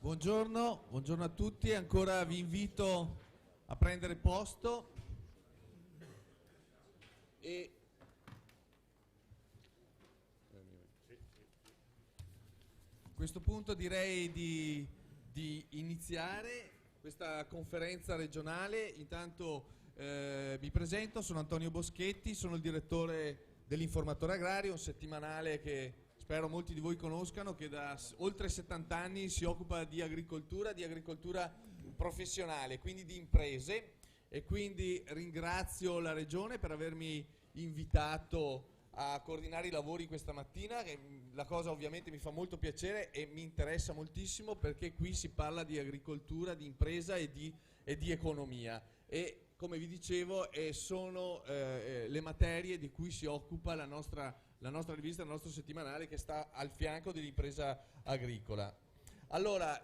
Buongiorno, buongiorno a tutti, ancora vi invito a prendere posto e a questo punto direi di iniziare questa conferenza regionale. Intanto mi presento, sono Antonio Boschetti, sono il direttore dell'Informatore Agrario, un settimanale che spero molti di voi conoscano, che da oltre 70 anni si occupa di agricoltura professionale, quindi di imprese, e quindi ringrazio la Regione per avermi invitato a coordinare i lavori questa mattina. La cosa ovviamente mi fa molto piacere e mi interessa moltissimo, perché qui si parla di agricoltura, di impresa e di economia, e come vi dicevo sono le materie di cui si occupa la nostra rivista, il nostro settimanale, che sta al fianco dell'impresa agricola. Allora,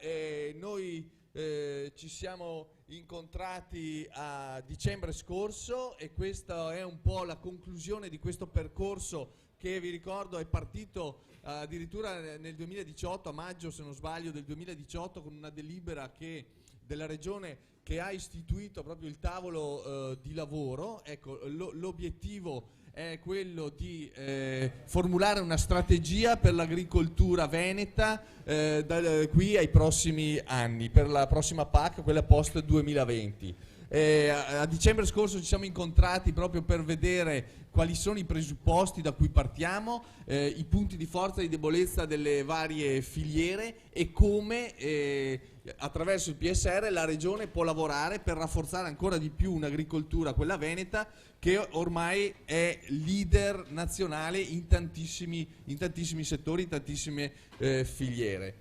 noi ci siamo incontrati a dicembre scorso, e questa è un po' la conclusione di questo percorso che, vi ricordo, è partito addirittura nel 2018, a maggio se non sbaglio del 2018, con una delibera della Regione che ha istituito proprio il tavolo di lavoro. Ecco, l'obiettivo è quello di formulare una strategia per l'agricoltura veneta da qui ai prossimi anni, per la prossima PAC, quella post 2020. A dicembre scorso ci siamo incontrati proprio per vedere quali sono i presupposti da cui partiamo, i punti di forza e di debolezza delle varie filiere, e come attraverso il PSR la Regione può lavorare per rafforzare ancora di più un'agricoltura, quella veneta, che ormai è leader nazionale in tantissimi settori, in tantissime filiere.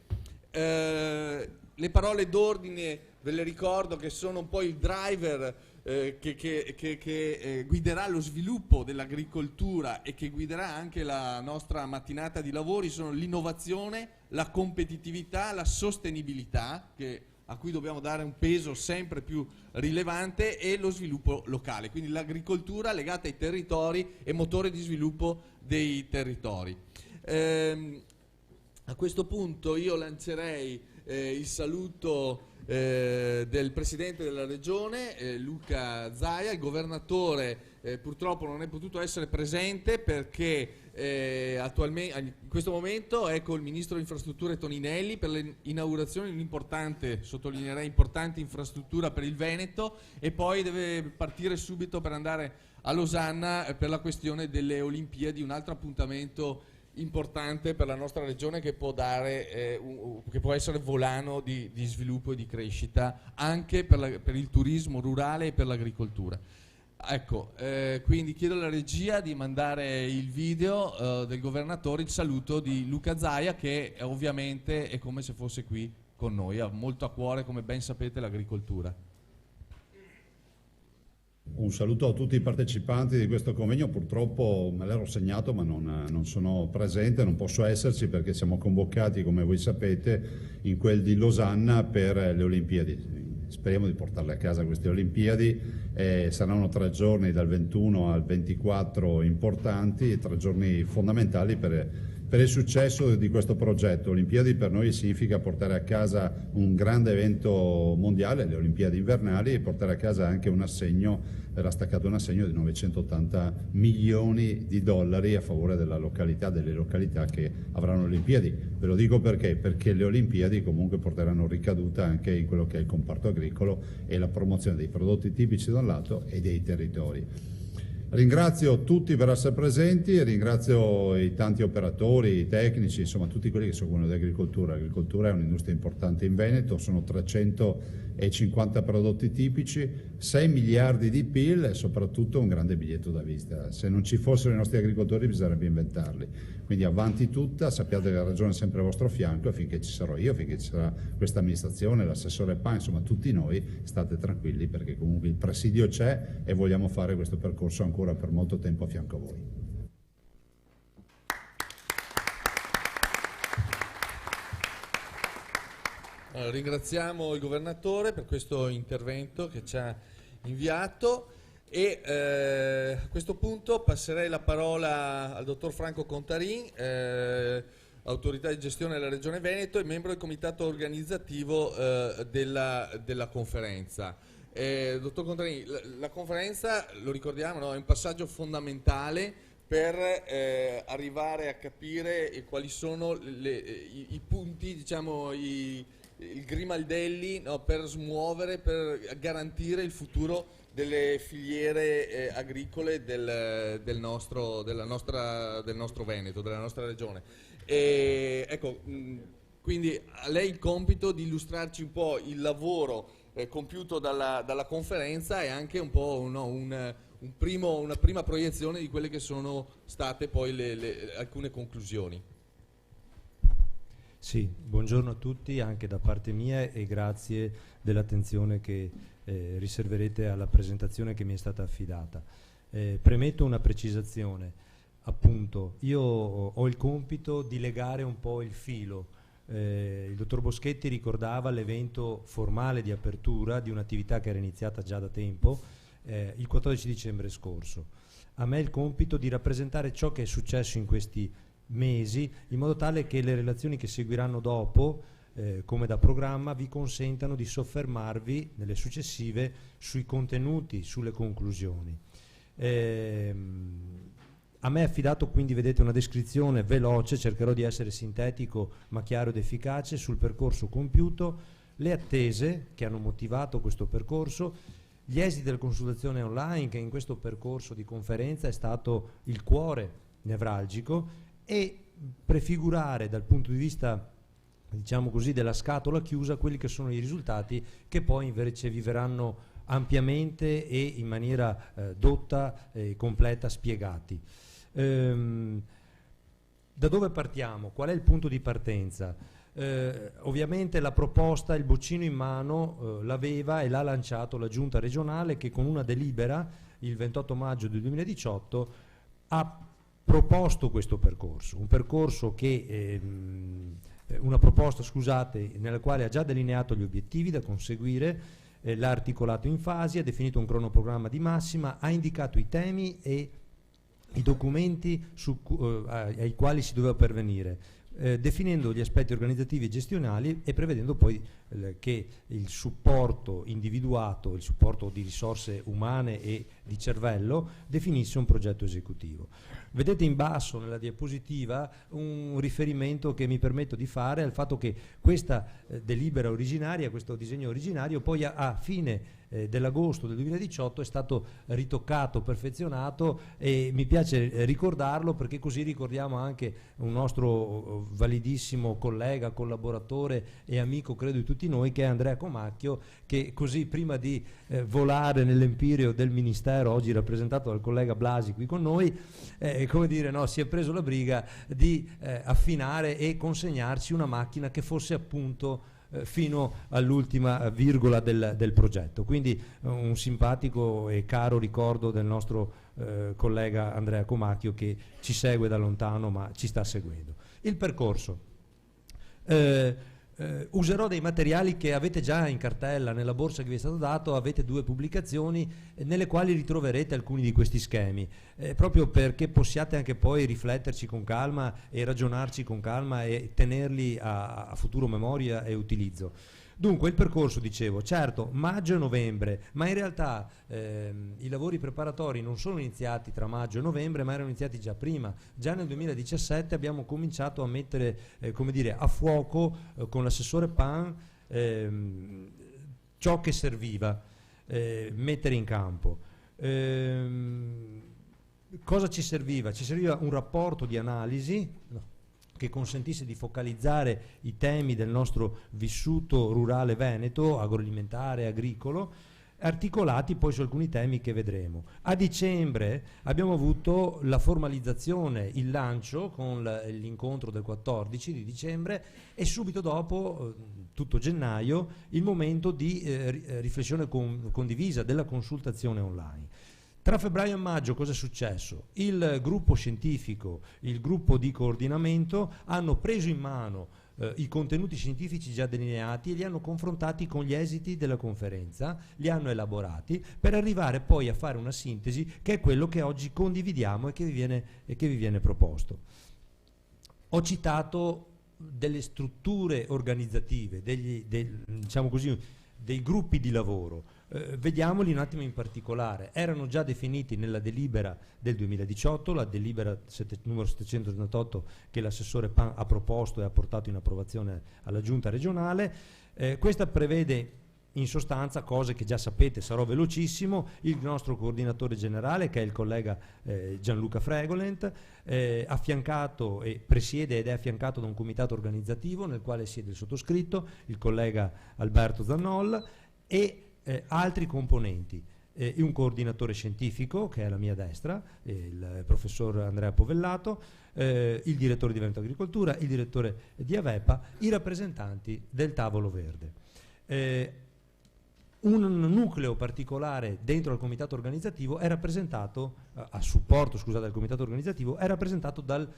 Le parole d'ordine ve le ricordo, che sono un po' il driver che guiderà lo sviluppo dell'agricoltura e che guiderà anche la nostra mattinata di lavori. Sono l'innovazione, la competitività, la sostenibilità, a cui dobbiamo dare un peso sempre più rilevante, e lo sviluppo locale, quindi l'agricoltura legata ai territori e motore di sviluppo dei territori. A questo punto io lancerei il saluto del Presidente della Regione, Luca Zaia. Il Governatore purtroppo non è potuto essere presente, perché attualmente, in questo momento è col Ministro delle Infrastrutture Toninelli per l'inaugurazione di un'importante, sottolineerei importante, infrastruttura per il Veneto, e poi deve partire subito per andare a Losanna per la questione delle Olimpiadi, un altro appuntamento importante per la nostra regione, che può dare che può essere volano di sviluppo e di crescita anche per il turismo rurale e per l'agricoltura. Ecco, quindi chiedo alla regia di mandare il video del Governatore, il saluto di Luca Zaia, che ovviamente è come se fosse qui con noi, ha molto a cuore, come ben sapete, l'agricoltura. Un saluto a tutti i partecipanti di questo convegno. Purtroppo me l'ero segnato, ma non sono presente, non posso esserci, perché siamo convocati, come voi sapete, in quel di Losanna per le Olimpiadi. Speriamo di portarle a casa queste Olimpiadi. Saranno 3 giorni, dal 21 al 24, importanti, 3 giorni fondamentali per il successo di questo progetto. Olimpiadi per noi significa portare a casa un grande evento mondiale, le Olimpiadi invernali, e portare a casa anche un assegno, verrà staccato un assegno di 980 milioni di dollari a favore delle località che avranno le Olimpiadi. Ve lo dico perché le Olimpiadi comunque porteranno ricaduta anche in quello che è il comparto agricolo e la promozione dei prodotti tipici da un lato e dei territori. Ringrazio tutti per essere presenti, ringrazio i tanti operatori, i tecnici, insomma tutti quelli che si occupano di agricoltura. L'agricoltura è un'industria importante in Veneto, sono 350 prodotti tipici, 6 miliardi di PIL e soprattutto un grande biglietto da visita. Se non ci fossero i nostri agricoltori bisognerebbe inventarli. Quindi avanti tutta, sappiate che la Regione è sempre al vostro fianco, e finché ci sarò io, finché ci sarà questa amministrazione, l'assessore PAN, insomma tutti noi, state tranquilli, perché comunque il presidio c'è e vogliamo fare questo percorso ancora per molto tempo a fianco a voi. Allora, ringraziamo il Governatore per questo intervento che ci ha inviato, e a questo punto passerei la parola al Dottor Franco Contarin, autorità di gestione della Regione Veneto e membro del comitato organizzativo della conferenza. Dottor Contrani, la conferenza, lo ricordiamo, no, è un passaggio fondamentale per arrivare a capire quali sono i punti, diciamo, il grimaldelli, no, per smuovere, per garantire il futuro delle filiere agricole del nostro Veneto, della nostra regione. Ecco, quindi a lei il compito di illustrarci un po' il lavoro compiuto dalla conferenza e anche un po' una prima proiezione di quelle che sono state poi alcune conclusioni. Sì, buongiorno a tutti anche da parte mia e grazie dell'attenzione che riserverete alla presentazione che mi è stata affidata. Premetto una precisazione, appunto, io ho il compito di legare un po' il filo. Il dottor Boschetti ricordava l'evento formale di apertura di un'attività che era iniziata già da tempo, il 14 dicembre scorso. A me il compito di rappresentare ciò che è successo in questi mesi, in modo tale che le relazioni che seguiranno dopo, come da programma, vi consentano di soffermarvi nelle successive sui contenuti, sulle conclusioni. A me è affidato quindi, vedete, una descrizione veloce, cercherò di essere sintetico ma chiaro ed efficace sul percorso compiuto, le attese che hanno motivato questo percorso, gli esiti della consultazione online, che in questo percorso di conferenza è stato il cuore nevralgico, e prefigurare dal punto di vista, diciamo così, della scatola chiusa quelli che sono i risultati che poi invece vi verranno ampiamente e in maniera dotta e completa spiegati. Da dove partiamo? Qual è il punto di partenza? Ovviamente la proposta, il boccino in mano l'aveva e l'ha lanciato la Giunta regionale, che con una delibera il 28 maggio del 2018 ha proposto questo percorso, una proposta, scusate, nella quale ha già delineato gli obiettivi da conseguire, l'ha articolato in fasi, ha definito un cronoprogramma di massima, ha indicato i temi e i documenti ai quali si doveva pervenire, definendo gli aspetti organizzativi e gestionali e prevedendo poi che il supporto individuato, il supporto di risorse umane e di cervello, definisse un progetto esecutivo. Vedete in basso nella diapositiva un riferimento che mi permetto di fare al fatto che questa delibera originaria, questo disegno originario, poi a fine dell'agosto del 2018 è stato ritoccato, perfezionato, e mi piace ricordarlo perché così ricordiamo anche un nostro validissimo collega, collaboratore e amico, credo, di tutti noi, che è Andrea Comacchio, che così prima di volare nell'empireo del Ministero, oggi rappresentato dal collega Blasi qui con noi, come dire, no, si è preso la briga di affinare e consegnarci una macchina che fosse appunto fino all'ultima virgola del progetto. Quindi un simpatico e caro ricordo del nostro collega Andrea Comacchio, che ci segue da lontano ma ci sta seguendo. Il percorso. Userò dei materiali che avete già in cartella, nella borsa che vi è stato dato avete 2 pubblicazioni nelle quali ritroverete alcuni di questi schemi, proprio perché possiate anche poi rifletterci con calma e ragionarci con calma e tenerli a futuro memoria e utilizzo. Dunque il percorso, dicevo, certo, maggio e novembre, ma in realtà i lavori preparatori non sono iniziati tra maggio e novembre, ma erano iniziati già prima. Già nel 2017 abbiamo cominciato a mettere, come dire, a fuoco con l'assessore Pan ciò che serviva mettere in campo. Cosa ci serviva? Ci serviva un rapporto di analisi, no, che consentisse di focalizzare i temi del nostro vissuto rurale veneto, agroalimentare, agricolo, articolati poi su alcuni temi che vedremo. A dicembre abbiamo avuto la formalizzazione, il lancio con l'incontro del 14 di dicembre e subito dopo, tutto gennaio, il momento di riflessione condivisa della consultazione online. Tra febbraio e maggio cosa è successo? Il gruppo scientifico, il gruppo di coordinamento hanno preso in mano i contenuti scientifici già delineati e li hanno confrontati con gli esiti della conferenza, li hanno elaborati per arrivare poi a fare una sintesi che è quello che oggi condividiamo e che vi viene proposto. Ho citato delle strutture organizzative, diciamo così, dei gruppi di lavoro. Vediamoli un attimo in particolare. Erano già definiti nella delibera del 2018, la delibera numero 738 che l'assessore Pan ha proposto e ha portato in approvazione alla giunta regionale. Questa prevede in sostanza cose che già sapete, sarò velocissimo. Il nostro coordinatore generale, che è il collega Gianluca Fregolent, affiancato e presiede ed è affiancato da un comitato organizzativo nel quale siede il sottoscritto, il collega Alberto Zannol e altri componenti, un coordinatore scientifico che è alla mia destra, il professor Andrea Povellato, il direttore di Veneto Agricoltura, il direttore di Avepa, i rappresentanti del tavolo verde. Un nucleo particolare dentro al comitato organizzativo è rappresentato, a supporto, scusate, del comitato organizzativo, è rappresentato dal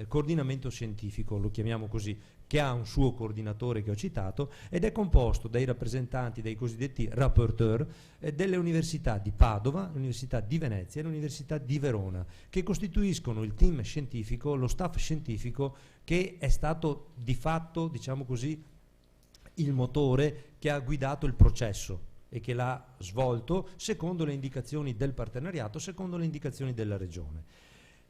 coordinamento scientifico, lo chiamiamo così, che ha un suo coordinatore che ho citato, ed è composto dai rappresentanti, dei cosiddetti rapporteur delle università di Padova, l'Università di Venezia e l'Università di Verona, che costituiscono il team scientifico, lo staff scientifico che è stato di fatto, diciamo così, il motore che ha guidato il processo e che l'ha svolto secondo le indicazioni del partenariato, secondo le indicazioni della Regione.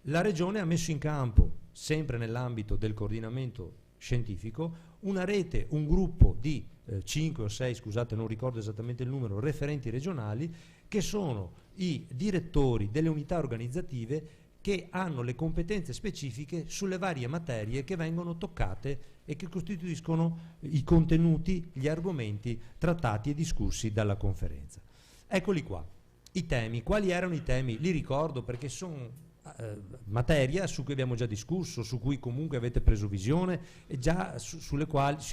La Regione ha messo in campo, sempre nell'ambito del coordinamento scientifico, una rete, un gruppo di 5 o 6, scusate non ricordo esattamente il numero, referenti regionali, che sono i direttori delle unità organizzative che hanno le competenze specifiche sulle varie materie che vengono toccate e che costituiscono i contenuti, gli argomenti trattati e discussi dalla conferenza. Eccoli qua, i temi. Quali erano i temi? Li ricordo perché sono materia su cui abbiamo già discusso, su cui comunque avete preso visione e già sui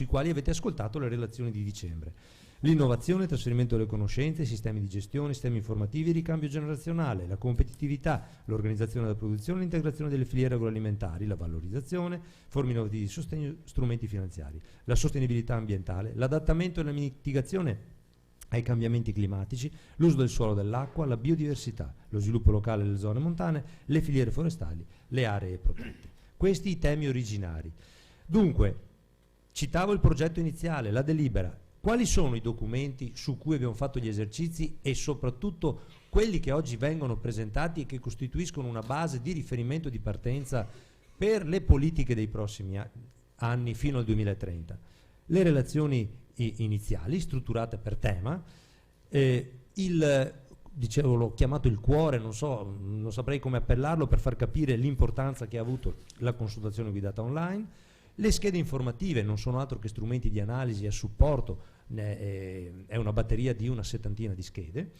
quali avete ascoltato le relazioni di dicembre. L'innovazione, il trasferimento delle conoscenze, i sistemi di gestione, i sistemi informativi, il ricambio generazionale, la competitività, l'organizzazione della produzione, l'integrazione delle filiere agroalimentari, la valorizzazione, forme innovative di sostegno, strumenti finanziari, la sostenibilità ambientale, l'adattamento e la mitigazione ai cambiamenti climatici, l'uso del suolo e dell'acqua, la biodiversità, lo sviluppo locale delle zone montane, le filiere forestali, le aree protette. Questi i temi originari. Dunque, citavo il progetto iniziale, la delibera. Quali sono i documenti su cui abbiamo fatto gli esercizi e soprattutto quelli che oggi vengono presentati e che costituiscono una base di riferimento di partenza per le politiche dei prossimi anni fino al 2030? Le relazioni iniziali, strutturate per tema, dicevo, l'ho chiamato il cuore, non saprei come appellarlo per far capire l'importanza che ha avuto la consultazione guidata online. Le schede informative non sono altro che strumenti di analisi a supporto, è una batteria di una settantina di schede,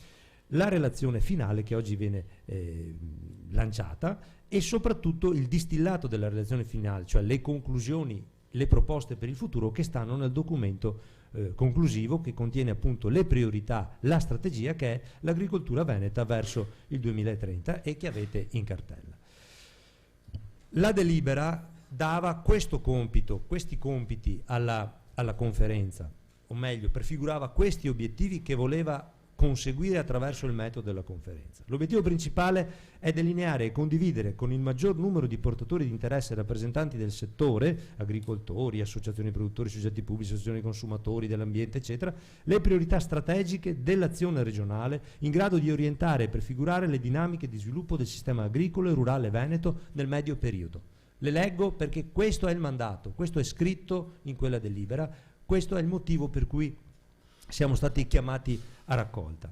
la relazione finale che oggi viene lanciata e soprattutto il distillato della relazione finale, cioè le conclusioni, le proposte per il futuro che stanno nel documento conclusivo che contiene appunto le priorità, la strategia che è l'agricoltura veneta verso il 2030 e che avete in cartella. La delibera dava questo compito, questi compiti alla conferenza, o meglio, prefigurava questi obiettivi che voleva conseguire attraverso il metodo della conferenza. L'obiettivo principale è delineare e condividere con il maggior numero di portatori di interesse e rappresentanti del settore, agricoltori, associazioni di produttori, soggetti pubblici, associazioni di consumatori, dell'ambiente, eccetera, le priorità strategiche dell'azione regionale in grado di orientare e prefigurare le dinamiche di sviluppo del sistema agricolo e rurale veneto nel medio periodo. Le leggo perché questo è il mandato, questo è scritto in quella delibera, questo è il motivo per cui siamo stati chiamati a raccolta.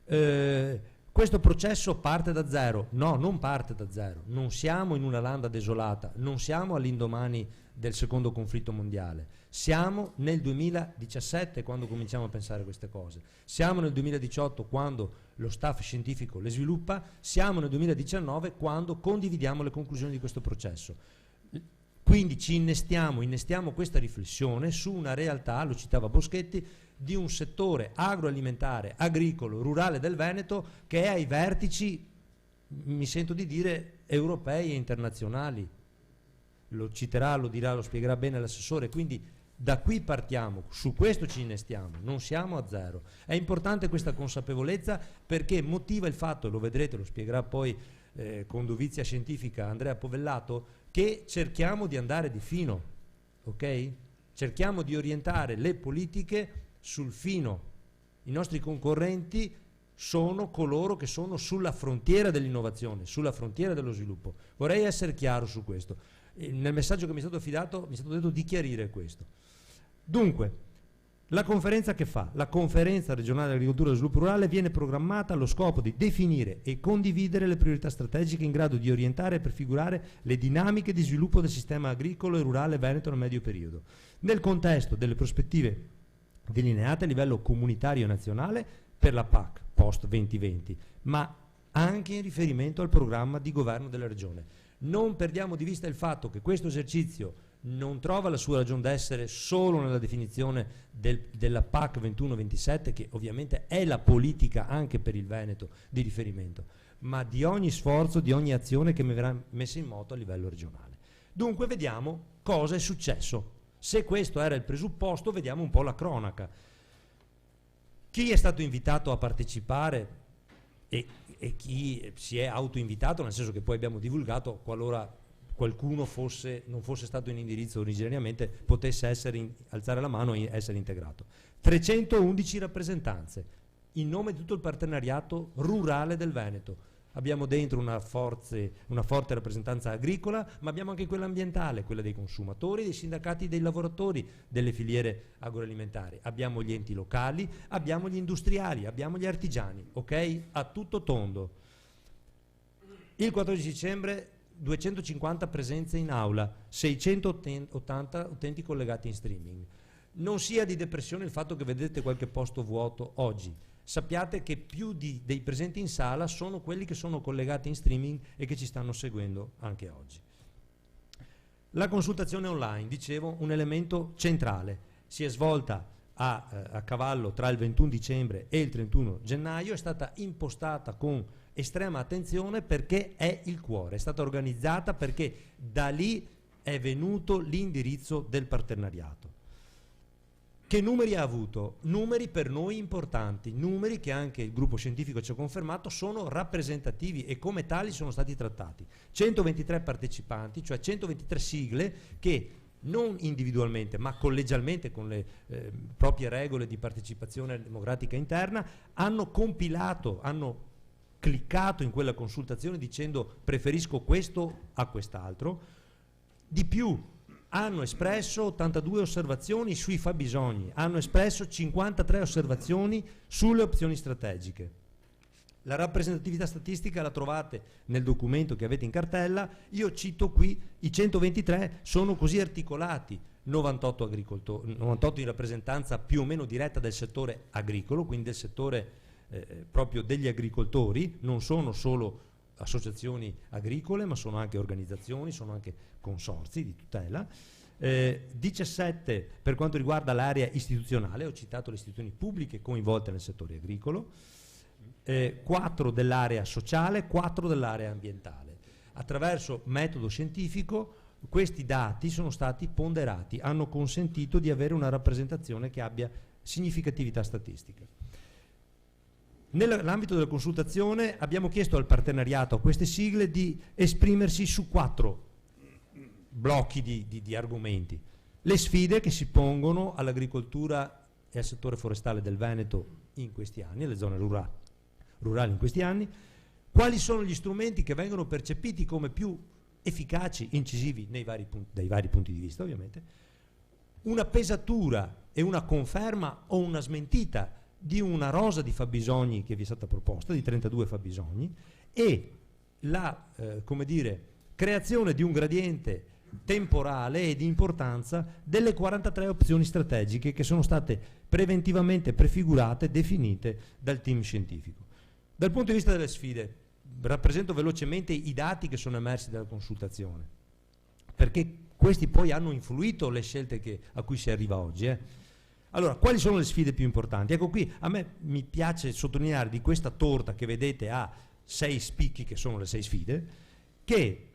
Questo processo parte da zero? No, non parte da zero, non siamo in una landa desolata, non siamo all'indomani del secondo conflitto mondiale, siamo nel 2017 quando cominciamo a pensare queste cose, siamo nel 2018 quando lo staff scientifico le sviluppa, siamo nel 2019 quando condividiamo le conclusioni di questo processo. Quindi ci innestiamo questa riflessione su una realtà, lo citava Boschetti, di un settore agroalimentare, agricolo, rurale del Veneto che è ai vertici, mi sento di dire, europei e internazionali. Lo citerà, lo dirà, lo spiegherà bene l'assessore, quindi da qui partiamo, su questo ci innestiamo, non siamo a zero. È importante questa consapevolezza perché motiva il fatto, lo vedrete, lo spiegherà poi con dovizia scientifica Andrea Povellato, che cerchiamo di andare di fino, ok? Cerchiamo di orientare le politiche sul fino. I nostri concorrenti sono coloro che sono sulla frontiera dell'innovazione, sulla frontiera dello sviluppo. Vorrei essere chiaro su questo. Nel messaggio che mi è stato affidato mi è stato detto di chiarire questo. Dunque, la conferenza che fa? La conferenza regionale dell'agricoltura e dello sviluppo rurale viene programmata allo scopo di definire e condividere le priorità strategiche in grado di orientare e prefigurare le dinamiche di sviluppo del sistema agricolo e rurale veneto nel medio periodo, nel contesto delle prospettive delineate a livello comunitario e nazionale per la PAC post 2020, ma anche in riferimento al programma di governo della regione. Non perdiamo di vista il fatto che questo esercizio non trova la sua ragion d'essere solo nella definizione della PAC 21-27, che ovviamente è la politica anche per il Veneto di riferimento, ma di ogni sforzo, di ogni azione che verrà messa in moto a livello regionale. Dunque vediamo cosa è successo. Se questo era il presupposto, vediamo un po' la cronaca. Chi è stato invitato a partecipare e chi si è autoinvitato, nel senso che poi abbiamo divulgato, qualora qualcuno non fosse stato in indirizzo originariamente, potesse alzare la mano e essere integrato. 311 rappresentanze, in nome di tutto il partenariato rurale del Veneto. Abbiamo dentro una forte rappresentanza agricola, ma abbiamo anche quella ambientale, quella dei consumatori, dei sindacati dei lavoratori delle filiere agroalimentari. Abbiamo gli enti locali, abbiamo gli industriali, abbiamo gli artigiani, ok? A tutto tondo. Il 14 dicembre 250 presenze in aula, 680 utenti collegati in streaming. Non sia di depressione il fatto che vedete qualche posto vuoto oggi. Sappiate che più dei presenti in sala sono quelli che sono collegati in streaming e che ci stanno seguendo anche oggi. La consultazione online, dicevo, un elemento centrale. Si è svolta a cavallo tra il 21 dicembre e il 31 gennaio, è stata impostata con estrema attenzione perché è il cuore, è stata organizzata perché da lì è venuto l'indirizzo del partenariato. Che numeri ha avuto? Numeri per noi importanti, numeri che anche il gruppo scientifico ci ha confermato sono rappresentativi e come tali sono stati trattati. 123 partecipanti, cioè 123 sigle che non individualmente ma collegialmente con le proprie regole di partecipazione democratica interna hanno compilato, hanno cliccato in quella consultazione dicendo preferisco questo a quest'altro. Di più, hanno espresso 82 osservazioni sui fabbisogni, hanno espresso 53 osservazioni sulle opzioni strategiche. La rappresentatività statistica la trovate nel documento che avete in cartella. Io cito qui i 123 sono così articolati: 98 in rappresentanza più o meno diretta del settore agricolo, quindi del settore proprio degli agricoltori, non sono solo associazioni agricole ma sono anche organizzazioni, sono anche consorzi di tutela. 17 per quanto riguarda l'area istituzionale, ho citato le istituzioni pubbliche coinvolte nel settore agricolo, 4 dell'area sociale, 4 dell'area ambientale. Attraverso metodo scientifico questi dati sono stati ponderati, hanno consentito di avere una rappresentazione che abbia significatività statistica. Nell'ambito della consultazione abbiamo chiesto al partenariato, a queste sigle, di esprimersi su 4 blocchi di argomenti. Le sfide che si pongono all'agricoltura e al settore forestale del Veneto in questi anni, alle zone rurali in questi anni, quali sono gli strumenti che vengono percepiti come più efficaci, incisivi dai vari punti di vista ovviamente, una pesatura e una conferma o una smentita di una rosa di fabbisogni che vi è stata proposta, di 32 fabbisogni, e la creazione di un gradiente temporale e di importanza delle 43 opzioni strategiche che sono state preventivamente prefigurate, definite dal team scientifico. Dal punto di vista delle sfide, rappresento velocemente i dati che sono emersi dalla consultazione, perché questi poi hanno influito le scelte a cui si arriva oggi. Allora, quali sono le sfide più importanti? Ecco, qui a me mi piace sottolineare di questa torta che vedete a 6 spicchi, che sono le 6 sfide, che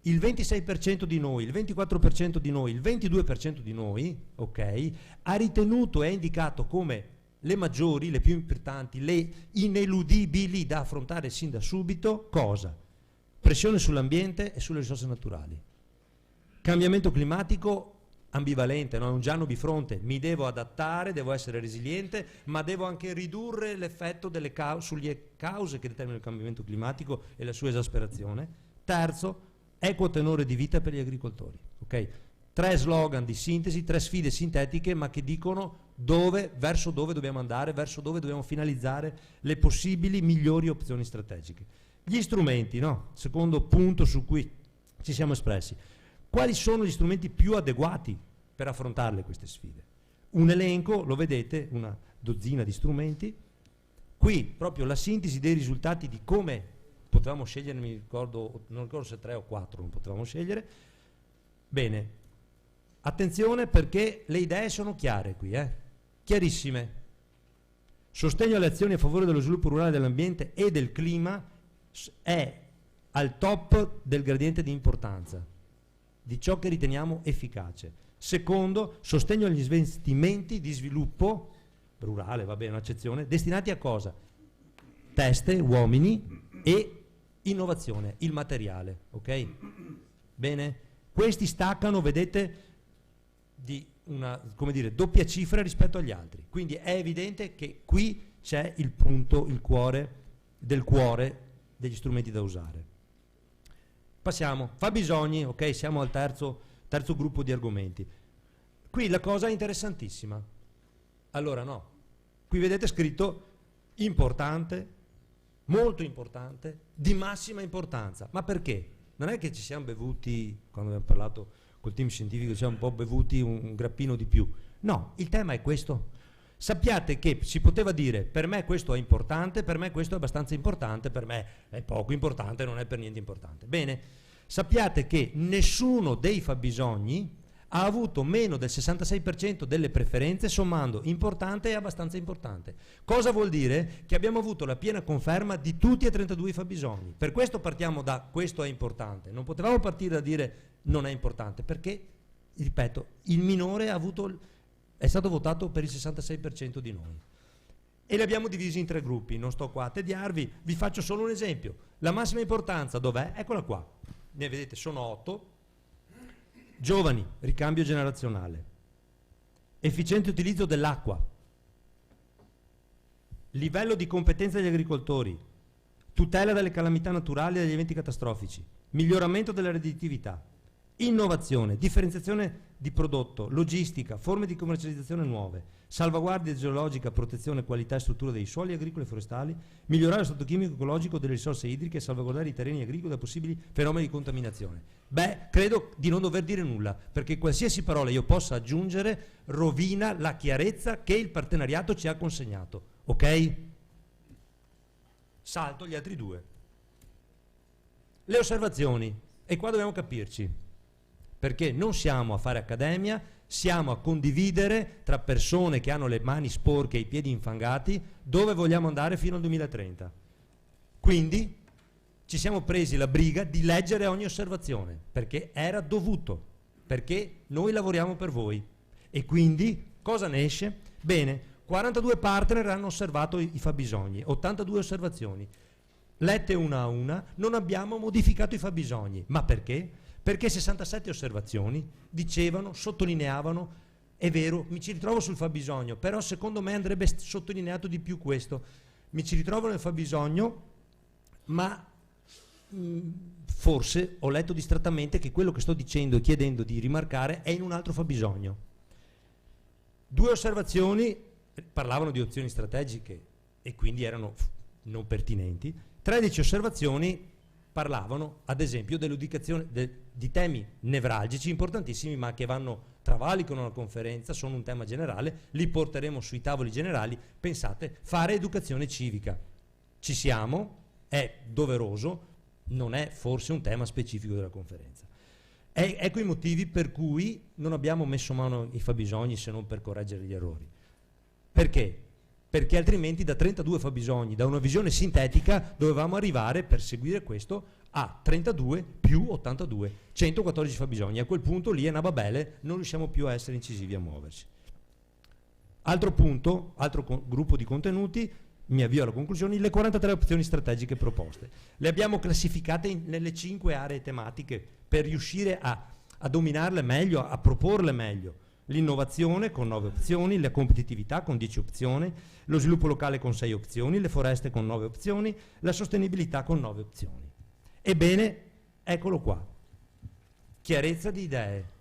il 26% di noi, il 24% di noi, il 22% di noi, ok, ha ritenuto e ha indicato come le maggiori, le più importanti, le ineludibili da affrontare sin da subito, cosa? Pressione sull'ambiente e sulle risorse naturali. Cambiamento climatico ambivalente, no? È un Giano bifronte, mi devo adattare, devo essere resiliente, ma devo anche ridurre l'effetto delle sulle cause che determinano il cambiamento climatico e la sua esasperazione. Terzo, equo tenore di vita per gli agricoltori. Okay? 3 slogan di sintesi, 3 sfide sintetiche, ma che dicono verso dove dobbiamo andare, verso dove dobbiamo finalizzare le possibili migliori opzioni strategiche. Gli strumenti, no? Secondo punto su cui ci siamo espressi. Quali sono gli strumenti più adeguati per affrontarle queste sfide? Un elenco, lo vedete, una dozzina di strumenti. Qui proprio la sintesi dei risultati di come potevamo scegliere, non ricordo se 3 o 4 non potevamo scegliere. Bene, attenzione perché le idee sono chiare qui, chiarissime. Sostegno alle azioni a favore dello sviluppo rurale, dell'ambiente e del clima è al top del gradiente di importanza di ciò che riteniamo efficace. Secondo, sostegno agli investimenti di sviluppo rurale, va bene, un'accezione, destinati a cosa? Teste, uomini e innovazione, il materiale, ok? Bene? Questi staccano, vedete, di una, come dire, doppia cifra rispetto agli altri. Quindi è evidente che qui c'è il punto, il cuore degli strumenti da usare. Passiamo, fabbisogni, ok, siamo al terzo gruppo di argomenti. Qui la cosa è interessantissima. Allora no, qui vedete scritto importante, molto importante, di massima importanza. Ma perché? Non è che ci siamo bevuti, quando abbiamo parlato col team scientifico, ci siamo un po' bevuti un grappino di più. No, il tema è questo. Sappiate che si poteva dire per me questo è importante, per me questo è abbastanza importante, per me è poco importante, non è per niente importante. Bene, sappiate che nessuno dei fabbisogni ha avuto meno del 66% delle preferenze sommando importante e abbastanza importante. Cosa vuol dire? Che abbiamo avuto la piena conferma di tutti e 32 i fabbisogni. Per questo partiamo da questo è importante. Non potevamo partire da dire non è importante, perché, ripeto, il minore è stato votato per il 66% di noi. E li abbiamo divisi in 3 gruppi, non sto qua a tediarvi, vi faccio solo un esempio. La massima importanza dov'è? Eccola qua. Ne vedete, sono 8. Giovani, ricambio generazionale. Efficiente utilizzo dell'acqua. Livello di competenza degli agricoltori. Tutela dalle calamità naturali e dagli eventi catastrofici. Miglioramento della redditività. Innovazione, differenziazione di prodotto, logistica, forme di commercializzazione nuove, salvaguardia geologica, protezione, qualità e struttura dei suoli agricoli e forestali, migliorare lo stato chimico e ecologico delle risorse idriche e salvaguardare i terreni agricoli da possibili fenomeni di contaminazione. Beh, credo di non dover dire nulla, perché qualsiasi parola io possa aggiungere rovina la chiarezza che il partenariato ci ha consegnato, ok? Salto gli altri 2. Le osservazioni, e qua dobbiamo capirci. Perché non siamo a fare accademia, siamo a condividere tra persone che hanno le mani sporche e i piedi infangati dove vogliamo andare fino al 2030. Quindi ci siamo presi la briga di leggere ogni osservazione, perché era dovuto, perché noi lavoriamo per voi. E quindi cosa ne esce? Bene, 42 partner hanno osservato i fabbisogni, 82 osservazioni. Lette una a una, non abbiamo modificato i fabbisogni. Ma perché? Perché 67 osservazioni dicevano, sottolineavano, è vero, mi ci ritrovo sul fabbisogno, però secondo me andrebbe sottolineato di più questo. Mi ci ritrovo nel fabbisogno, ma forse ho letto distrattamente che quello che sto dicendo e chiedendo di rimarcare è in un altro fabbisogno. 2 osservazioni parlavano di opzioni strategiche e quindi erano non pertinenti. 13 osservazioni parlavano, ad esempio, dell'ubicazione di temi nevralgici importantissimi, ma che travalicano la conferenza, sono un tema generale, li porteremo sui tavoli generali. Pensate, fare educazione civica. Ci siamo, è doveroso, non è forse un tema specifico della conferenza. Ecco i motivi per cui non abbiamo messo mano ai fabbisogni se non per correggere gli errori. Perché? Perché altrimenti da 32 fabbisogni, da una visione sintetica, dovevamo arrivare, per seguire questo, a 32 più 82, 114 fabbisogni. A quel punto lì è una babele, non riusciamo più a essere incisivi, a muoverci. Altro punto, gruppo di contenuti, mi avvio alla conclusione, le 43 opzioni strategiche proposte. Le abbiamo classificate nelle 5 aree tematiche per riuscire a a dominarle meglio, a proporle meglio. L'innovazione con 9 opzioni, la competitività con 10 opzioni, lo sviluppo locale con 6 opzioni, le foreste con 9 opzioni, la sostenibilità con 9 opzioni. Ebbene, eccolo qua. Chiarezza di idee.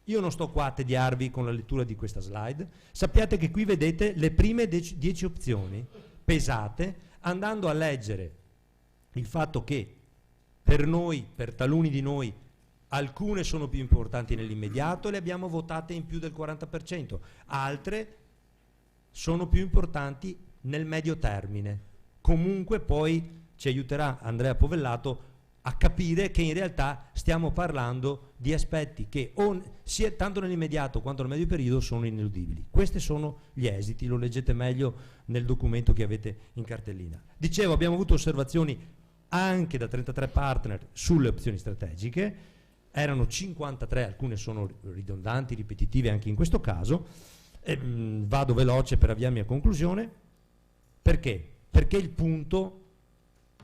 Io non sto qua a tediarvi con la lettura di questa slide. Sappiate che qui vedete le prime 10 opzioni pesate, andando a leggere il fatto che per noi, per taluni di noi, alcune sono più importanti nell'immediato e le abbiamo votate in più del 40%, altre sono più importanti nel medio termine. Comunque poi ci aiuterà Andrea Povellato a capire che in realtà stiamo parlando di aspetti che sia tanto nell'immediato quanto nel medio periodo sono ineludibili. Questi sono gli esiti, lo leggete meglio nel documento che avete in cartellina. Dicevo, abbiamo avuto osservazioni anche da 33 partner sulle opzioni strategiche, erano 53, alcune sono ridondanti, ripetitive anche in questo caso. Vado veloce per avviarmi a conclusione. Perché? Perché il punto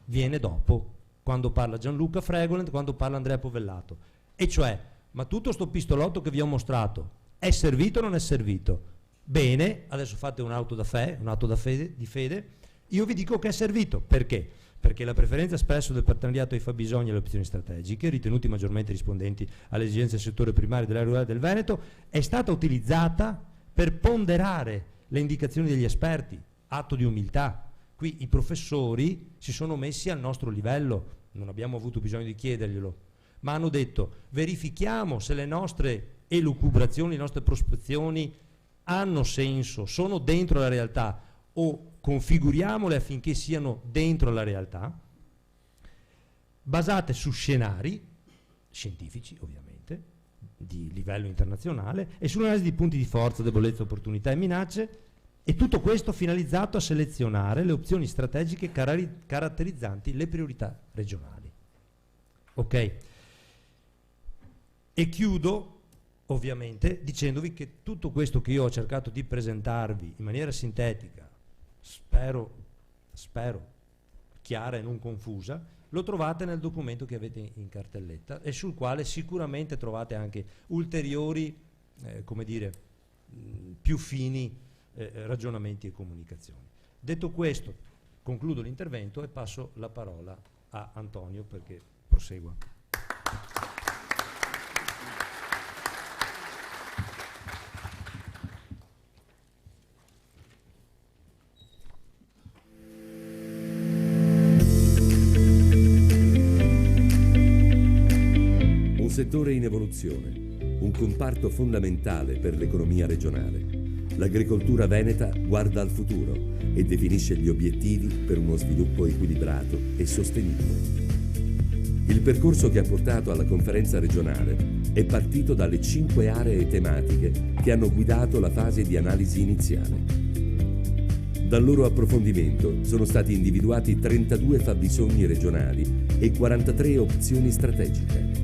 viene dopo, quando parla Gianluca Fregoland, quando parla Andrea Povellato, e cioè, ma tutto sto pistolotto che vi ho mostrato è servito o non è servito? Bene, adesso fate un atto di fede, io vi dico che è servito. Perché? Perché la preferenza espressa del partenariato ai fabbisogni e alle opzioni strategiche, ritenuti maggiormente rispondenti alle esigenze del settore primario dell'area rurale del Veneto, è stata utilizzata per ponderare le indicazioni degli esperti, atto di umiltà. Qui i professori si sono messi al nostro livello, non abbiamo avuto bisogno di chiederglielo, ma hanno detto: verifichiamo se le nostre elucubrazioni, le nostre prospezioni hanno senso, sono dentro la realtà, o configuriamole affinché siano dentro la realtà, basate su scenari scientifici, ovviamente, di livello internazionale, e sull'analisi di punti di forza, debolezza, opportunità e minacce, e tutto questo finalizzato a selezionare le opzioni strategiche caratterizzanti le priorità regionali. Ok? E chiudo, ovviamente, dicendovi che tutto questo che io ho cercato di presentarvi in maniera sintetica, spero chiara e non confusa, lo trovate nel documento che avete in cartelletta e sul quale sicuramente trovate anche ulteriori, più fini ragionamenti e comunicazioni. Detto questo, concludo l'intervento e passo la parola a Antonio perché prosegua. Un settore in evoluzione, un comparto fondamentale per l'economia regionale. L'agricoltura veneta guarda al futuro e definisce gli obiettivi per uno sviluppo equilibrato e sostenibile. Il percorso che ha portato alla conferenza regionale è partito dalle 5 aree tematiche che hanno guidato la fase di analisi iniziale. Dal loro approfondimento sono stati individuati 32 fabbisogni regionali e 43 opzioni strategiche.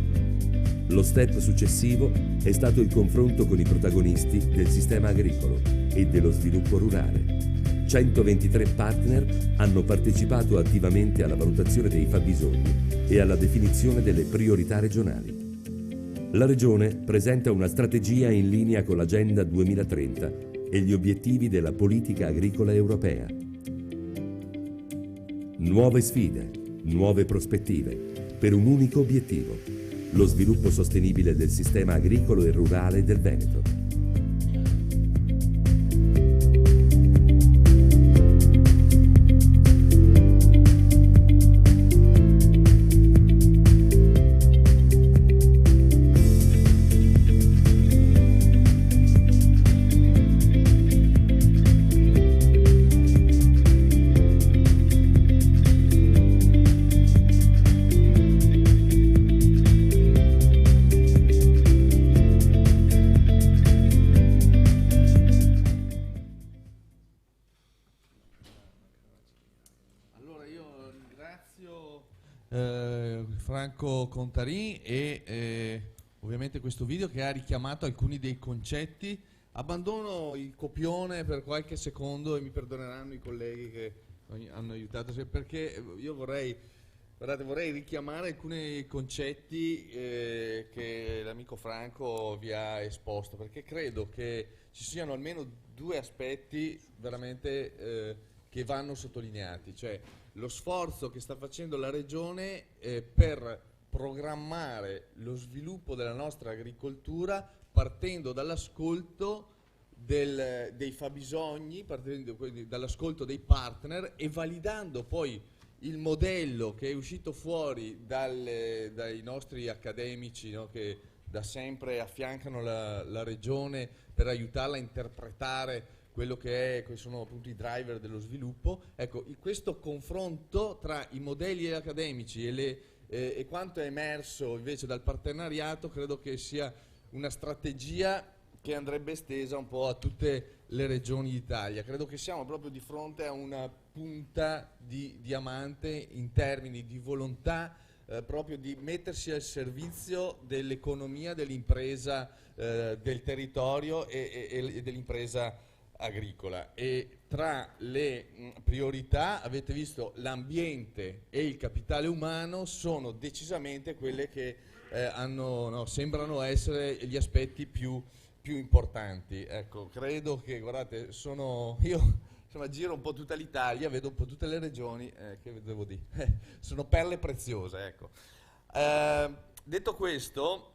Lo step successivo è stato il confronto con i protagonisti del sistema agricolo e dello sviluppo rurale. 123 partner hanno partecipato attivamente alla valutazione dei fabbisogni e alla definizione delle priorità regionali. La Regione presenta una strategia in linea con l'Agenda 2030 e gli obiettivi della politica agricola europea. Nuove sfide, nuove prospettive, per un unico obiettivo: lo sviluppo sostenibile del sistema agricolo e rurale del Veneto. Franco Contarini e ovviamente questo video che ha richiamato alcuni dei concetti. Abbandono il copione per qualche secondo e mi perdoneranno i colleghi che hanno aiutato, perché io vorrei Guardate, vorrei richiamare alcuni concetti che l'amico Franco vi ha esposto, perché credo che ci siano almeno due aspetti veramente che vanno sottolineati, cioè lo sforzo che sta facendo la Regione per programmare lo sviluppo della nostra agricoltura partendo dall'ascolto dei fabbisogni, partendo dall'ascolto dei partner e validando poi il modello che è uscito fuori dai nostri accademici, no, che da sempre affiancano la Regione per aiutarla a interpretare quello che sono appunto i driver dello sviluppo. Ecco, questo confronto tra i modelli accademici e quanto è emerso invece dal partenariato credo che sia una strategia che andrebbe estesa un po' a tutte le regioni d'Italia. Credo che siamo proprio di fronte a una punta di diamante in termini di volontà proprio di mettersi al servizio dell'economia, dell'impresa, del territorio e dell'impresa agricola. E tra le priorità avete visto l'ambiente e il capitale umano sono decisamente quelle che sembrano essere gli aspetti più importanti. Ecco, credo che, guardate, io insomma giro un po' tutta l'Italia, vedo un po' tutte le regioni, che devo dire, sono perle preziose, ecco. Detto questo,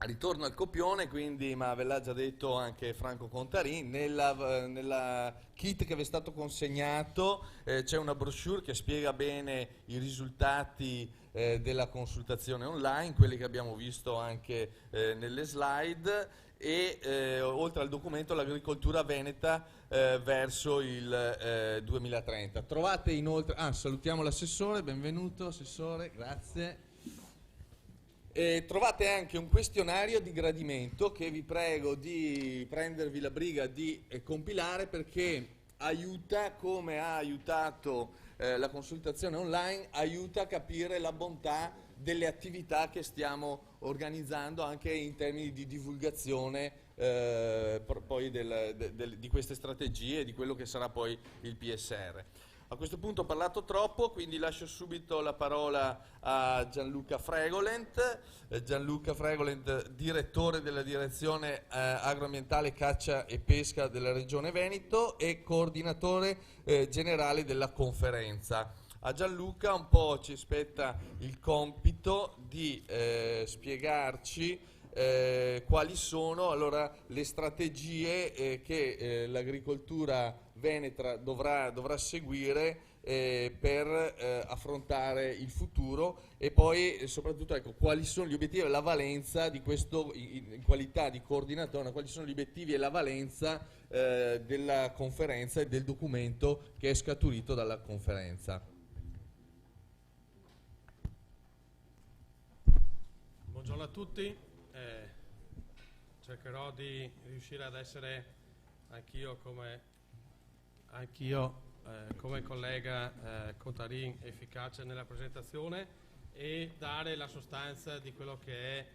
ritorno al copione, quindi, ma ve l'ha già detto anche Franco Contarin, nella kit che vi è stato consegnato c'è una brochure che spiega bene i risultati della consultazione online, quelli che abbiamo visto anche nelle slide, e oltre al documento l'agricoltura veneta verso il 2030. Trovate inoltre, salutiamo l'assessore, benvenuto assessore, grazie. Trovate anche un questionario di gradimento che vi prego di prendervi la briga di compilare, perché aiuta, come ha aiutato la consultazione online, aiuta a capire la bontà delle attività che stiamo organizzando anche in termini di divulgazione poi di queste strategie e di quello che sarà poi il PSR. A questo punto ho parlato troppo, quindi lascio subito la parola a Gianluca Fregolent. Gianluca Fregolent, direttore della direzione agroambientale caccia e pesca della Regione Veneto e coordinatore generale della conferenza. A Gianluca un po' ci spetta il compito di spiegarci quali sono allora le strategie che l'agricoltura veneta dovrà seguire per affrontare il futuro, e poi soprattutto, ecco, quali sono gli obiettivi e la valenza di questo, in qualità di coordinatore, quali sono gli obiettivi e la valenza della conferenza e del documento che è scaturito dalla conferenza. Buongiorno a tutti, cercherò di riuscire ad essere anch'io come collega Contarin efficace nella presentazione e dare la sostanza di quello che è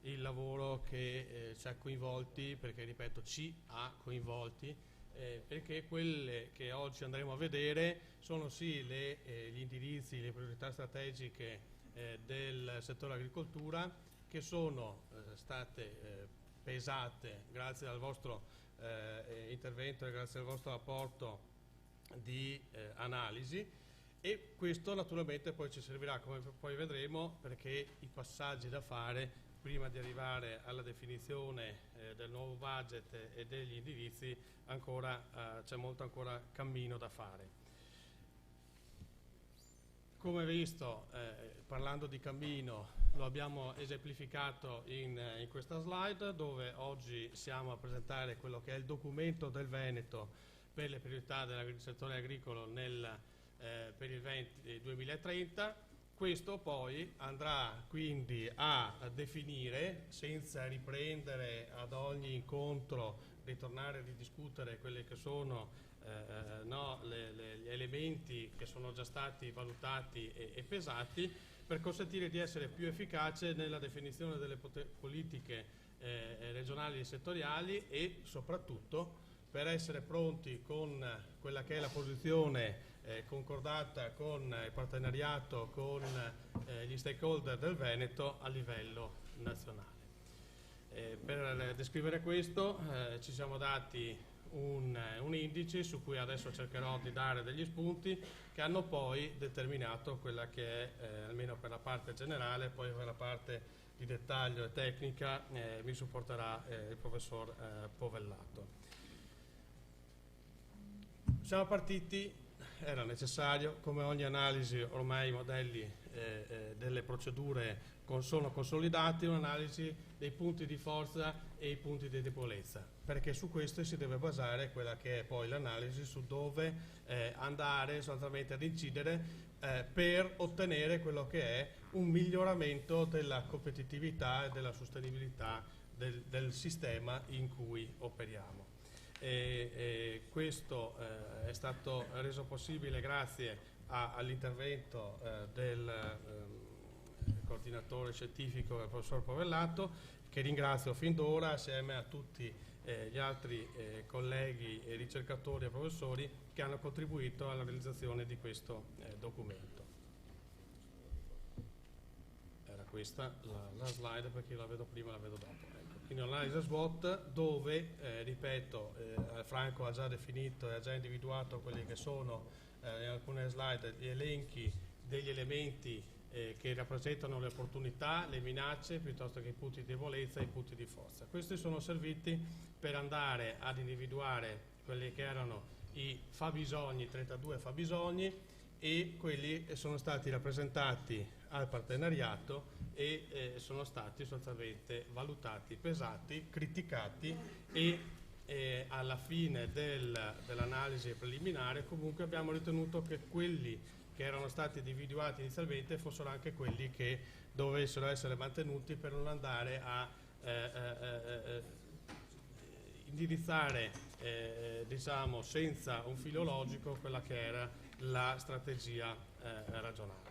il lavoro che ci ha coinvolti, perché ripeto ci ha coinvolti, perché quelle che oggi andremo a vedere sono sì gli indirizzi, le priorità strategiche del settore agricoltura, che sono state pesate grazie al vostro intervento e grazie al vostro apporto di analisi, e questo naturalmente poi ci servirà, come poi vedremo, perché i passaggi da fare prima di arrivare alla definizione del nuovo budget e degli indirizzi c'è molto ancora cammino da fare. Come visto, parlando di cammino, lo abbiamo esemplificato in questa slide, dove oggi siamo a presentare quello che è il documento del Veneto per le priorità del settore agricolo per il 2030. Questo poi andrà quindi a definire, senza riprendere ad ogni incontro, ritornare a ridiscutere quelli che sono gli elementi che sono già stati valutati e pesati, per consentire di essere più efficace nella definizione delle politiche regionali e settoriali, e soprattutto per essere pronti con quella che è la posizione concordata con il partenariato con gli stakeholder del Veneto a livello nazionale. Per descrivere questo ci siamo dati un indice su cui adesso cercherò di dare degli spunti che hanno poi determinato quella che è, almeno per la parte generale, poi per la parte di dettaglio e tecnica mi supporterà il professor Povellato. Siamo partiti, era necessario, come ogni analisi ormai i modelli delle procedure sono consolidati, un'analisi dei punti di forza e i punti di debolezza, perché su questo si deve basare quella che è poi l'analisi su dove andare sostanzialmente ad incidere per ottenere quello che è un miglioramento della competitività e della sostenibilità del sistema in cui operiamo. Questo è stato reso possibile grazie all'intervento del coordinatore scientifico del professor Povellato, che ringrazio fin d'ora assieme a tutti gli altri colleghi e ricercatori e professori che hanno contribuito alla realizzazione di questo documento. Era questa la slide, perché io la vedo prima e la vedo dopo. Quindi un'analisi SWOT dove, ripeto, Franco ha già definito e ha già individuato quelli che sono in alcune slide gli elenchi degli elementi che rappresentano le opportunità, le minacce, piuttosto che i punti di debolezza e i punti di forza. Questi sono serviti per andare ad individuare quelli che erano i fabbisogni, 32 fabbisogni, e quelli sono stati rappresentati al partenariato e sono stati sostanzialmente valutati, pesati, criticati e alla fine dell'analisi preliminare comunque abbiamo ritenuto che quelli che erano stati individuati inizialmente fossero anche quelli che dovessero essere mantenuti per non andare a indirizzare diciamo senza un filo logico quella che era la strategia ragionale.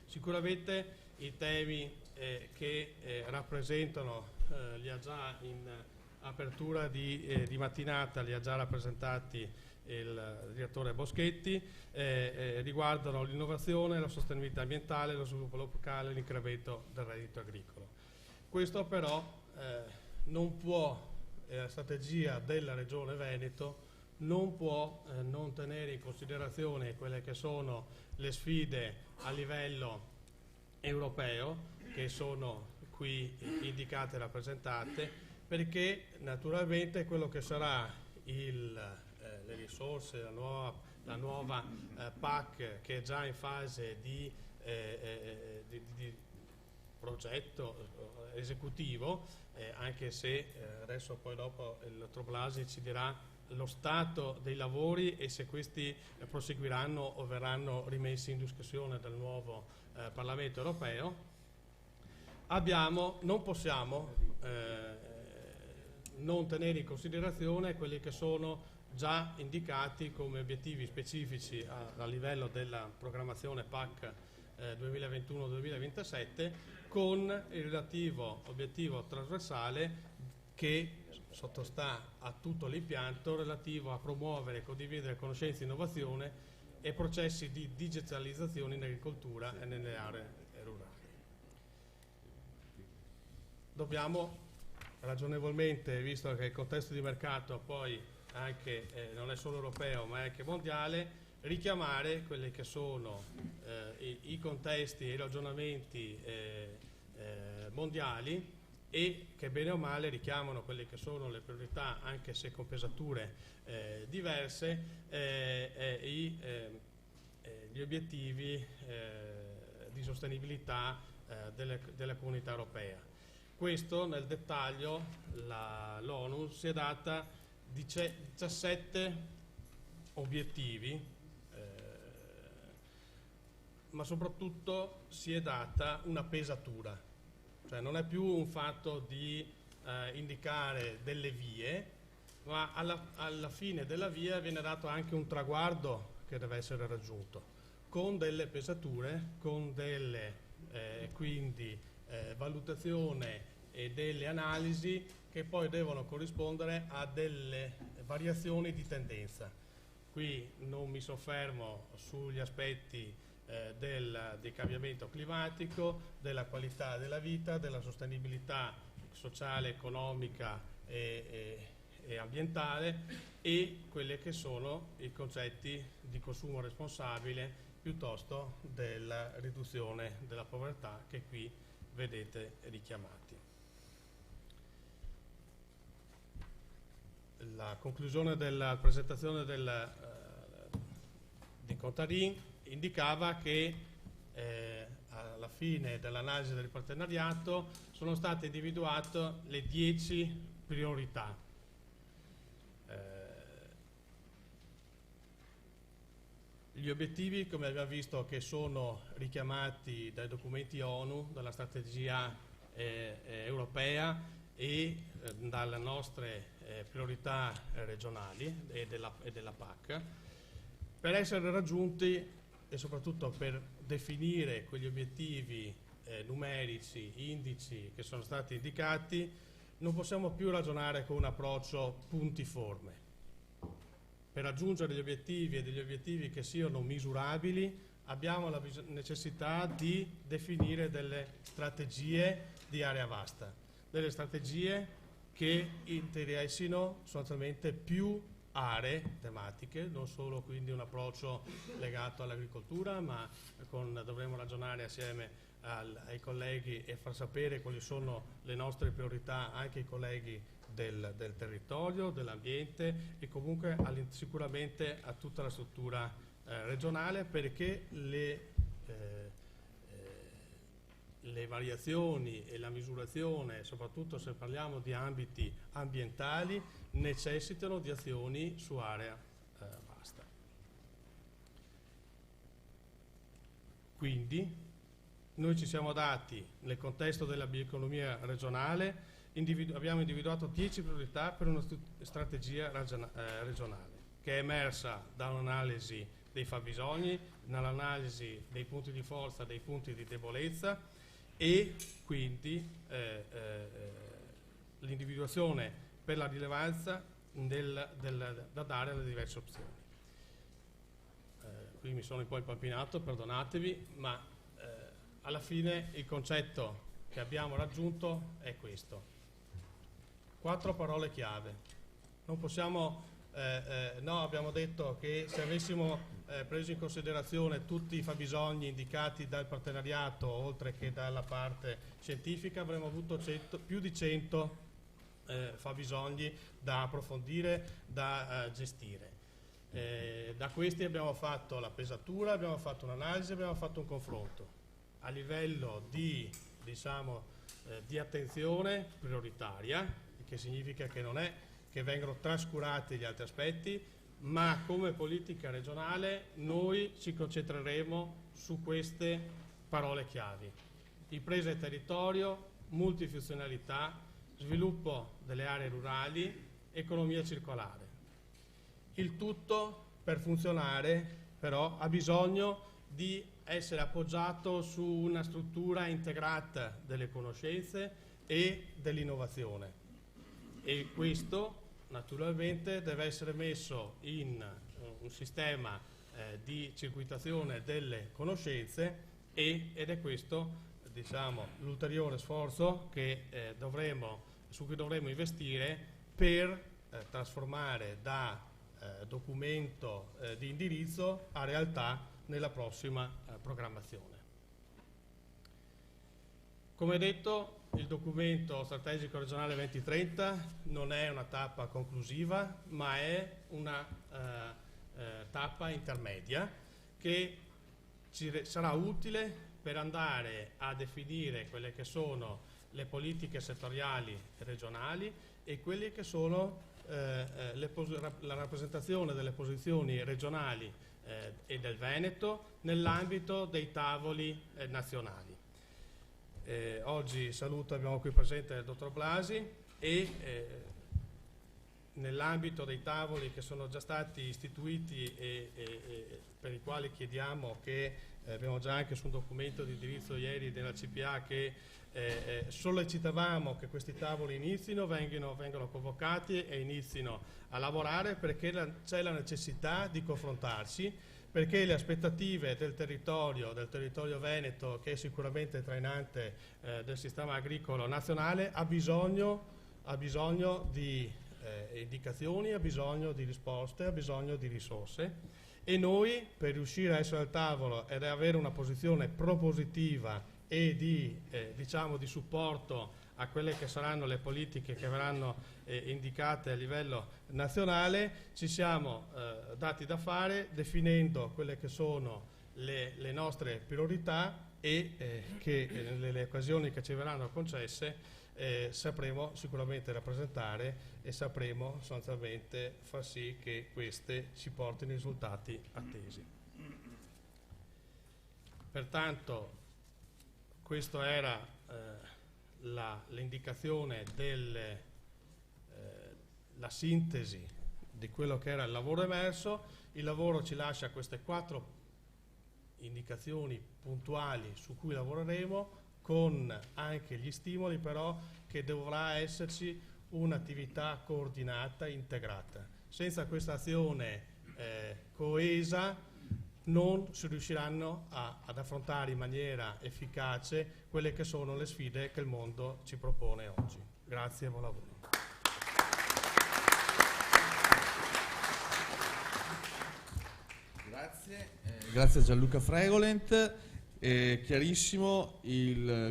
Sicuramente i temi che rappresentano, li ha già in apertura di mattinata, li ha già rappresentati il direttore Boschetti, riguardano l'innovazione, la sostenibilità ambientale, lo sviluppo locale e l'incremento del reddito agricolo. Questo però non può, la strategia della Regione Veneto non può non tenere in considerazione quelle che sono le sfide a livello europeo, che sono qui indicate e rappresentate, perché naturalmente quello che sarà le risorse, la nuova PAC, che è già in fase di progetto esecutivo, anche se adesso poi dopo il dottor Blasi ci dirà lo stato dei lavori e se questi proseguiranno o verranno rimessi in discussione dal nuovo Parlamento europeo. Non possiamo non tenere in considerazione quelli che sono già indicati come obiettivi specifici a livello della programmazione PAC 2021-2027, con il relativo obiettivo trasversale che sottostà a tutto l'impianto relativo a promuovere e condividere conoscenze, innovazione e processi di digitalizzazione in agricoltura e nelle aree rurali. Dobbiamo ragionevolmente, visto che il contesto di mercato poi anche non è solo europeo ma è anche mondiale, richiamare quelli che sono i contesti e i ragionamenti mondiali, e che bene o male richiamano quelle che sono le priorità, anche se con pesature diverse, gli obiettivi di sostenibilità della comunità europea. Questo nel dettaglio l'ONU si è data 17 obiettivi, ma soprattutto si è data una pesatura. Cioè non è più un fatto di indicare delle vie, ma alla fine della via viene dato anche un traguardo che deve essere raggiunto, con delle pesature, con delle quindi valutazione e delle analisi che poi devono corrispondere a delle variazioni di tendenza. Qui non mi soffermo sugli aspetti del cambiamento climatico, della qualità della vita, della sostenibilità sociale, economica e ambientale, e quelli che sono i concetti di consumo responsabile piuttosto della riduzione della povertà che qui vedete richiamati. La conclusione della presentazione di Contarin indicava che alla fine dell'analisi del partenariato sono state individuate le 10 priorità. Gli obiettivi, come abbiamo visto, che sono richiamati dai documenti ONU, dalla strategia europea e dalle nostre priorità regionali e della PAC, per essere raggiunti e soprattutto per definire quegli obiettivi numerici, indici che sono stati indicati, non possiamo più ragionare con un approccio puntiforme. Per raggiungere gli obiettivi e degli obiettivi che siano misurabili abbiamo la necessità di definire delle strategie di area vasta, delle strategie che interessino sostanzialmente più aree tematiche, non solo quindi un approccio legato all'agricoltura, ma dovremo ragionare assieme ai colleghi e far sapere quali sono le nostre priorità anche ai colleghi del territorio, dell'ambiente e comunque sicuramente a tutta la struttura regionale, perché le variazioni e la misurazione, soprattutto se parliamo di ambiti ambientali, necessitano di azioni su area vasta. Quindi noi ci siamo dati, nel contesto della bioeconomia regionale, abbiamo individuato 10 priorità per una strategia regionale, che è emersa da un'analisi dei fabbisogni, dall'analisi dei punti di forza, dei punti di debolezza e quindi l'individuazione per la rilevanza da dare alle diverse opzioni. Qui mi sono un po' impappinato, perdonatevi, ma alla fine il concetto che abbiamo raggiunto è questo. 4 parole chiave. Non possiamo, abbiamo detto che se avessimo preso in considerazione tutti i fabbisogni indicati dal partenariato, oltre che dalla parte scientifica, avremmo avuto più di 100 fabbisogni da approfondire, da gestire. Da questi abbiamo fatto la pesatura, abbiamo fatto un'analisi, abbiamo fatto un confronto. A livello di attenzione prioritaria, che significa che non è che vengono trascurati gli altri aspetti, ma come politica regionale noi ci concentreremo su queste parole chiavi: impresa e territorio, multifunzionalità, sviluppo delle aree rurali, economia circolare. Il tutto, per funzionare, però, ha bisogno di essere appoggiato su una struttura integrata delle conoscenze e dell'innovazione. E questo naturalmente deve essere messo in un sistema di circuitazione delle conoscenze ed è questo l'ulteriore sforzo su cui dovremo investire per trasformare da documento di indirizzo a realtà nella prossima programmazione. Come detto, il documento strategico regionale 2030 non è una tappa conclusiva, ma è una tappa intermedia che ci sarà utile per andare a definire quelle che sono le politiche settoriali regionali e quelle che sono la rappresentazione delle posizioni regionali e del Veneto nell'ambito dei tavoli nazionali. Oggi abbiamo qui presente il dottor Blasi e nell'ambito dei tavoli che sono già stati istituiti e per i quali chiediamo che abbiamo già anche su un documento di indirizzo ieri della CPA che sollecitavamo che questi tavoli inizino, vengano convocati e inizino a lavorare, perché c'è la necessità di confrontarsi, perché le aspettative del territorio veneto, che è sicuramente trainante del sistema agricolo nazionale, ha bisogno di indicazioni, ha bisogno di risposte, ha bisogno di risorse, e noi, per riuscire a essere al tavolo ed avere una posizione propositiva e di supporto a quelle che saranno le politiche che verranno indicate a livello nazionale, ci siamo dati da fare definendo quelle che sono le nostre priorità e che nelle occasioni che ci verranno concesse sapremo sicuramente rappresentare e sapremo sostanzialmente far sì che queste ci portino i risultati attesi. Pertanto questa era l'indicazione la sintesi di quello che era il lavoro emerso. Il lavoro ci lascia queste 4 indicazioni puntuali su cui lavoreremo, con anche gli stimoli però che dovrà esserci un'attività coordinata, integrata. Senza questa azione coesa non si riusciranno ad affrontare in maniera efficace quelle che sono le sfide che il mondo ci propone oggi. Grazie e buon lavoro. Grazie a Gianluca Fregolent. Chiarissimo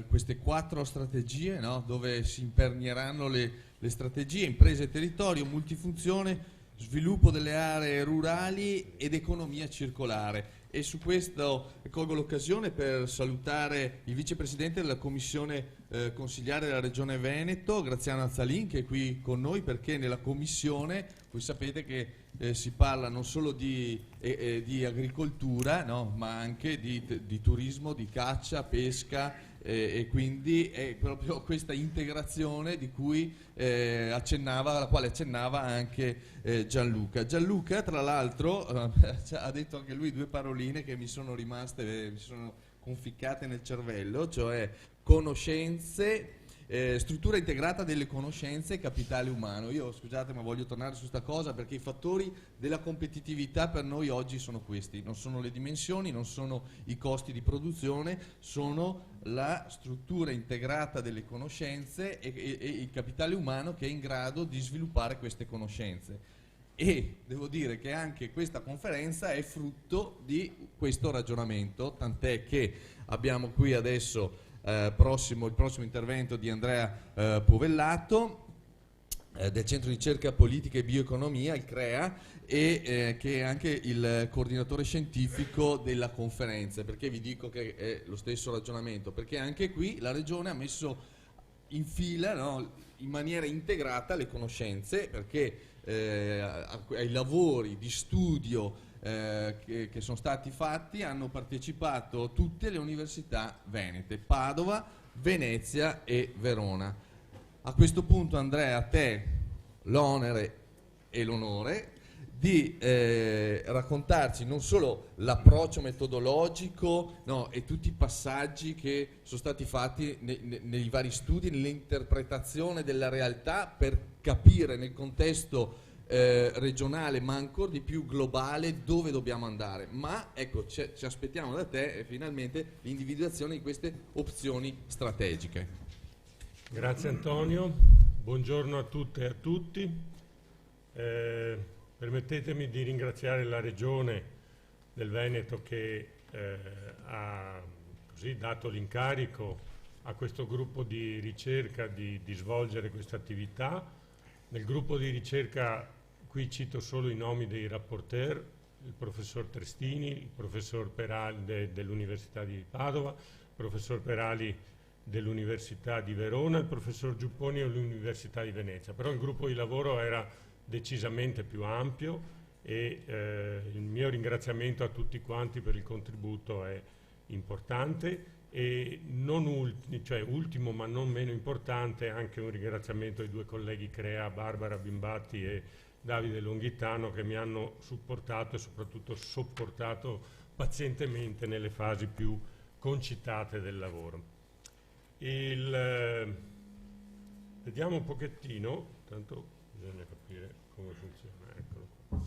queste 4 strategie, no? Dove si impernieranno le strategie: imprese e territorio, multifunzione, sviluppo delle aree rurali ed economia circolare. E su questo colgo l'occasione per salutare il vicepresidente della commissione consigliare della Regione Veneto, Graziano Azzalin, che è qui con noi, perché nella commissione voi sapete che si parla non solo di agricoltura, no? Ma anche di turismo, di caccia, pesca, e quindi è proprio questa integrazione alla quale accennava anche Gianluca. Gianluca, tra l'altro, ha detto anche lui 2 paroline che mi sono rimaste, mi sono conficcate nel cervello, cioè conoscenze, struttura integrata delle conoscenze e capitale umano. Io, scusate, ma voglio tornare su questa cosa, perché i fattori della competitività per noi oggi sono questi: non sono le dimensioni, non sono i costi di produzione, sono la struttura integrata delle conoscenze e il capitale umano che è in grado di sviluppare queste conoscenze. E devo dire che anche questa conferenza è frutto di questo ragionamento, tant'è che abbiamo qui adesso il prossimo intervento di Andrea Povellato del Centro di Ricerca Politica e Bioeconomia, il CREA, e che è anche il coordinatore scientifico della conferenza. Perché vi dico che è lo stesso ragionamento? Perché anche qui la Regione ha messo in fila, no, in maniera integrata le conoscenze, perché ai lavori di studio che sono stati fatti hanno partecipato tutte le università venete: Padova, Venezia e Verona. A questo punto, Andrea, a te l'onere e l'onore di raccontarci non solo l'approccio metodologico, no, e tutti i passaggi che sono stati fatti nei vari studi, nell'interpretazione della realtà, per capire nel contesto regionale, ma ancora di più globale, dove dobbiamo andare. Ma ecco, ci aspettiamo da te finalmente l'individuazione di queste opzioni strategiche. Grazie Antonio, buongiorno a tutte e a tutti. Permettetemi di ringraziare la Regione del Veneto che ha così dato l'incarico a questo gruppo di ricerca di svolgere questa attività. Nel gruppo di ricerca qui cito solo i nomi dei rapporteur: il professor Trestini, il professor Perali dell'Università di Padova, il professor Perali dell'Università di Verona, il professor Giupponi dell'Università di Venezia. Però il gruppo di lavoro era decisamente più ampio e il mio ringraziamento a tutti quanti per il contributo è importante. E ultimo ma non meno importante, anche un ringraziamento ai 2 colleghi CREA, Barbara Bimbatti e Davide Longhitano, che mi hanno supportato e soprattutto sopportato pazientemente nelle fasi più concitate del lavoro. Vediamo un pochettino, tanto bisogna capire come funziona, eccolo qua.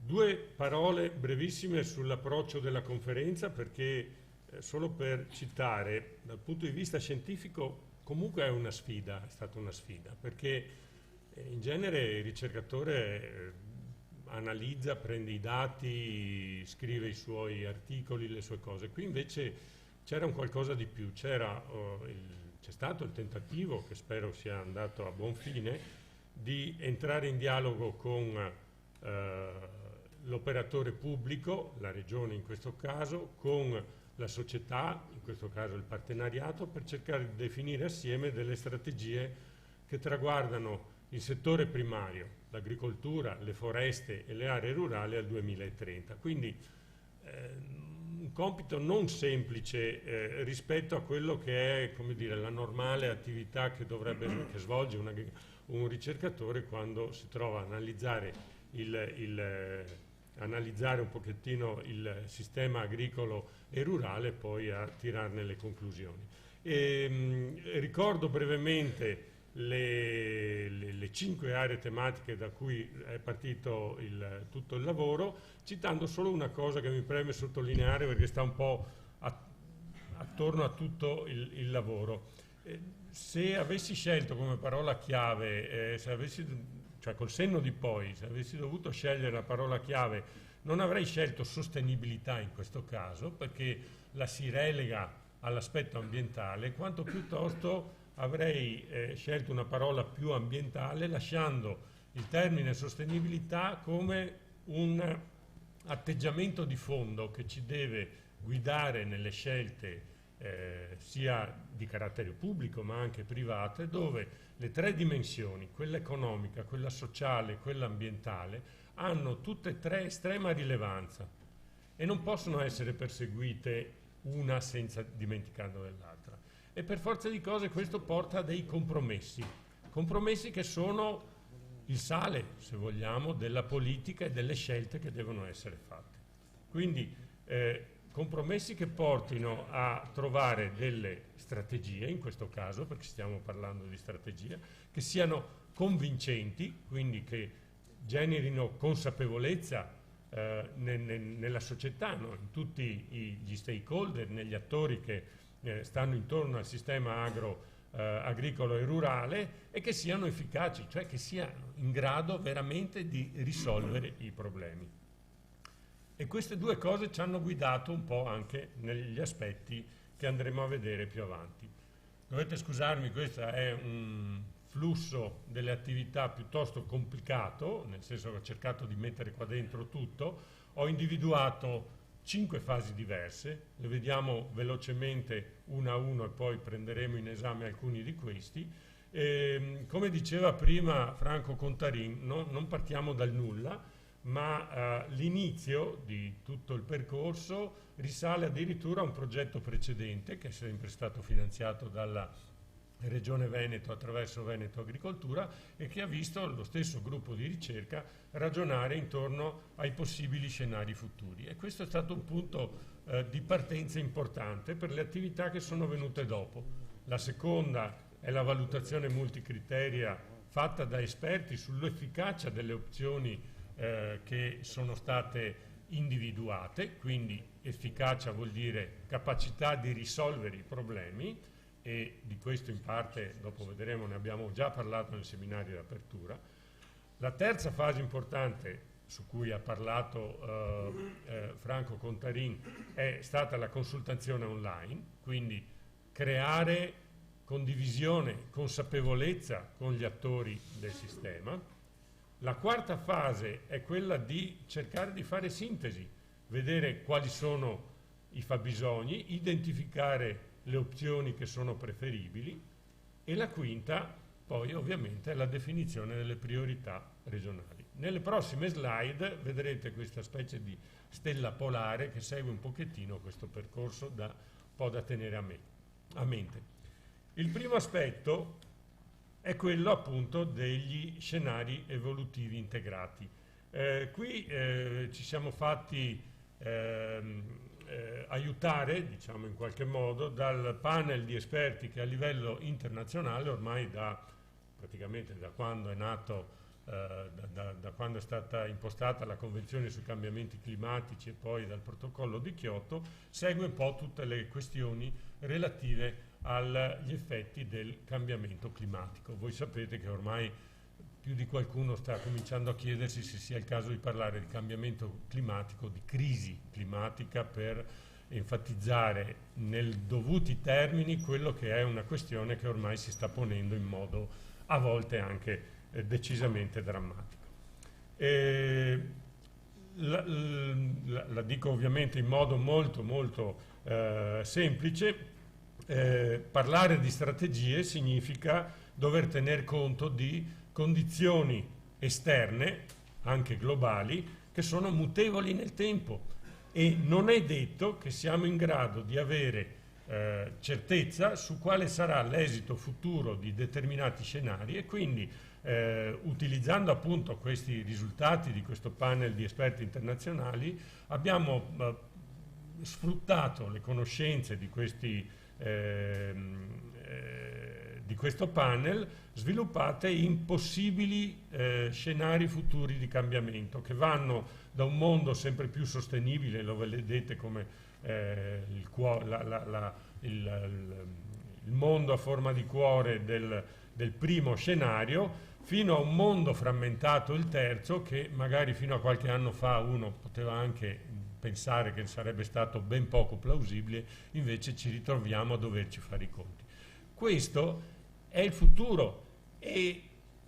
Due parole brevissime sull'approccio della conferenza, perché solo per citare, dal punto di vista scientifico comunque è una sfida, è stata una sfida, perché in genere il ricercatore analizza, prende i dati, scrive i suoi articoli, le sue cose. Qui invece c'era un qualcosa di più, c'è stato il tentativo, che spero sia andato a buon fine, di entrare in dialogo con l'operatore pubblico, la regione in questo caso, con la società, in questo caso il partenariato, per cercare di definire assieme delle strategie che traguardano il settore primario, l'agricoltura, le foreste e le aree rurali al 2030. Quindi un compito non semplice rispetto a quello che è, come dire, la normale attività che svolge un ricercatore quando si trova a analizzare un pochettino il sistema agricolo e rurale e poi a tirarne le conclusioni. Ricordo brevemente le 5 aree tematiche da cui è partito tutto il lavoro, citando solo una cosa che mi preme sottolineare perché sta un po' attorno a tutto il lavoro. Se avessi scelto come parola chiave, cioè col senno di poi, se avessi dovuto scegliere la parola chiave, non avrei scelto sostenibilità in questo caso, perché la si relega all'aspetto ambientale, quanto piuttosto avrei scelto una parola più ambientale, lasciando il termine sostenibilità come un atteggiamento di fondo che ci deve guidare nelle scelte sia di carattere pubblico ma anche private, dove le 3 dimensioni, quella economica, quella sociale e quella ambientale, hanno tutte e 3 estrema rilevanza e non possono essere perseguite una senza dimenticando dell'altra. E per forza di cose questo porta a dei compromessi che sono il sale, se vogliamo, della politica e delle scelte che devono essere fatte. Quindi compromessi che portino a trovare delle strategie, in questo caso, perché stiamo parlando di strategia, che siano convincenti, quindi che generino consapevolezza nella società, no? In tutti gli stakeholder, negli attori che stanno intorno al sistema agricolo e rurale, e che siano efficaci, cioè che siano in grado veramente di risolvere i problemi. E queste 2 cose ci hanno guidato un po' anche negli aspetti che andremo a vedere più avanti. Dovete scusarmi, questo è un flusso delle attività piuttosto complicato, nel senso che ho cercato di mettere qua dentro tutto. Ho individuato 5 fasi diverse, le vediamo velocemente una a uno e poi prenderemo in esame alcuni di questi. Come diceva prima Franco Contarin, non partiamo dal nulla, ma l'inizio di tutto il percorso risale addirittura a un progetto precedente che è sempre stato finanziato dalla Regione Veneto attraverso Veneto Agricoltura e che ha visto lo stesso gruppo di ricerca ragionare intorno ai possibili scenari futuri. E questo è stato un punto di partenza importante per le attività che sono venute dopo. La seconda è la valutazione multicriteria fatta da esperti sull'efficacia delle opzioni che sono state individuate, quindi efficacia vuol dire capacità di risolvere i problemi, e di questo in parte, dopo vedremo, ne abbiamo già parlato nel seminario di apertura. La terza fase importante su cui ha parlato Franco Contarin è stata la consultazione online, quindi creare condivisione, consapevolezza con gli attori del sistema. La quarta fase è quella di cercare di fare sintesi, vedere quali sono i fabbisogni, identificare le opzioni che sono preferibili, e la quinta poi ovviamente è la definizione delle priorità regionali. Nelle prossime slide vedrete questa specie di stella polare che segue un pochettino questo percorso un po' da tenere a mente. Il primo aspetto è quello appunto degli scenari evolutivi integrati. Qui ci siamo fatti aiutare, diciamo in qualche modo, dal panel di esperti che a livello internazionale, ormai praticamente da quando è nato, da quando è stata impostata la Convenzione sui cambiamenti climatici e poi dal protocollo di Kyoto, segue un po' tutte le questioni relative agli effetti del cambiamento climatico. Voi sapete che ormai più di qualcuno sta cominciando a chiedersi se sia il caso di parlare di cambiamento climatico, di crisi climatica, per enfatizzare nel dovuti termini quello che è una questione che ormai si sta ponendo in modo a volte anche decisamente drammatico. La dico ovviamente in modo molto molto semplice. Parlare di strategie significa dover tener conto di condizioni esterne, anche globali, che sono mutevoli nel tempo, e non è detto che siamo in grado di avere certezza su quale sarà l'esito futuro di determinati scenari, e quindi utilizzando appunto questi risultati di questo panel di esperti internazionali abbiamo sfruttato le conoscenze di questo panel, sviluppate in possibili scenari futuri di cambiamento, che vanno da un mondo sempre più sostenibile, lo vedete come il mondo a forma di cuore del primo scenario, fino a un mondo frammentato, il terzo, che magari fino a qualche anno fa uno poteva anche pensare che sarebbe stato ben poco plausibile, invece ci ritroviamo a doverci fare i conti. Questo è il futuro e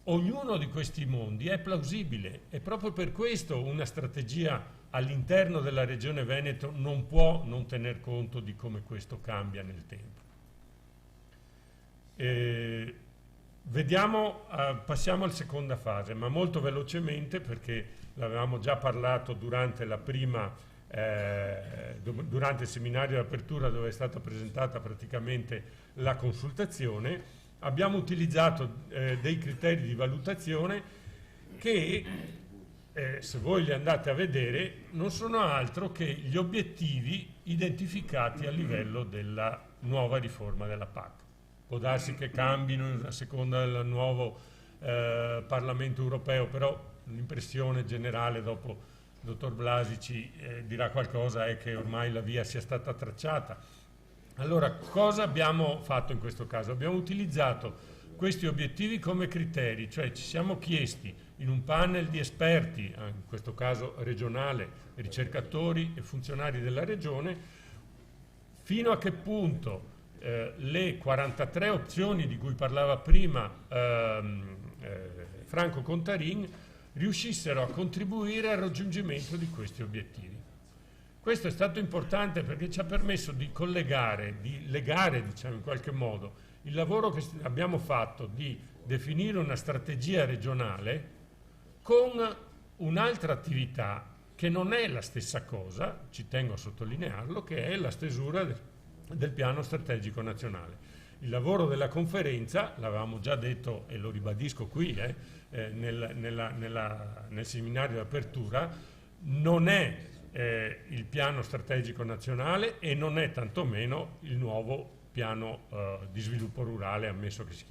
ognuno di questi mondi è plausibile, e proprio per questo una strategia all'interno della regione Veneto non può non tener conto di come questo cambia nel tempo. Passiamo alla seconda fase, ma molto velocemente, perché l'avevamo già parlato durante durante il seminario di apertura, dove è stata presentata praticamente la consultazione. Abbiamo utilizzato dei criteri di valutazione che, se voi li andate a vedere, non sono altro che gli obiettivi identificati a livello della nuova riforma della PAC. Può darsi che cambino a seconda del nuovo Parlamento europeo, però l'impressione generale, dopo il dottor Blasi ci dirà qualcosa, è che ormai la via sia stata tracciata. Allora, cosa abbiamo fatto in questo caso? Abbiamo utilizzato questi obiettivi come criteri, cioè ci siamo chiesti in un panel di esperti, in questo caso regionale, ricercatori e funzionari della regione, fino a che punto le 43 opzioni di cui parlava prima Franco Contarin riuscissero a contribuire al raggiungimento di questi obiettivi. Questo è stato importante perché ci ha permesso di legare, diciamo in qualche modo, il lavoro che abbiamo fatto di definire una strategia regionale con un'altra attività che non è la stessa cosa, ci tengo a sottolinearlo, che è la stesura del piano strategico nazionale. Il lavoro della conferenza, l'avevamo già detto e lo ribadisco qui, nel seminario di apertura, non è il piano strategico nazionale e non è tantomeno il nuovo piano di sviluppo rurale, ammesso che si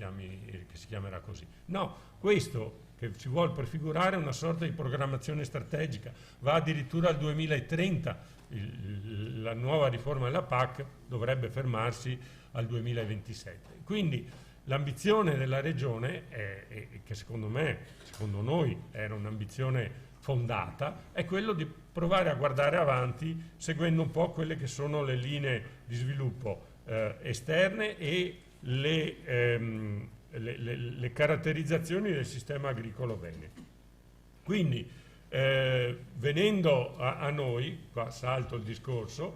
chiamerà così. No, questo che si vuole prefigurare è una sorta di programmazione strategica, va addirittura al 2030, la nuova riforma della PAC dovrebbe fermarsi al 2027. Quindi l'ambizione della regione, che secondo noi era un'ambizione fondata, è quello di provare a guardare avanti seguendo un po' quelle che sono le linee di sviluppo esterne e le caratterizzazioni del sistema agricolo veneto. Quindi venendo a noi, qua salto il discorso,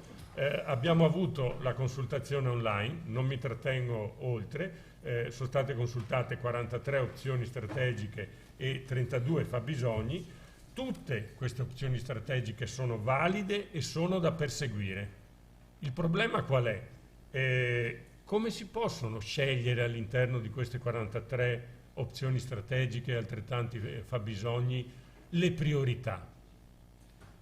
abbiamo avuto la consultazione online, non mi trattengo oltre, sono state consultate 43 opzioni strategiche e 32 fabbisogni. Tutte queste opzioni strategiche sono valide e sono da perseguire. Il problema qual è? Come si possono scegliere all'interno di queste 43 opzioni strategiche e altrettanti fabbisogni le priorità.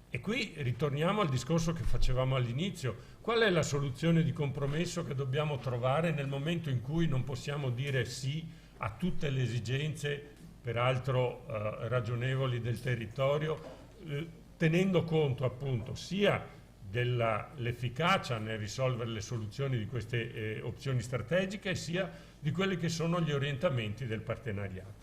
E qui ritorniamo al discorso che facevamo all'inizio. Qual è la soluzione di compromesso che dobbiamo trovare nel momento in cui non possiamo dire sì a tutte le esigenze, peraltro ragionevoli, del territorio, tenendo conto appunto sia dell'efficacia nel risolvere le soluzioni di queste opzioni strategiche, sia di quelli che sono gli orientamenti del partenariato.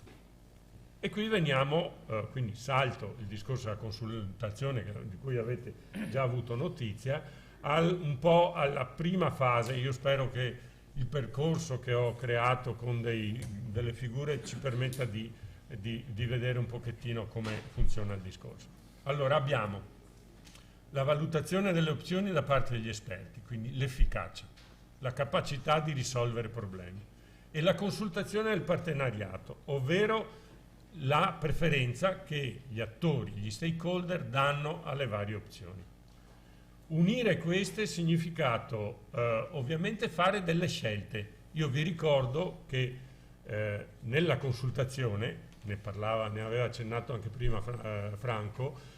E qui veniamo, quindi salto il discorso della consultazione di cui avete già avuto notizia, un po' alla prima fase. Io spero che il percorso che ho creato con delle figure ci permetta di vedere un pochettino come funziona il discorso. Allora abbiamo la valutazione delle opzioni da parte degli esperti, quindi l'efficacia, la capacità di risolvere problemi, e la consultazione del partenariato, ovvero la preferenza che gli attori, gli stakeholder danno alle varie opzioni. Unire queste è significato ovviamente fare delle scelte. Io vi ricordo che nella consultazione, ne aveva accennato anche prima Franco,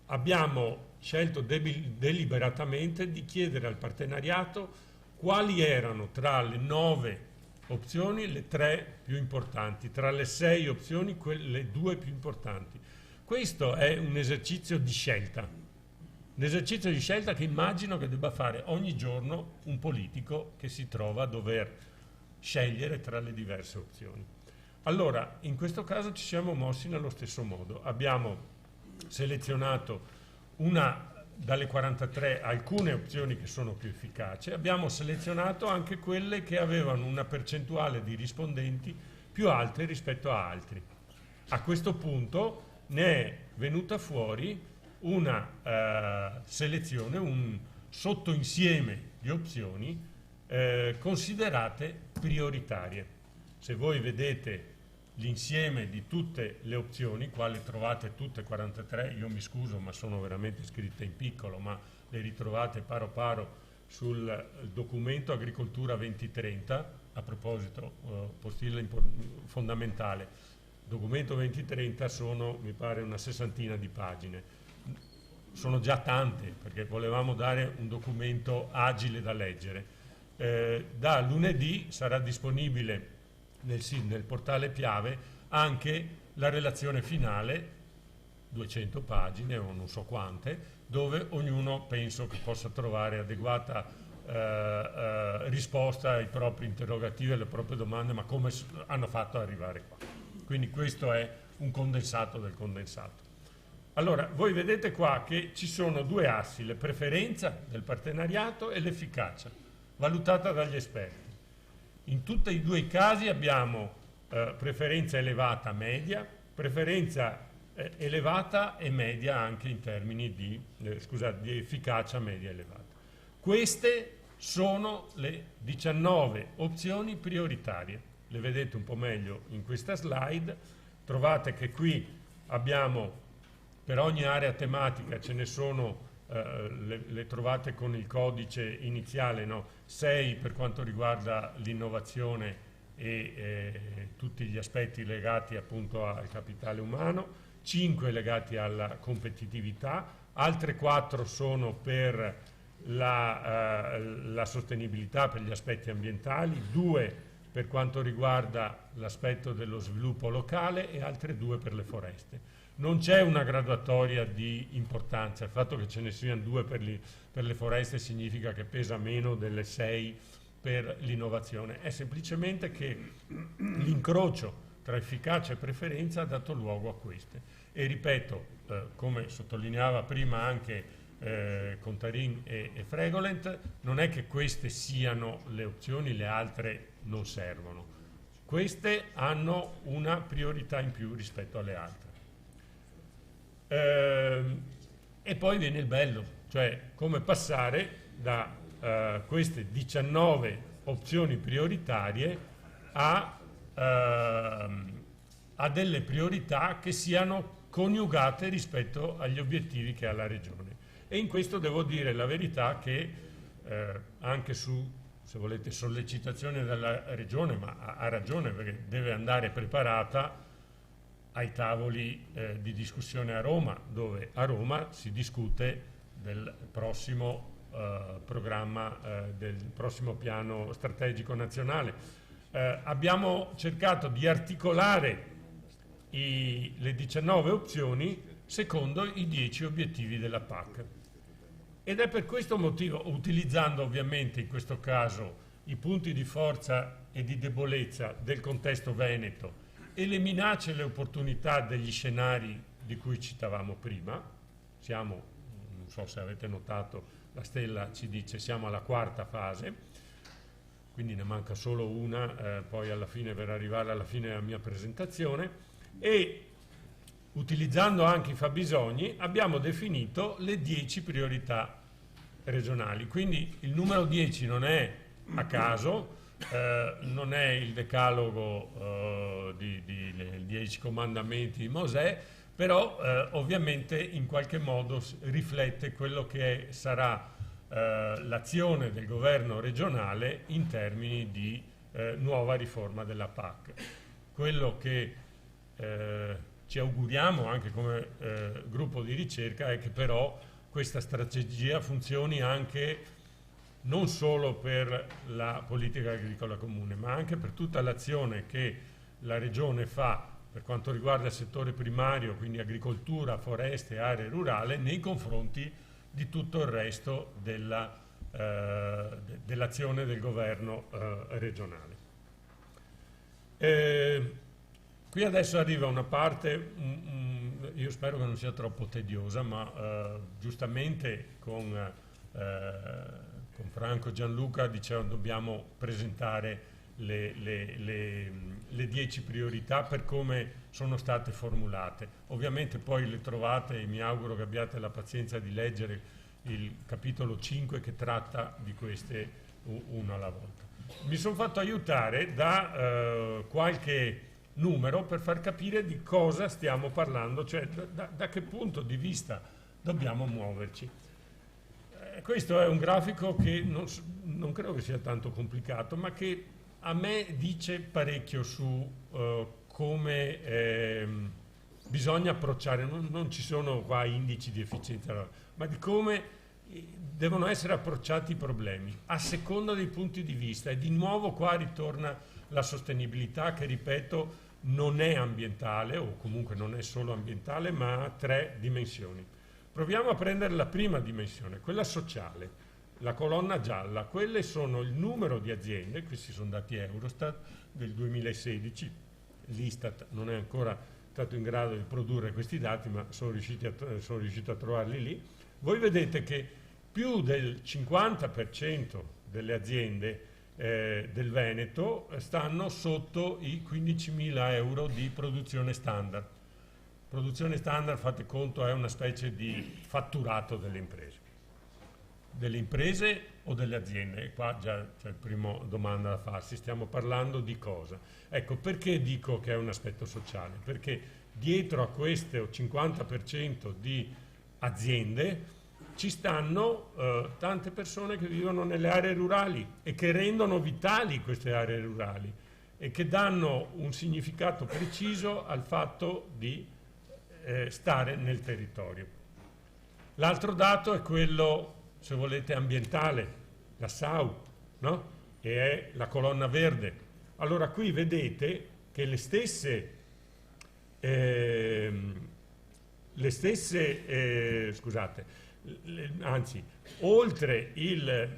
abbiamo scelto deliberatamente di chiedere al partenariato quali erano tra le 9 opzioni le 3 più importanti, tra le 6 opzioni le 2 più importanti. Questo è un esercizio di scelta, che immagino che debba fare ogni giorno un politico che si trova a dover scegliere tra le diverse opzioni. Allora, in questo caso ci siamo mossi nello stesso modo. Abbiamo selezionato dalle 43 alcune opzioni che sono più efficaci, abbiamo selezionato anche quelle che avevano una percentuale di rispondenti più alte rispetto a altri. A questo punto ne è venuta fuori una selezione, un sottoinsieme di opzioni considerate prioritarie. Se voi vedete l'insieme di tutte le opzioni, quale trovate tutte 43, io mi scuso ma sono veramente scritte in piccolo, ma le ritrovate paro paro sul documento Agricoltura 2030, a proposito, postilla fondamentale, documento 2030 sono, mi pare, una 60ina di pagine. Sono già tante, perché volevamo dare un documento agile da leggere. Da lunedì sarà disponibile nel portale Piave anche la relazione finale, 200 pagine o non so quante, dove ognuno penso che possa trovare adeguata risposta ai propri interrogativi, alle proprie domande, ma come hanno fatto ad arrivare qua. Quindi questo è un condensato del condensato. Allora, voi vedete qua che ci sono 2 assi, la preferenza del partenariato e l'efficacia, valutata dagli esperti. In tutti e 2 i casi abbiamo preferenza elevata media, preferenza elevata e media anche in termini di efficacia media elevata. Queste sono le 19 opzioni prioritarie. Le vedete un po' meglio in questa slide. Trovate che qui abbiamo, per ogni area tematica ce ne sono, le trovate con il codice iniziale, no? 6 per quanto riguarda l'innovazione e tutti gli aspetti legati appunto al capitale umano, 5 legati alla competitività, altre 4 sono per la sostenibilità, per gli aspetti ambientali, 2 per quanto riguarda l'aspetto dello sviluppo locale e altre 2 per le foreste. Non c'è una graduatoria di importanza, il fatto che ce ne siano 2 per le foreste significa che pesa meno delle 6 per l'innovazione, è semplicemente che l'incrocio tra efficacia e preferenza ha dato luogo a queste. E ripeto, come sottolineava prima anche Contarin e Fregolent, non è che queste siano le opzioni, le altre non servono. Queste hanno una priorità in più rispetto alle altre. E poi viene il bello, cioè come passare da queste 19 opzioni prioritarie a delle priorità che siano coniugate rispetto agli obiettivi che ha la Regione. E in questo devo dire la verità che anche su, se volete, sollecitazione della Regione, ma ha ragione perché deve andare preparata, ai tavoli di discussione a Roma, dove a Roma si discute del prossimo programma, del prossimo piano strategico nazionale. Abbiamo cercato di articolare le 19 opzioni secondo i 10 obiettivi della PAC. Ed è per questo motivo, utilizzando ovviamente in questo caso i punti di forza e di debolezza del contesto veneto e le minacce e le opportunità degli scenari di cui citavamo prima, siamo, non so se avete notato, la stella ci dice siamo alla quarta fase, quindi ne manca solo una, poi alla fine, per arrivare alla fine della mia presentazione, e utilizzando anche i fabbisogni abbiamo definito le 10 priorità regionali. Quindi il numero 10 non è a caso, non è il decalogo i 10 comandamenti di Mosè, però ovviamente in qualche modo riflette quello che sarà l'azione del governo regionale in termini di nuova riforma della PAC. Quello che ci auguriamo anche come gruppo di ricerca è che però questa strategia funzioni anche non solo per la politica agricola comune, ma anche per tutta l'azione che la Regione fa per quanto riguarda il settore primario, quindi agricoltura, foreste, aree rurali, nei confronti di tutto il resto dell'azione del governo regionale. Qui adesso arriva una parte, io spero che non sia troppo tediosa, ma giustamente con Franco Gianluca dicevano dobbiamo presentare le 10 priorità per come sono state formulate. Ovviamente poi le trovate e mi auguro che abbiate la pazienza di leggere il capitolo 5 che tratta di queste una alla volta. Mi sono fatto aiutare da qualche numero per far capire di cosa stiamo parlando, cioè da che punto di vista dobbiamo muoverci. Questo è un grafico che non credo che sia tanto complicato, ma che a me dice parecchio su come bisogna approcciare, non ci sono qua indici di efficienza, ma di come devono essere approcciati i problemi a seconda dei punti di vista. E di nuovo qua ritorna la sostenibilità che, ripeto, non è ambientale, o comunque non è solo ambientale, ma ha 3 dimensioni. Proviamo a prendere la prima dimensione, quella sociale, la colonna gialla. Quelle sono il numero di aziende, questi sono dati Eurostat del 2016, l'Istat non è ancora stato in grado di produrre questi dati, ma sono riuscito a trovarli lì. Voi vedete che più del 50% delle aziende del Veneto stanno sotto i 15.000 euro di produzione standard. Produzione standard, fate conto, è una specie di fatturato delle imprese o delle aziende. E qua già c'è la prima domanda da farsi, stiamo parlando di cosa? Ecco, perché dico che è un aspetto sociale? Perché dietro a questo 50% di aziende ci stanno tante persone che vivono nelle aree rurali e che rendono vitali queste aree rurali e che danno un significato preciso al fatto di stare nel territorio. L'altro dato è quello, se volete, ambientale, la SAU, no? E è la colonna verde. Allora qui vedete che le stesse oltre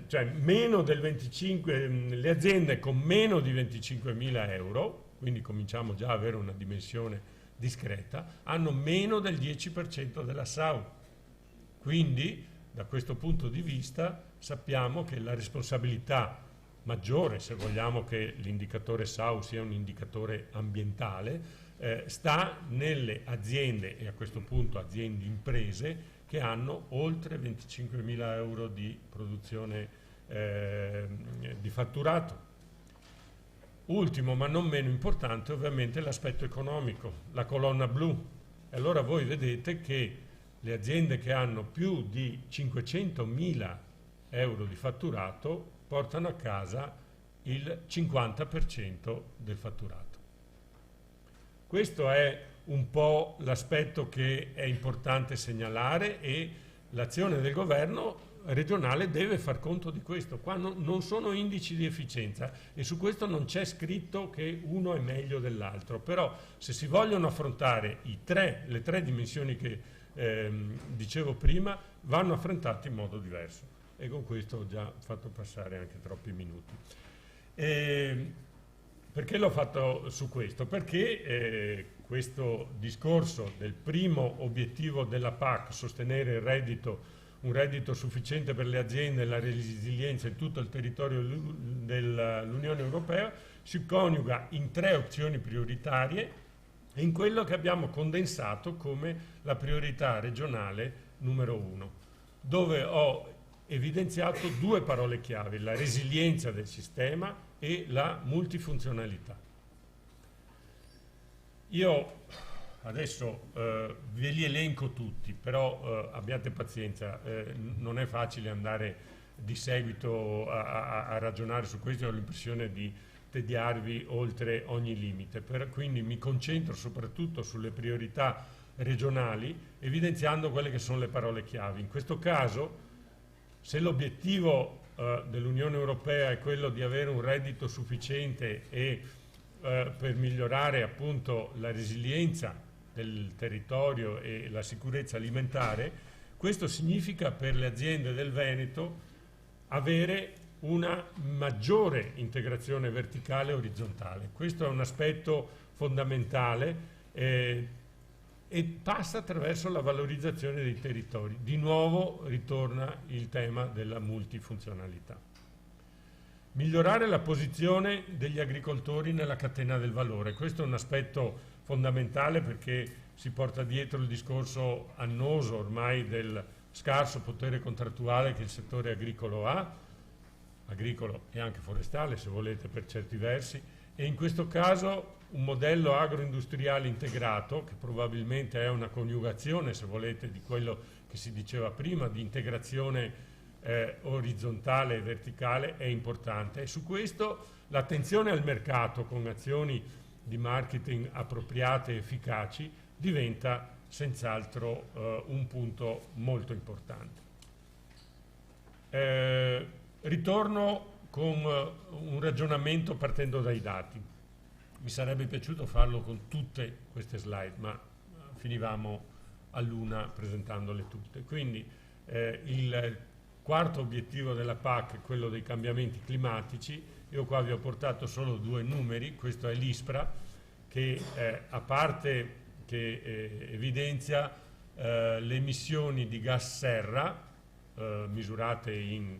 cioè meno del 25, le aziende con meno di 25.000 euro, quindi cominciamo già a avere una dimensione discreta, hanno meno del 10% della SAU. Quindi da questo punto di vista sappiamo che la responsabilità maggiore, se vogliamo che l'indicatore SAU sia un indicatore ambientale, sta nelle aziende, e a questo punto aziende imprese, che hanno oltre 25.000 euro di produzione di fatturato. Ultimo ma non meno importante ovviamente l'aspetto economico, la colonna blu. E allora voi vedete che le aziende che hanno più di 500.000 euro di fatturato portano a casa il 50% del fatturato. Questo è un po' l'aspetto che è importante segnalare, e l'azione del governo regionale deve far conto di questo. Qua non sono indici di efficienza e su questo non c'è scritto che uno è meglio dell'altro, però se si vogliono affrontare le tre dimensioni che dicevo prima, vanno affrontate in modo diverso, e con questo ho già fatto passare anche troppi minuti. Perché l'ho fatto su questo? Perché questo discorso del primo obiettivo della PAC, sostenere un reddito sufficiente per le aziende e la resilienza in tutto il territorio dell'Unione Europea, si coniuga in 3 opzioni prioritarie e in quello che abbiamo condensato come la priorità regionale numero 1, dove ho evidenziato 2 parole chiave: la resilienza del sistema e la multifunzionalità. Io adesso ve li elenco tutti, però abbiate pazienza, non è facile andare di seguito a ragionare su questo, ho l'impressione di tediarvi oltre ogni limite, quindi mi concentro soprattutto sulle priorità regionali, evidenziando quelle che sono le parole chiave. In questo caso, se l'obiettivo dell'Unione Europea è quello di avere un reddito sufficiente e per migliorare appunto la resilienza del territorio e la sicurezza alimentare, questo significa per le aziende del Veneto avere una maggiore integrazione verticale e orizzontale. Questo è un aspetto fondamentale e passa attraverso la valorizzazione dei territori. Di nuovo ritorna il tema della multifunzionalità. Migliorare la posizione degli agricoltori nella catena del valore. Questo è un aspetto fondamentale, perché si porta dietro il discorso annoso ormai del scarso potere contrattuale che il settore agricolo ha, agricolo e anche forestale se volete per certi versi, e in questo caso un modello agroindustriale integrato, che probabilmente è una coniugazione, se volete, di quello che si diceva prima, di integrazione orizzontale e verticale, è importante. E su questo l'attenzione al mercato con azioni di marketing appropriate e efficaci diventa senz'altro un punto molto importante. Ritorno con un ragionamento partendo dai dati. Mi sarebbe piaciuto farlo con tutte queste slide, ma finivamo all'una presentandole tutte. Quindi il quarto obiettivo della PAC è quello dei cambiamenti climatici. Io qua vi ho portato solo 2 numeri. Questo è l'ISPRA, che a parte che evidenzia le emissioni di gas serra misurate in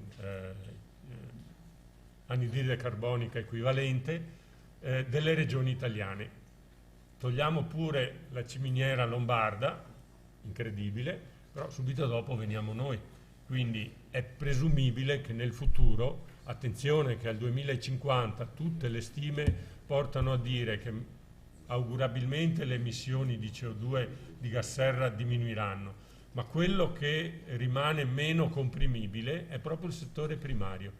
anidride carbonica equivalente delle regioni italiane. Togliamo pure la ciminiera lombarda, incredibile, però subito dopo veniamo noi. Quindi è presumibile che nel futuro, attenzione che al 2050 tutte le stime portano a dire che augurabilmente le emissioni di CO2 di gas serra diminuiranno, ma quello che rimane meno comprimibile è proprio il settore primario,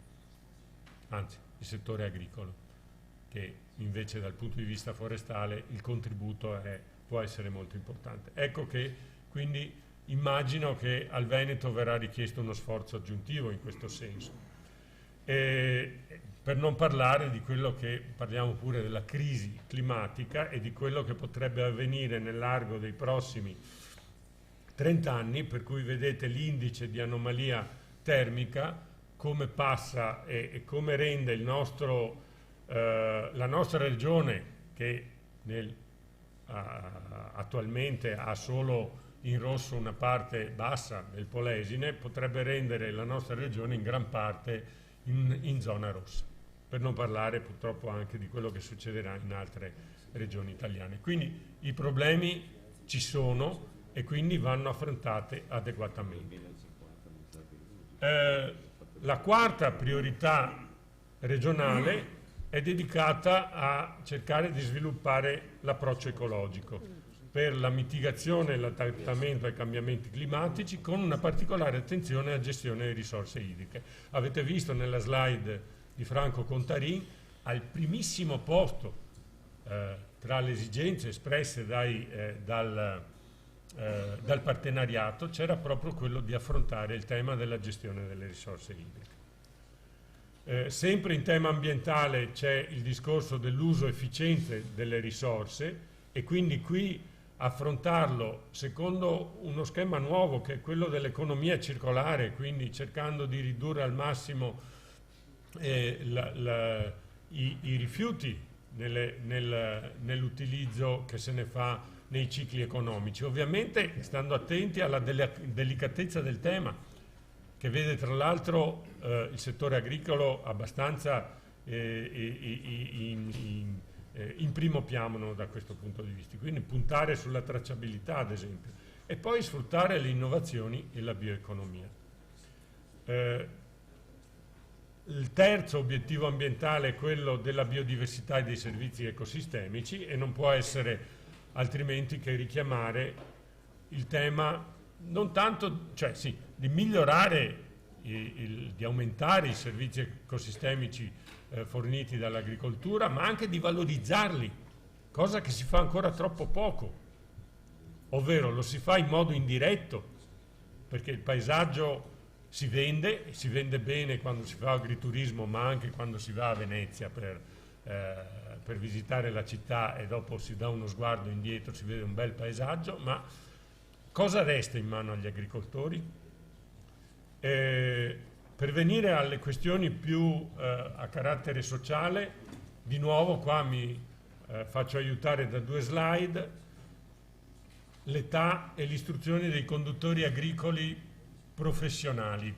anzi il settore agricolo, che invece dal punto di vista forestale il contributo può essere molto importante. Ecco che quindi immagino che al Veneto verrà richiesto uno sforzo aggiuntivo in questo senso. Per non parlare di quello che parliamo pure della crisi climatica e di quello che potrebbe avvenire nell'arco dei prossimi 30 anni, per cui vedete l'indice di anomalia termica come passa e come rende la nostra regione, che attualmente ha solo in rosso una parte bassa del Polesine, potrebbe rendere la nostra regione in gran parte in zona rossa, per non parlare purtroppo anche di quello che succederà in altre regioni italiane. Quindi i problemi ci sono e quindi vanno affrontate adeguatamente. La quarta priorità regionale è dedicata a cercare di sviluppare l'approccio ecologico per la mitigazione e l'adattamento ai cambiamenti climatici, con una particolare attenzione alla gestione delle risorse idriche. Avete visto nella slide di Franco Contarin, al primissimo posto, tra tra le esigenze espresse dal partenariato c'era proprio quello di affrontare il tema della gestione delle risorse idriche. Sempre in tema ambientale c'è il discorso dell'uso efficiente delle risorse, e quindi qui affrontarlo secondo uno schema nuovo, che è quello dell'economia circolare, quindi cercando di ridurre al massimo i rifiuti nell'utilizzo che se ne fa nei cicli economici, ovviamente stando attenti alla delicatezza del tema, che vede tra l'altro il settore agricolo abbastanza in primo piano da questo punto di vista, quindi puntare sulla tracciabilità ad esempio, e poi sfruttare le innovazioni e la bioeconomia. Il terzo obiettivo ambientale è quello della biodiversità e dei servizi ecosistemici, e non può essere altrimenti che richiamare il tema non tanto, cioè sì, di migliorare, di aumentare i servizi ecosistemici forniti dall'agricoltura, ma anche di valorizzarli, cosa che si fa ancora troppo poco, ovvero lo si fa in modo indiretto, perché il paesaggio si vende bene quando si fa agriturismo, ma anche quando si va a Venezia per visitare la città e dopo si dà uno sguardo indietro, si vede un bel paesaggio, ma cosa resta in mano agli agricoltori? Per venire alle questioni più a carattere sociale, di nuovo qua mi faccio aiutare da 2 slide: l'età e l'istruzione dei conduttori agricoli professionali.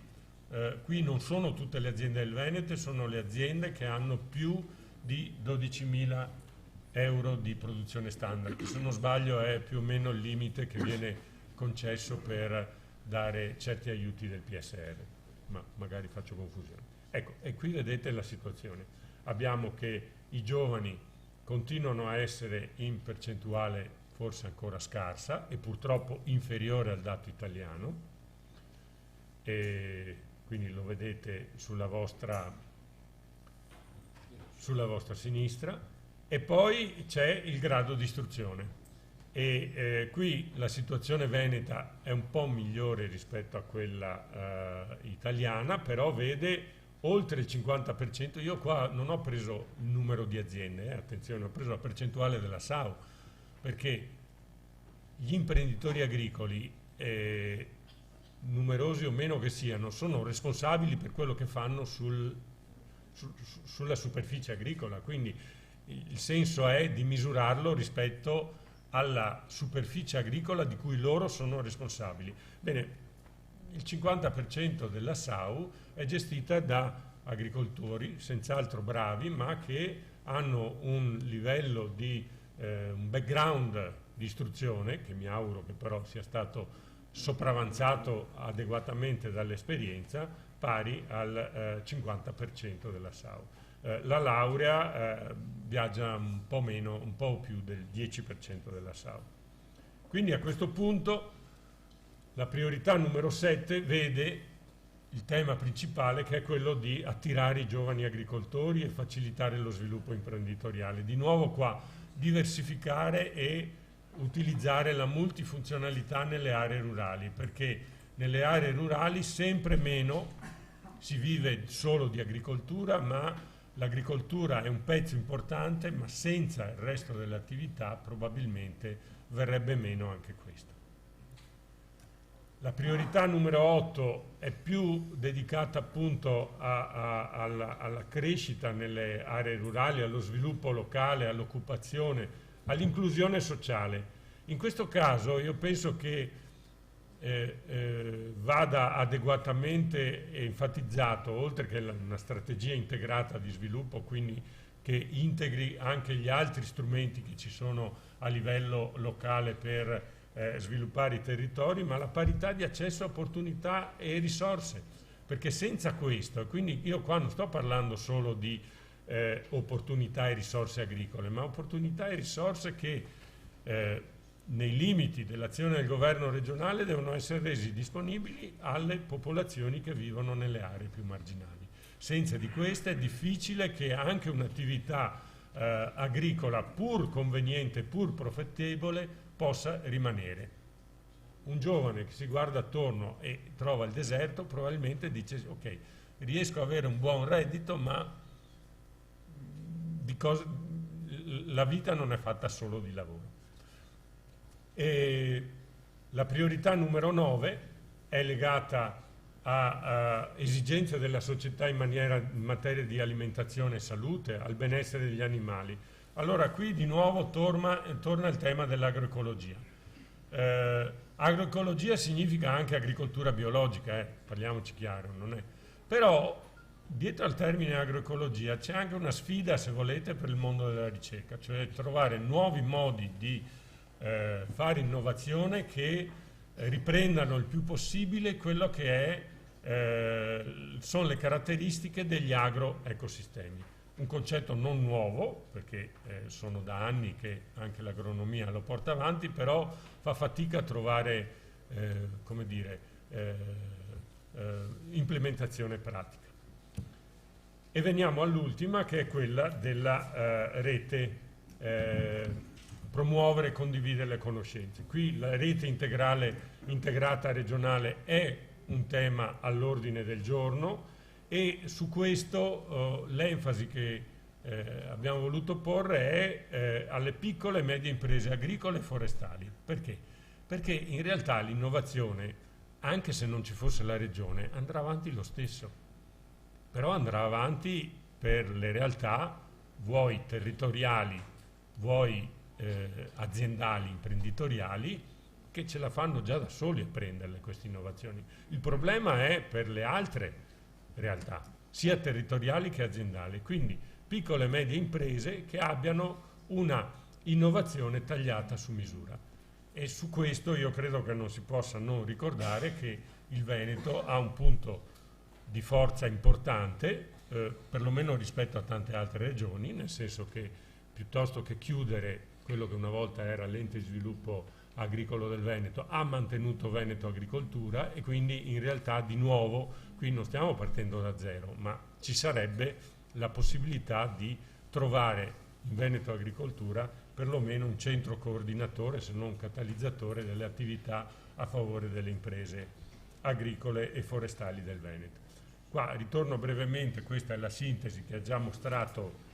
Qui non sono tutte le aziende del Veneto, sono le aziende che hanno più di 12.000 euro di produzione standard, che se non sbaglio è più o meno il limite che viene concesso per dare certi aiuti del PSR, ma magari faccio confusione. Ecco, e qui vedete la situazione. Abbiamo che i giovani continuano a essere in percentuale forse ancora scarsa e purtroppo inferiore al dato italiano, e quindi lo vedete sulla vostra sinistra, e poi c'è il grado di istruzione. E qui la situazione veneta è un po' migliore rispetto a quella italiana, però vede oltre il 50%. Io qua non ho preso il numero di aziende, attenzione, ho preso la percentuale della SAU, perché gli imprenditori agricoli, numerosi o meno che siano, sono responsabili per quello che fanno sulla superficie agricola, quindi il senso è di misurarlo rispetto alla superficie agricola di cui loro sono responsabili. Bene, il 50% della SAU è gestita da agricoltori senz'altro bravi, ma che hanno un livello di un background di istruzione, che mi auguro che però sia stato sopravanzato adeguatamente dall'esperienza, pari al 50% della SAU. La laurea viaggia un po' meno, un po' più del 10% della SAU. Quindi a questo punto la priorità numero 7 vede il tema principale, che è quello di attirare i giovani agricoltori e facilitare lo sviluppo imprenditoriale. Di nuovo qua diversificare e utilizzare la multifunzionalità nelle aree rurali, perché nelle aree rurali sempre meno si vive solo di agricoltura, ma l'agricoltura è un pezzo importante, ma senza il resto delle attività probabilmente verrebbe meno anche questo. La priorità numero 8 è più dedicata appunto alla crescita nelle aree rurali, allo sviluppo locale, all'occupazione, all'inclusione sociale. In questo caso io penso che vada adeguatamente enfatizzato, oltre che una strategia integrata di sviluppo, quindi che integri anche gli altri strumenti che ci sono a livello locale per sviluppare i territori, ma la parità di accesso a opportunità e risorse, perché senza questo, quindi io qua non sto parlando solo di opportunità e risorse agricole, ma opportunità e risorse che nei limiti dell'azione del governo regionale devono essere resi disponibili alle popolazioni che vivono nelle aree più marginali. Senza di queste è difficile che anche un'attività agricola, pur conveniente, pur profittevole, possa rimanere. Un giovane che si guarda attorno e trova il deserto probabilmente dice: ok, riesco ad avere un buon reddito, ma la vita non è fatta solo di lavoro. E la priorità numero 9 è legata a esigenze della società in materia di alimentazione e salute, al benessere degli animali. Allora qui di nuovo torna il tema dell'agroecologia. Agroecologia significa anche agricoltura biologica, parliamoci chiaro, non è? Però dietro al termine agroecologia c'è anche una sfida, se volete, per il mondo della ricerca, cioè trovare nuovi modi di fare innovazione che riprendano il più possibile quello che sono le caratteristiche degli agroecosistemi. Un concetto non nuovo, perché sono da anni che anche l'agronomia lo porta avanti, però fa fatica a trovare implementazione pratica. E veniamo all'ultima, che è quella della rete, promuovere e condividere le conoscenze. Qui la rete integrata regionale è un tema all'ordine del giorno, e su questo l'enfasi che abbiamo voluto porre è alle piccole e medie imprese agricole e forestali. Perché? Perché in realtà l'innovazione, anche se non ci fosse la regione, andrà avanti lo stesso, però andrà avanti per le realtà, vuoi territoriali, vuoi aziendali, imprenditoriali, che ce la fanno già da soli a prenderle queste innovazioni. Il problema è per le altre realtà, sia territoriali che aziendali, quindi piccole e medie imprese che abbiano una innovazione tagliata su misura. E su questo io credo che non si possa non ricordare che il Veneto ha un punto di forza importante, perlomeno rispetto a tante altre regioni, nel senso che piuttosto che chiudere quello che una volta era l'ente di sviluppo agricolo del Veneto, ha mantenuto Veneto Agricoltura, e quindi in realtà di nuovo qui non stiamo partendo da zero, ma ci sarebbe la possibilità di trovare in Veneto Agricoltura perlomeno un centro coordinatore, se non un catalizzatore, delle attività a favore delle imprese agricole e forestali del Veneto. Qua ritorno brevemente, questa è la sintesi che ha già mostrato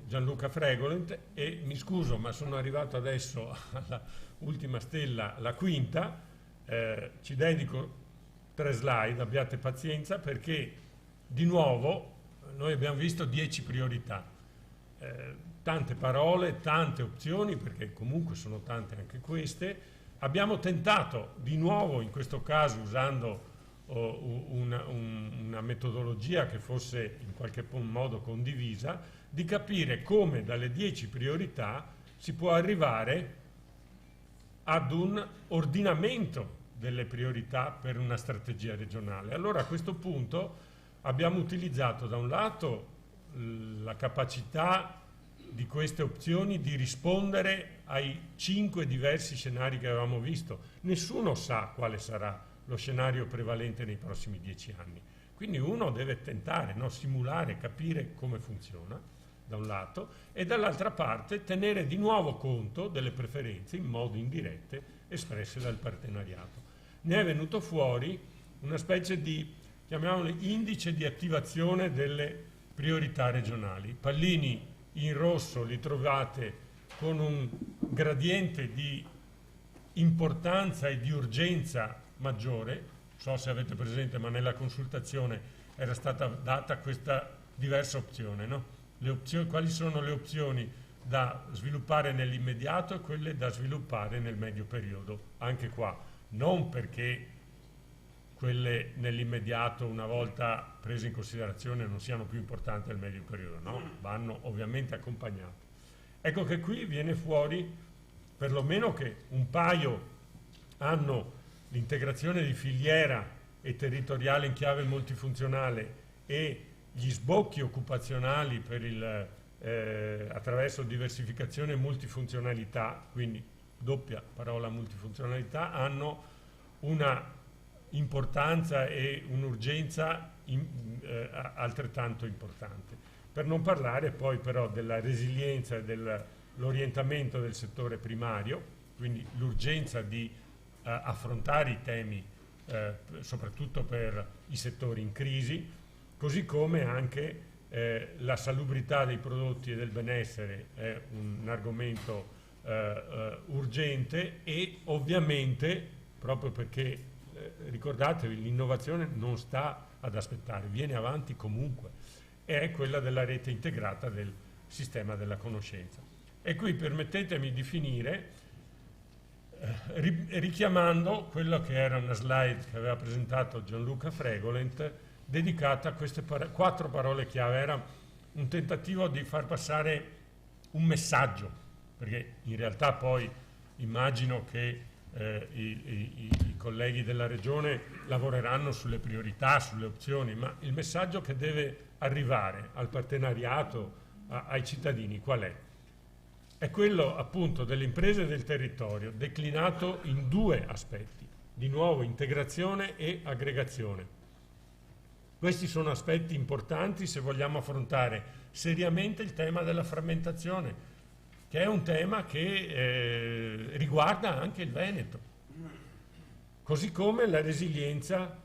Gianluca Fregolent, e mi scuso ma sono arrivato adesso alla ultima stella, la quinta. Ci dedico 3 slide, abbiate pazienza, perché di nuovo noi abbiamo visto 10 priorità, tante parole, tante opzioni, perché comunque sono tante anche queste. Abbiamo tentato di nuovo, in questo caso usando una metodologia che fosse in qualche modo condivisa, di capire come dalle 10 priorità si può arrivare ad un ordinamento delle priorità per una strategia regionale. Allora a questo punto abbiamo utilizzato da un lato la capacità di queste opzioni di rispondere ai 5 diversi scenari che avevamo visto. Nessuno sa quale sarà lo scenario prevalente nei prossimi 10 anni. Quindi uno deve tentare, simulare, capire come funziona, da un lato, e dall'altra parte tenere di nuovo conto delle preferenze in modo indiretto espresse dal partenariato. Ne è venuto fuori una specie di, chiamiamolo, indice di attivazione delle priorità regionali. I pallini in rosso li trovate con un gradiente di importanza e di urgenza maggiore. Non so se avete presente, ma nella consultazione era stata data questa diversa opzione, no? Quali sono le opzioni da sviluppare nell'immediato e quelle da sviluppare nel medio periodo? Anche qua, non perché quelle nell'immediato, una volta prese in considerazione, non siano più importanti del medio periodo, no? Vanno ovviamente accompagnate. Ecco che qui viene fuori perlomeno che un paio hanno l'integrazione di filiera e territoriale in chiave multifunzionale e gli sbocchi occupazionali per attraverso diversificazione e multifunzionalità, quindi doppia parola multifunzionalità, hanno una importanza e un'urgenza altrettanto importante. Per non parlare poi però della resilienza e dell'orientamento del settore primario, quindi l'urgenza di affrontare i temi soprattutto per i settori in crisi, così come anche la salubrità dei prodotti e del benessere è un argomento urgente, e ovviamente, proprio perché ricordatevi, l'innovazione non sta ad aspettare, viene avanti comunque, è quella della rete integrata del sistema della conoscenza. E qui permettetemi di finire richiamando quello che era una slide che aveva presentato Gianluca Fregolent, dedicata a queste 4 parole chiave. Era un tentativo di far passare un messaggio, perché in realtà poi immagino che i colleghi della Regione lavoreranno sulle priorità, sulle opzioni, ma il messaggio che deve arrivare al partenariato, ai cittadini, qual è? È quello appunto delle imprese del territorio, declinato in 2 aspetti, di nuovo integrazione e aggregazione. Questi sono aspetti importanti se vogliamo affrontare seriamente il tema della frammentazione, che è un tema che riguarda anche il Veneto, così come la resilienza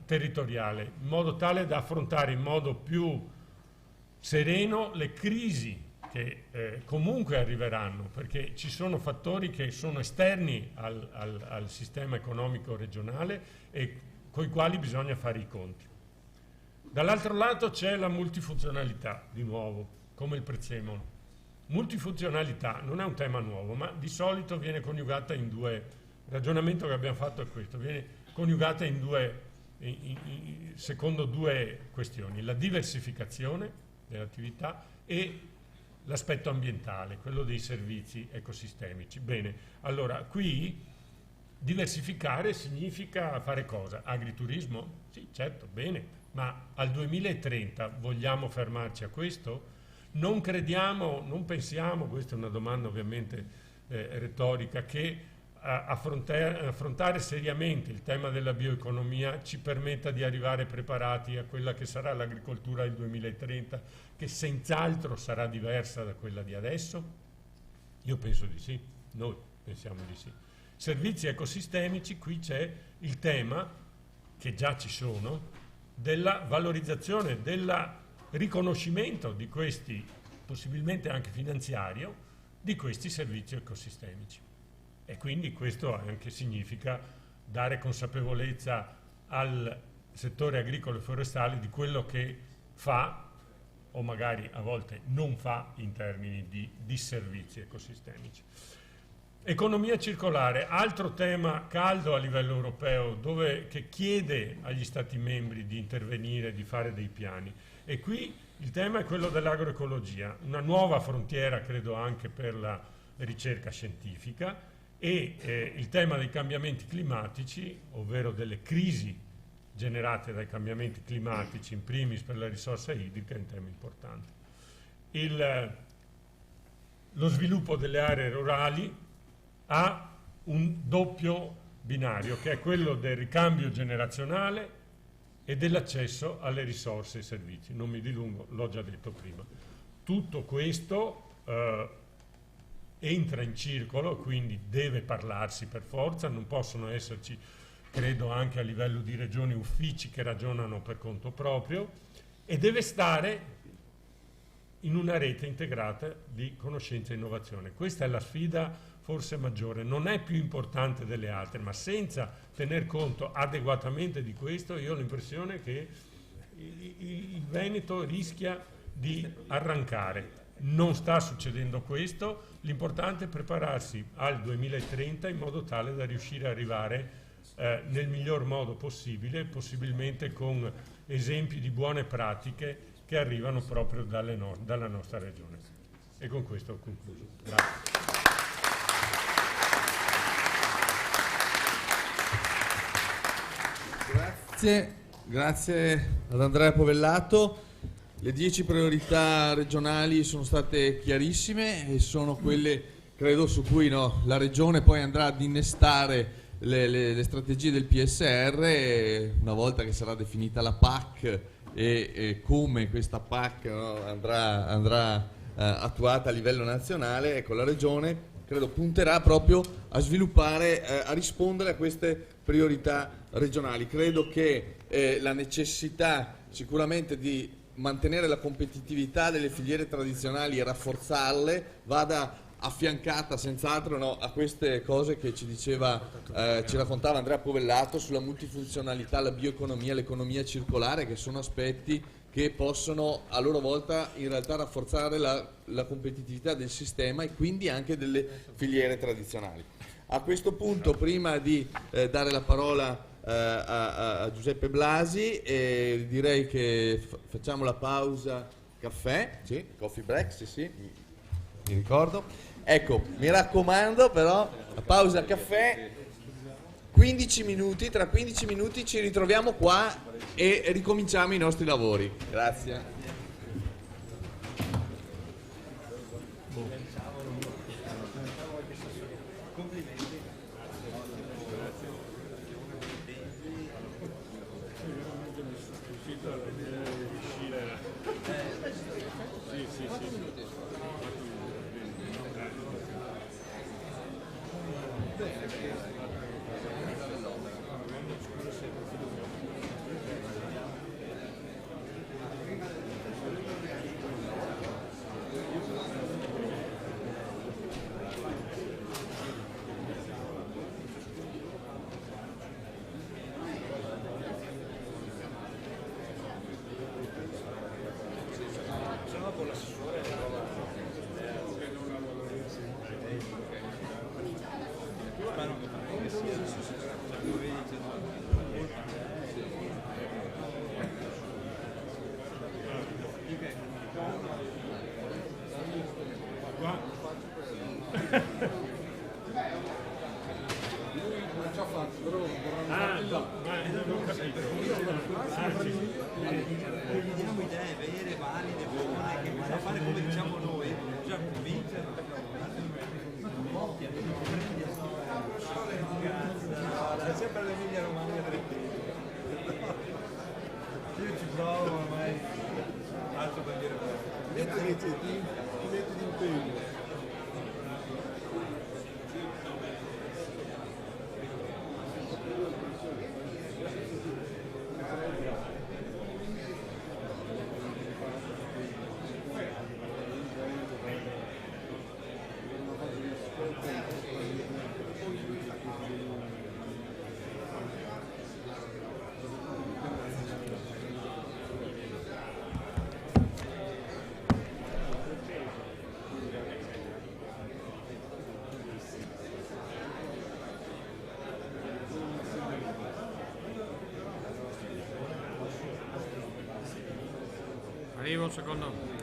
territoriale, in modo tale da affrontare in modo più sereno le crisi che comunque arriveranno, perché ci sono fattori che sono esterni al sistema economico regionale e con i quali bisogna fare i conti. Dall'altro lato c'è la multifunzionalità, di nuovo, come il prezzemolo. Multifunzionalità non è un tema nuovo, ma di solito viene coniugata in 2, il ragionamento che abbiamo fatto è questo, viene coniugata in 2, secondo 2 questioni: la diversificazione dell'attività e l'aspetto ambientale, quello dei servizi ecosistemici. Bene, allora qui diversificare significa fare cosa? Agriturismo? Sì, certo, bene, ma al 2030 vogliamo fermarci a questo? Non crediamo, non pensiamo, questa è una domanda ovviamente retorica, che affrontare seriamente il tema della bioeconomia ci permetta di arrivare preparati a quella che sarà l'agricoltura del 2030, che senz'altro sarà diversa da quella di adesso? Io penso di sì, noi pensiamo di sì. Servizi ecosistemici, qui c'è il tema, che già ci sono, della valorizzazione, del riconoscimento di questi, possibilmente anche finanziario, di questi servizi ecosistemici. E quindi questo anche significa dare consapevolezza al settore agricolo e forestale di quello che fa, o magari a volte non fa, in termini di servizi ecosistemici. Economia circolare, altro tema caldo a livello europeo, che chiede agli Stati membri di intervenire, di fare dei piani. E qui il tema è quello dell'agroecologia, una nuova frontiera credo anche per la ricerca scientifica, e il tema dei cambiamenti climatici, ovvero delle crisi generate dai cambiamenti climatici, in primis per la risorsa idrica, è un tema importante. Lo sviluppo delle aree rurali ha un doppio binario, che è quello del ricambio generazionale e dell'accesso alle risorse e servizi. Non mi dilungo, l'ho già detto prima. Tutto questo entra in circolo, quindi deve parlarsi per forza, non possono esserci, credo anche a livello di regioni, uffici che ragionano per conto proprio, e deve stare in una rete integrata di conoscenza e innovazione. Questa è la sfida forse maggiore, non è più importante delle altre, ma senza tener conto adeguatamente di questo, io ho l'impressione che il Veneto rischia di arrancare. Non sta succedendo questo, l'importante è prepararsi al 2030 in modo tale da riuscire ad arrivare nel miglior modo possibile, possibilmente con esempi di buone pratiche che arrivano proprio dalla nostra regione. E con questo ho concluso. Grazie ad Andrea Povellato. Le 10 priorità regionali sono state chiarissime e sono quelle, credo, su cui la Regione poi andrà ad innestare le strategie del PSR, una volta che sarà definita la PAC e come questa PAC, no, andrà attuata a livello nazionale, ecco, la Regione credo punterà proprio a sviluppare, a rispondere a queste priorità regionali. Credo che la necessità sicuramente di mantenere la competitività delle filiere tradizionali e rafforzarle vada affiancata senz'altro, no, a queste cose che ci raccontava Andrea Povellato sulla multifunzionalità, la bioeconomia, l'economia circolare, che sono aspetti che possono a loro volta in realtà rafforzare la competitività del sistema e quindi anche delle filiere tradizionali. A questo punto, prima di dare la parola a Giuseppe Blasi, direi che facciamo la pausa caffè, sì, coffee break, sì, mi ricordo. Ecco, mi raccomando però, la pausa caffè, 15 minuti, tra 15 minuti ci ritroviamo qua e ricominciamo i nostri lavori. Grazie. Diamo idee vere, valide, buone, che bisogna fare come diciamo noi, bisogna convincere. È sempre l'Emilia Romagna io ci provo, ma mai alzo bandiera. Metti di impegno. Arrivo un secondo.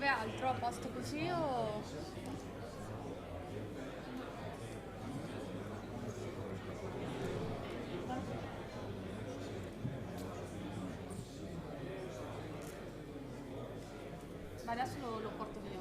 serve altro? A posto così o... Ma adesso lo porto via.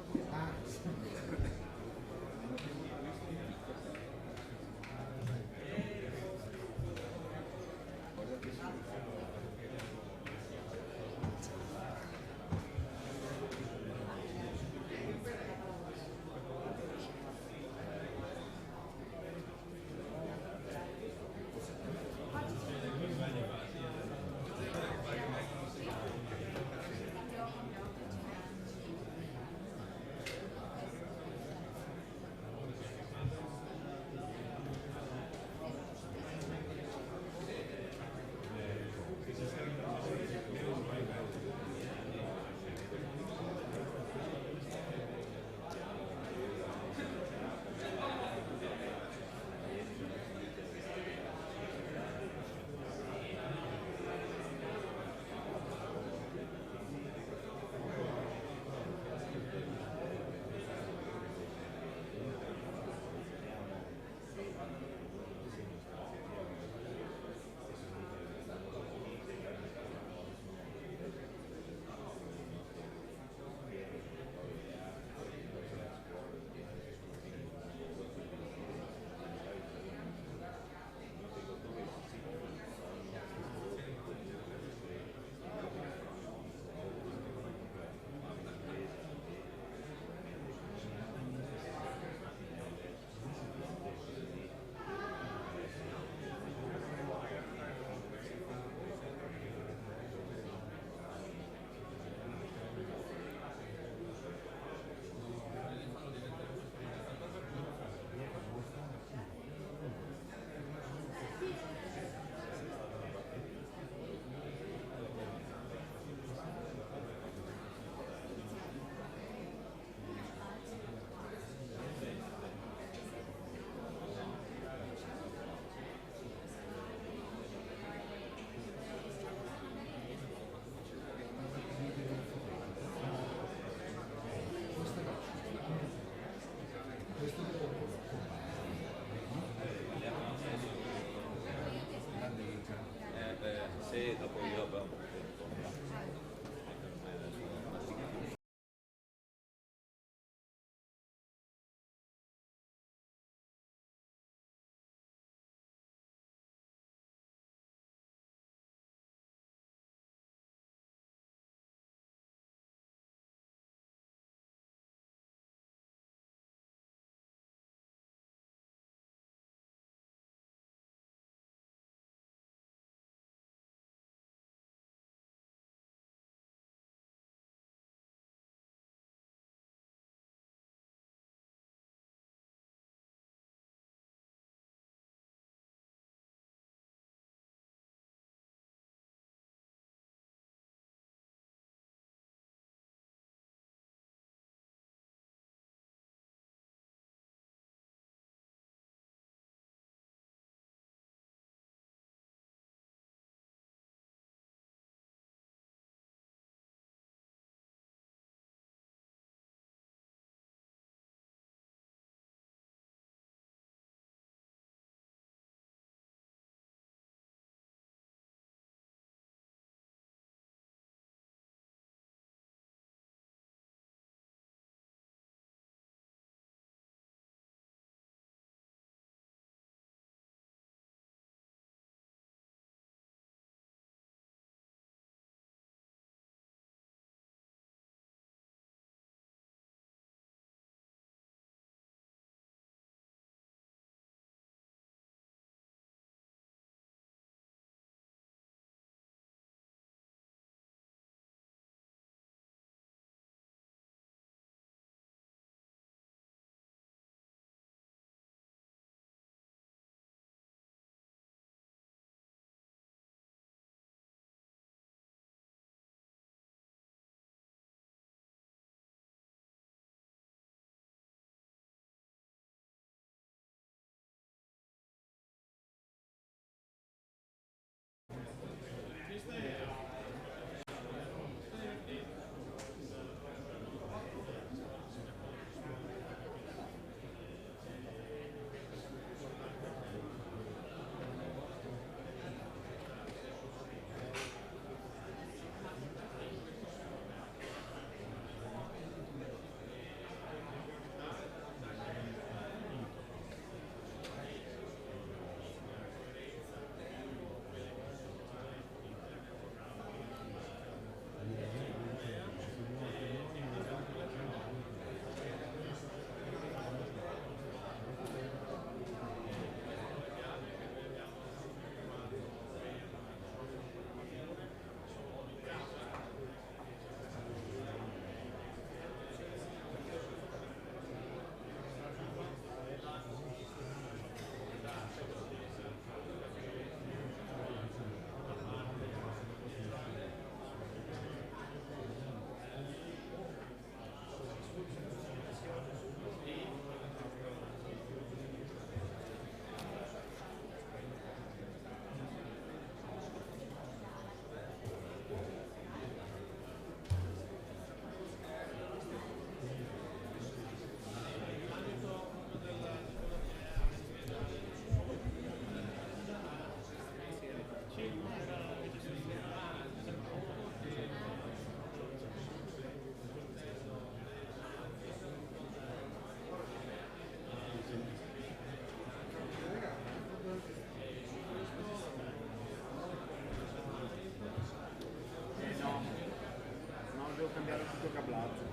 tutto cablato.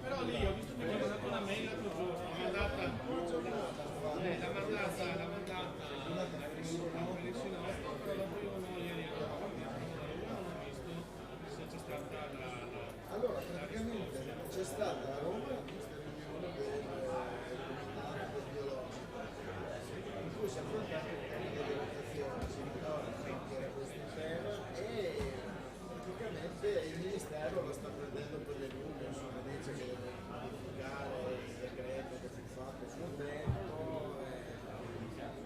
Però lì ho visto che mi ha mandato una mail l'altro giorno, l'ha mandata però dopo io no, ieri non ho visto se c'è stata Allora, praticamente c'è stata a Roma questa riunione del comitato biologico, in cui si è affrontato il tema delle votazioni, si ricorda che era questo tema e praticamente il Ministero lo sta prendendo per le lunghe, insomma dice che deve modificare il decreto che fu fatto a suo tempo.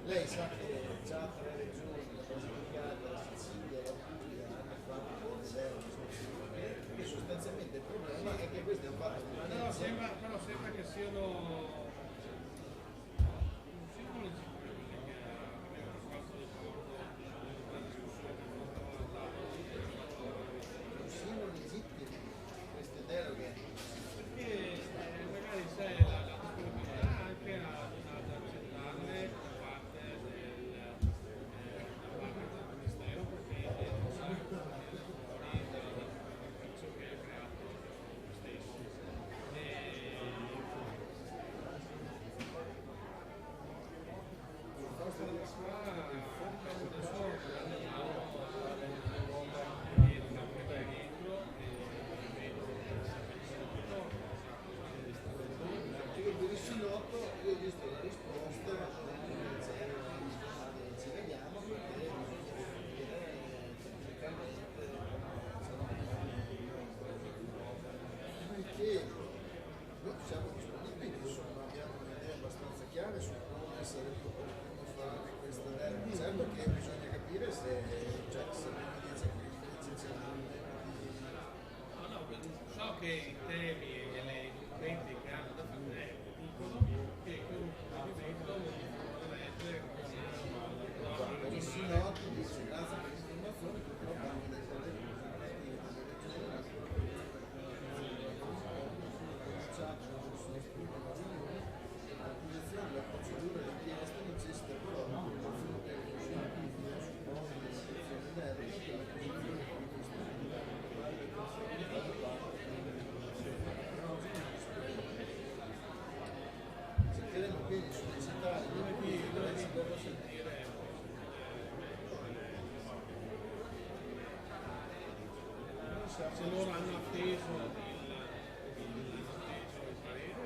Lei sa che già 3 regioni, la Basilicata, la Sicilia e la Puglia hanno fatto delle e sostanzialmente il problema è che questi hanno fatto però sembra che siano legittimi perché abbiamo fatto di una discussione non siano legittimi queste deroghe. perché magari c'è la disponibilità anche ad accettarle da parte del Ministero perché non sa fuori dal percorso che ha creato lo stesso. Io di Rissinotto io ho visto la risposta ci vediamo perché noi siamo disponibili, insomma abbiamo un'idea abbastanza chiara su come sarebbe opportuno fare questa deroga. Certo che bisogna capire se mi dice che invece c'è So che i temi e i documenti che hanno da fare dicono che quel provvedimento deve essere Rissinotto dice grazie per l'informazione, purtroppo hanno dei problemi l'attivazione della procedura richiesta necessita però di un confronto del Consiglio di supporto delle selezioni deroghe per la posizione di questo cercheremo quindi di sollecitare gli impegni dove si deve sentire se loro hanno atteso il parere o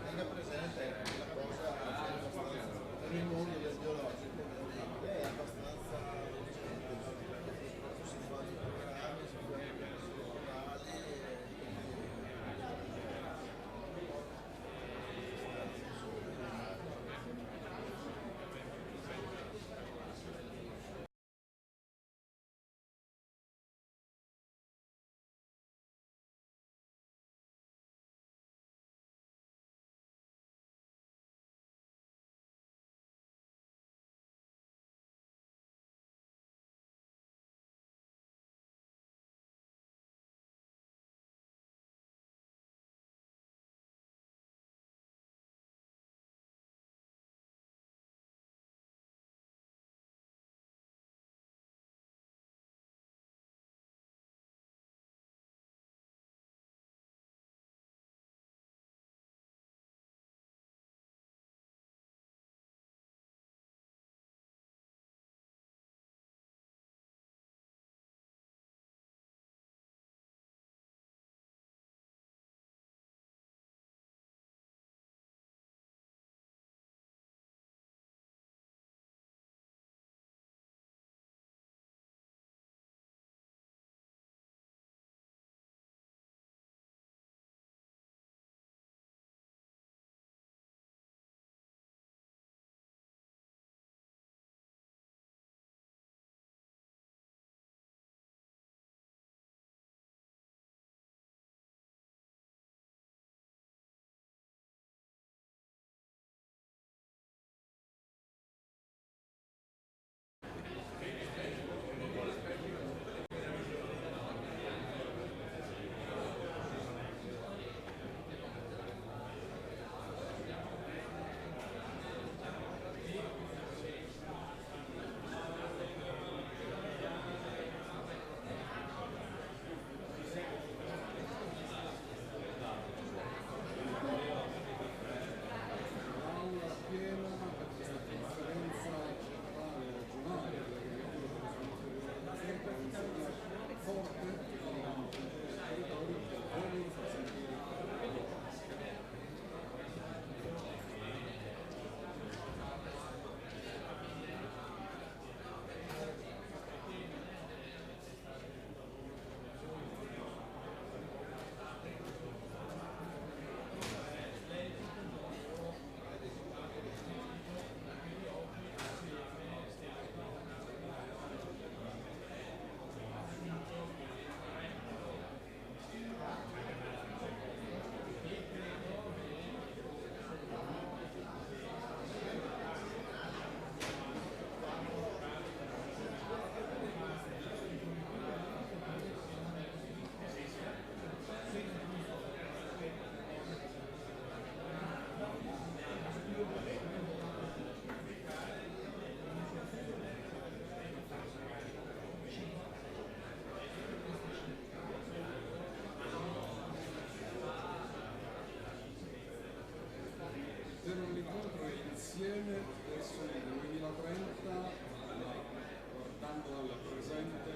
tenga presente che la cosa è abbastanza per il mondo del biologico ovviamente è abbastanza urgente, si fa dei programmi, si fa dei corsi locali insieme verso il 2030, guardando al presente,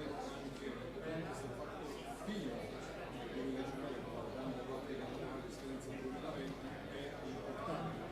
anche se fatto fino al 2019, guardando l'ottica di scadenza 2020, è importante.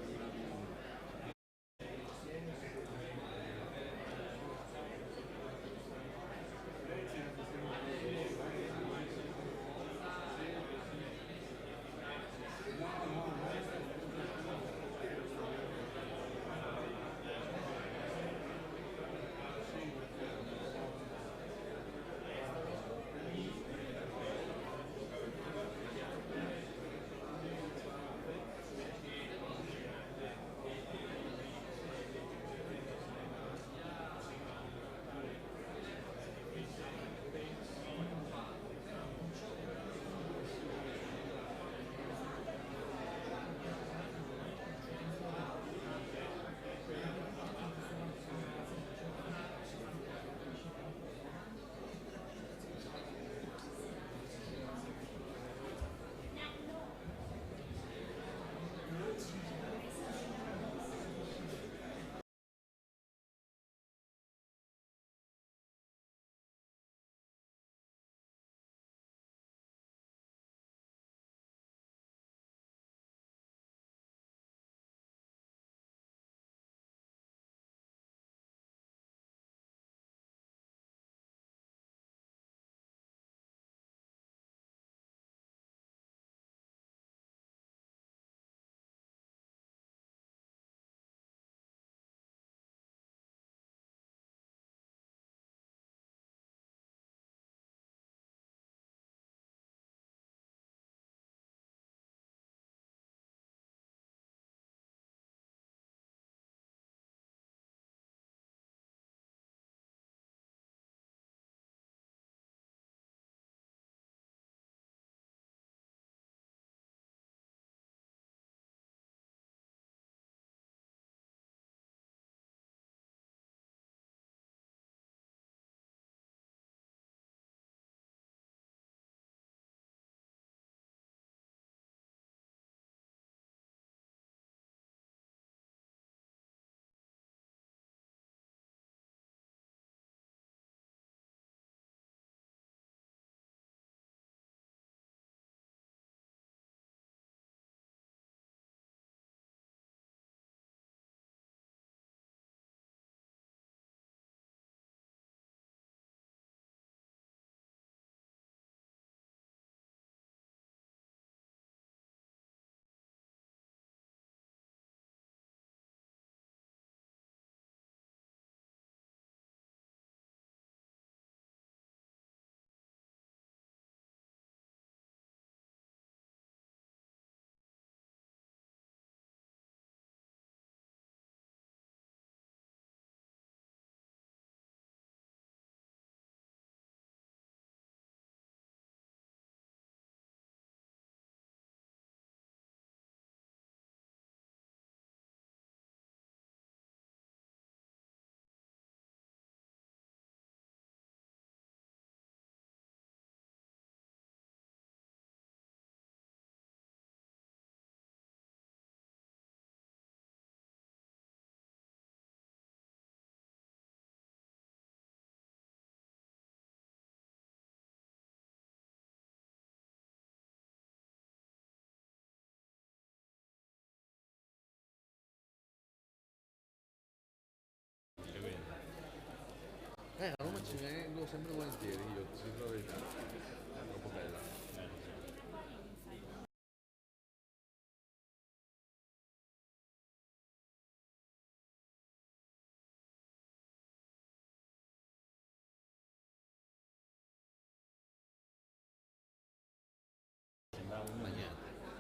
A Roma ci vengo sempre volentieri io, ti dico la verità. È troppo bella.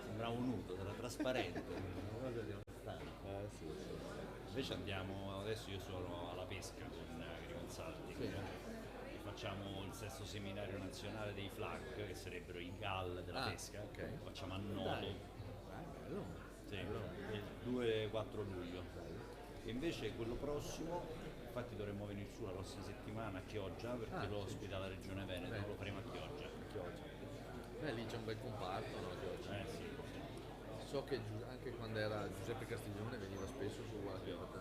Sembrava un nudo, era trasparente, una cosa devastante. Sì. Invece andiamo, adesso io sono alla pesca con Agriconsulting, Sì. e facciamo il sesto seminario nazionale dei FLAG, che sarebbero i GAL della pesca, ok. lo facciamo a Noto, Dai. Bello. sì, il 2-4 luglio. E invece quello prossimo, infatti dovremmo venire su la prossima settimana a Chioggia, perché lo ospita la Regione Veneto, lo faremo a Chioggia. Lì c'è un bel comparto, no? Sì, sì. So che anche quando era Giuseppe Castiglione veniva spesso su qualche volta,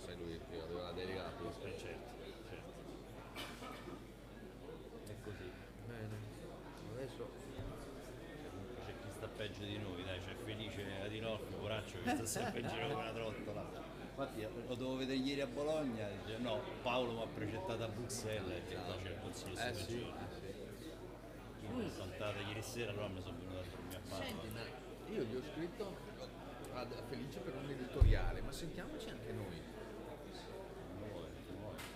sai lui che aveva la delega alla pesca. Certo. È così. Bene, adesso Comunque c'è chi sta peggio di noi, dai, c'è Felice Adinolfi, poraccio, che sta sempre in giro con una trottola. Infatti lo dovevo vedere ieri a Bologna, dice, no, Paolo mi ha precettato a Bruxelles e là c'è il consiglio sì. Mi sono saltata ieri sera, allora mi sono venuto a dormire a Padova. Senti, ma io gli ho scritto a Felice per un editoriale, ma sentiamoci anche noi.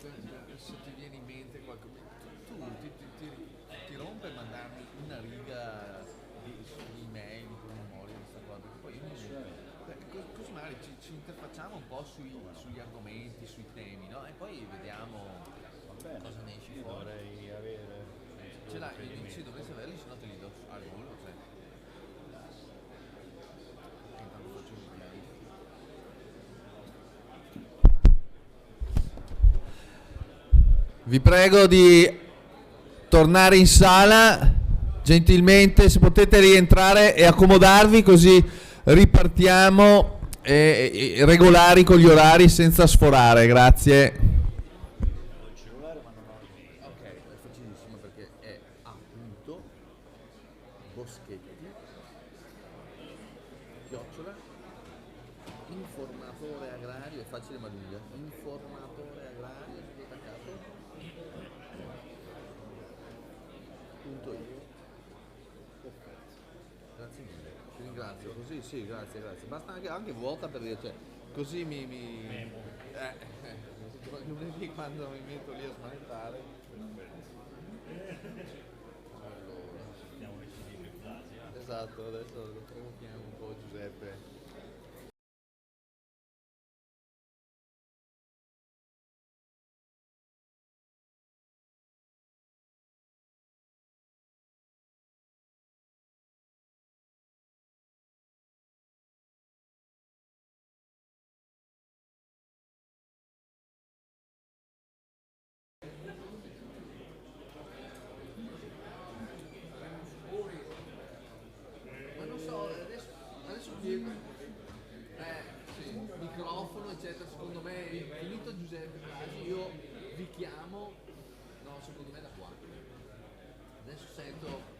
Cioè, se ti viene in mente qualcosa, tu ti rompe mandarmi una riga di email, di promemoria, di questa cosa, perché poi io così magari ci interfacciamo un po' sugli argomenti, sui temi, no? E poi vediamo cosa ne esce fuori. Dovrei avere... Ce l'hai, sì, dovresti averli, se no te li do al volo, cioè. Intanto faccio un video. Vi prego di tornare in sala, gentilmente, se potete rientrare e accomodarvi, così ripartiamo regolari con gli orari senza sforare, grazie. Ok, è facilissimo perché è appunto Boschetti chiocciola informatore agrario, è facile ma lunga, informatore agrario tutto attaccato .io. Perfetto, grazie mille, ti ringrazio, così sì, grazie, basta anche vuota per dire, cioè, così lunedì quando mi metto lì a smanettare. Esatto, adesso provochiamo un po' Giuseppe. Ma non so, adesso chiedo. Sì, microfono, eccetera, secondo me, finito Giuseppe Blasi, io vi chiamo. No, secondo me da qua. Adesso sento.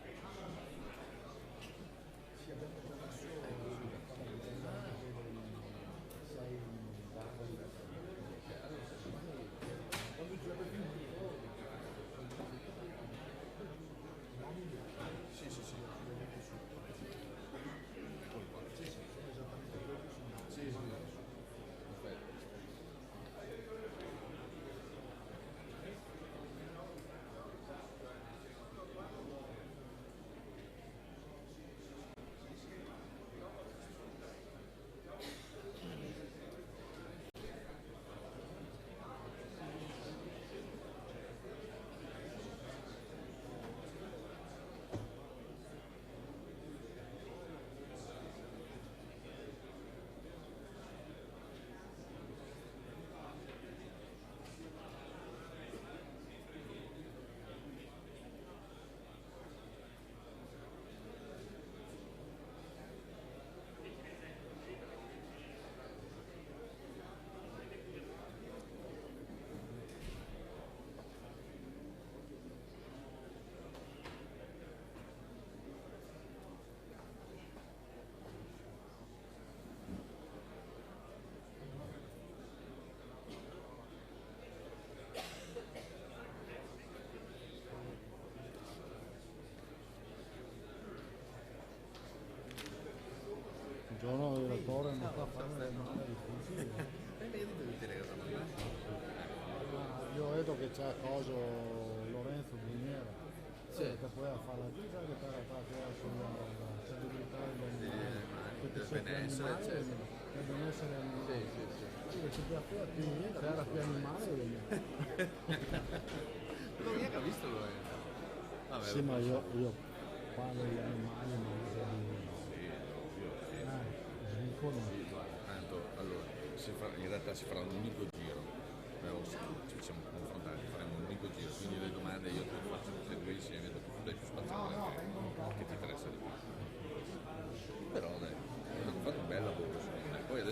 Buongiorno direttore, non sta a fare male difficile. Io vedo che c'è coso Lorenzo Bruniera, che poi a fare la vita che per la credibilità del benessere animale. Se era più animale Non mica visto Lorenzo. sì, ma io parlo di animali, Tanto, allora, in realtà si farà un unico giro, però ci siamo confrontati, faremo un unico giro, quindi le domande io te le faccio tutte e due insieme, dopo tu dai più spazio che ti interessa di più. Però dai.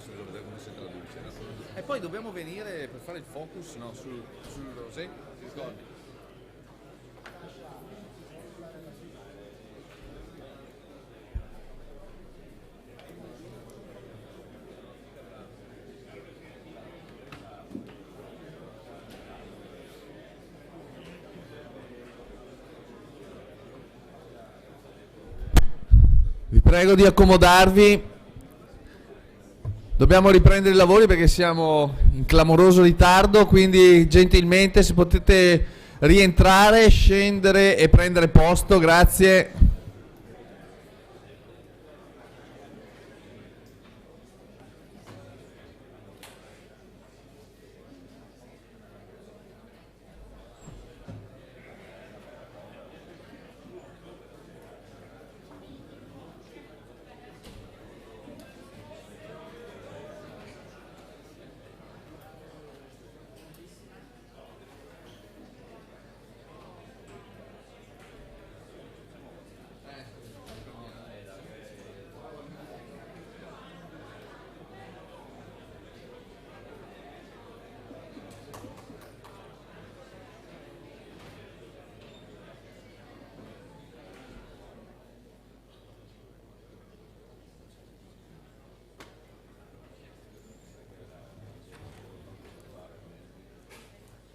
adesso bisogna vedere come si traduce. No? E poi dobbiamo venire per fare il focus sul rosé, ti ricordi? Vi prego di accomodarvi. Dobbiamo riprendere i lavori perché siamo in clamoroso ritardo, quindi gentilmente se potete rientrare, scendere e prendere posto, grazie.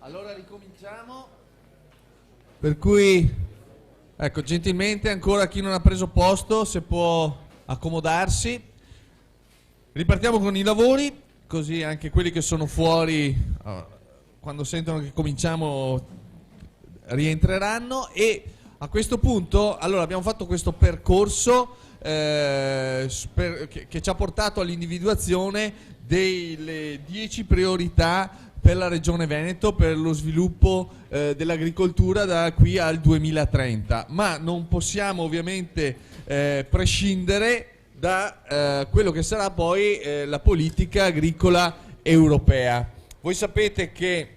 Allora ricominciamo, per cui ecco, gentilmente ancora chi non ha preso posto se può accomodarsi. Ripartiamo con i lavori, così anche quelli che sono fuori quando sentono che cominciamo rientreranno. E a questo punto, allora, abbiamo fatto questo percorso che ci ha portato all'individuazione delle 10 priorità per la Regione Veneto per lo sviluppo dell'agricoltura da qui al 2030, ma non possiamo ovviamente prescindere da quello che sarà poi la politica agricola europea. Voi sapete che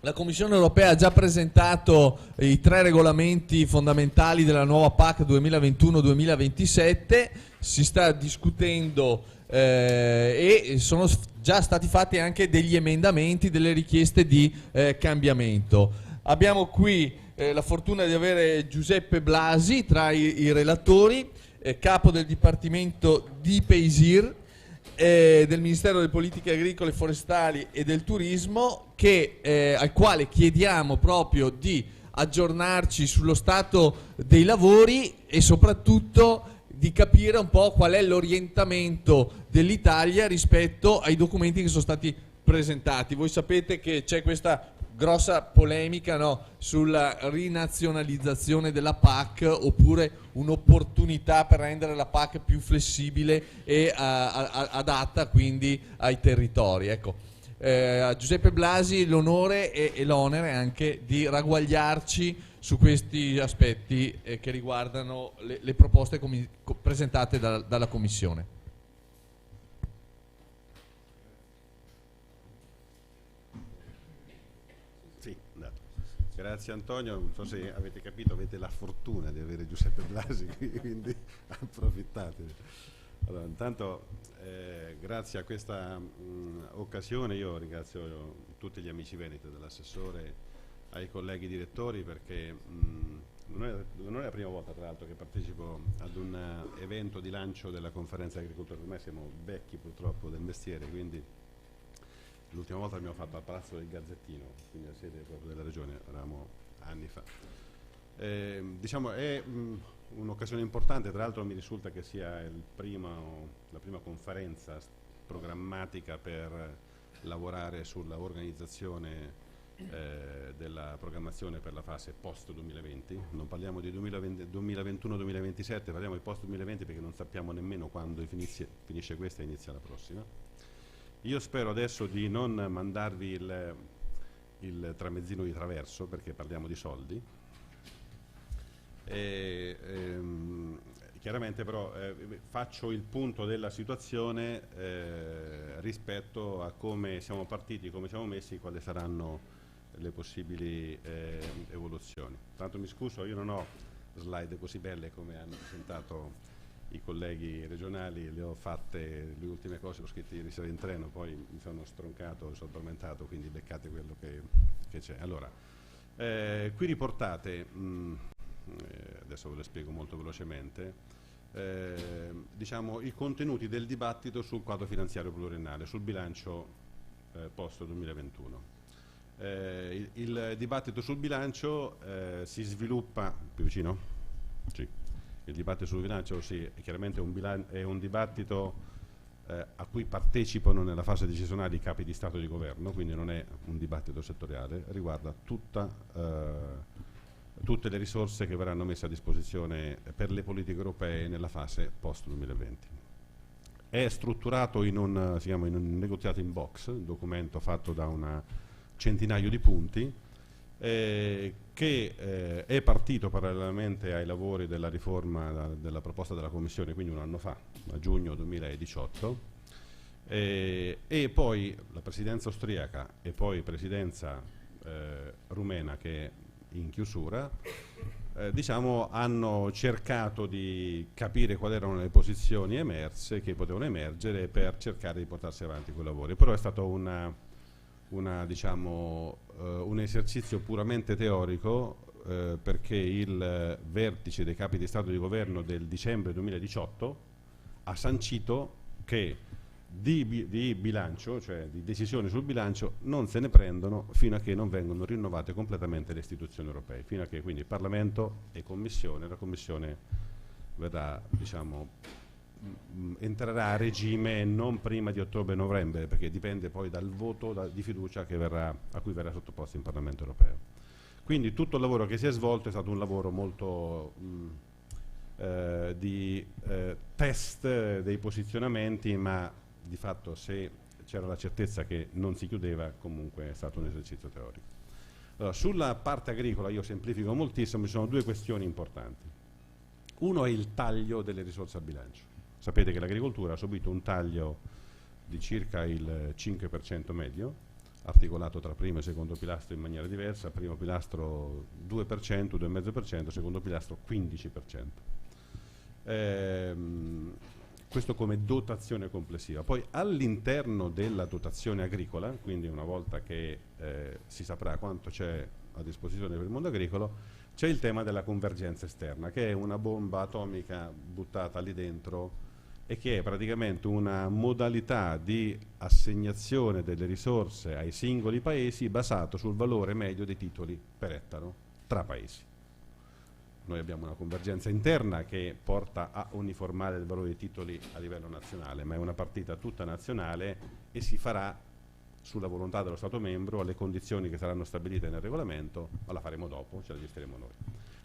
la Commissione europea ha già presentato i 3 regolamenti fondamentali della nuova PAC 2021-2027, si sta discutendo e sono già stati fatti anche degli emendamenti, delle richieste di cambiamento. Abbiamo qui la fortuna di avere Giuseppe Blasi tra i relatori, capo del Dipartimento di Peisir del Ministero delle Politiche Agricole, Forestali e del Turismo, al quale chiediamo proprio di aggiornarci sullo stato dei lavori e soprattutto di capire un po' qual è l'orientamento dell'Italia rispetto ai documenti che sono stati presentati. Voi sapete che c'è questa grossa polemica, no, sulla rinazionalizzazione della PAC oppure un'opportunità per rendere la PAC più flessibile e adatta quindi ai territori. Ecco, a Giuseppe Blasi l'onore e l'onere anche di ragguagliarci su questi aspetti che riguardano le proposte presentate dalla Commissione. Grazie Antonio, non so se avete capito, avete la fortuna di avere Giuseppe Blasi qui, quindi approfittate. Allora, intanto grazie a questa occasione io ringrazio tutti gli amici veneti, dall'assessore ai colleghi direttori, perché non è la prima volta tra l'altro che partecipo ad un evento di lancio della conferenza agricoltura, ormai siamo vecchi purtroppo del mestiere, quindi l'ultima volta l'abbiamo fatto al Palazzo del Gazzettino, quindi a sede proprio della Regione, eravamo anni fa. Diciamo è un'occasione importante, tra l'altro mi risulta che sia la prima conferenza programmatica per lavorare sulla organizzazione della programmazione per la fase post 2020. Non parliamo di 2021-2027, parliamo di post 2020 perché non sappiamo nemmeno quando finisce questa e inizia la prossima. Io spero adesso di non mandarvi il tramezzino di traverso, perché parliamo di soldi. Chiaramente però faccio il punto della situazione rispetto a come siamo partiti, come siamo messi, quali saranno le possibili evoluzioni. Tanto mi scuso, io non ho slide così belle come hanno presentato i colleghi regionali, le ho fatte, le ultime cose le ho scritte ieri sera in treno, poi mi sono stroncato, sono addormentato, quindi beccate quello che c'è. Allora, qui riportate, adesso ve lo spiego molto velocemente, diciamo i contenuti del dibattito sul quadro finanziario pluriennale, sul bilancio post 2021. Il dibattito sul bilancio si sviluppa più vicino? Sì. Il dibattito sul bilancio è chiaramente è un dibattito a cui partecipano nella fase decisionale i capi di Stato e di Governo, quindi non è un dibattito settoriale, riguarda tutte le risorse che verranno messe a disposizione per le politiche europee nella fase post 2020. È strutturato si chiama in un negoziato in box, un documento fatto da un centinaio di punti, che è partito parallelamente ai lavori della riforma della proposta della Commissione, quindi un anno fa, a giugno 2018, e poi la presidenza austriaca e poi presidenza rumena, che è in chiusura, diciamo, hanno cercato di capire quali erano le posizioni emerse, che potevano emergere, per cercare di portarsi avanti quei lavori. Però è stato un esercizio puramente teorico, perché il vertice dei capi di Stato e di Governo del dicembre 2018 ha sancito che di bilancio, cioè di decisioni sul bilancio, non se ne prendono fino a che non vengono rinnovate completamente le istituzioni europee, fino a che quindi Parlamento e Commissione, la Commissione verrà, diciamo, entrerà a regime non prima di ottobre-novembre, perché dipende poi dal voto di fiducia a cui verrà sottoposto in Parlamento europeo. Quindi tutto il lavoro che si è svolto è stato un lavoro molto di test dei posizionamenti, ma di fatto, se c'era la certezza che non si chiudeva, comunque è stato un esercizio teorico. Allora, sulla parte agricola, io semplifico moltissimo, ci sono due questioni importanti. Uno è il taglio delle risorse a bilancio. Sapete che l'agricoltura ha subito un taglio di circa il 5% medio, articolato tra primo e secondo pilastro in maniera diversa: primo pilastro 2%, 2,5%, secondo pilastro 15%. Questo come dotazione complessiva. Poi all'interno della dotazione agricola, quindi una volta che si saprà quanto c'è a disposizione per il mondo agricolo, c'è il tema della convergenza esterna, che è una bomba atomica buttata lì dentro e che è praticamente una modalità di assegnazione delle risorse ai singoli paesi basato sul valore medio dei titoli per ettaro tra paesi. Noi abbiamo una convergenza interna che porta a uniformare il valore dei titoli a livello nazionale, ma è una partita tutta nazionale e si farà sulla volontà dello Stato membro, alle condizioni che saranno stabilite nel regolamento, ma la faremo dopo, ce la gestiremo noi.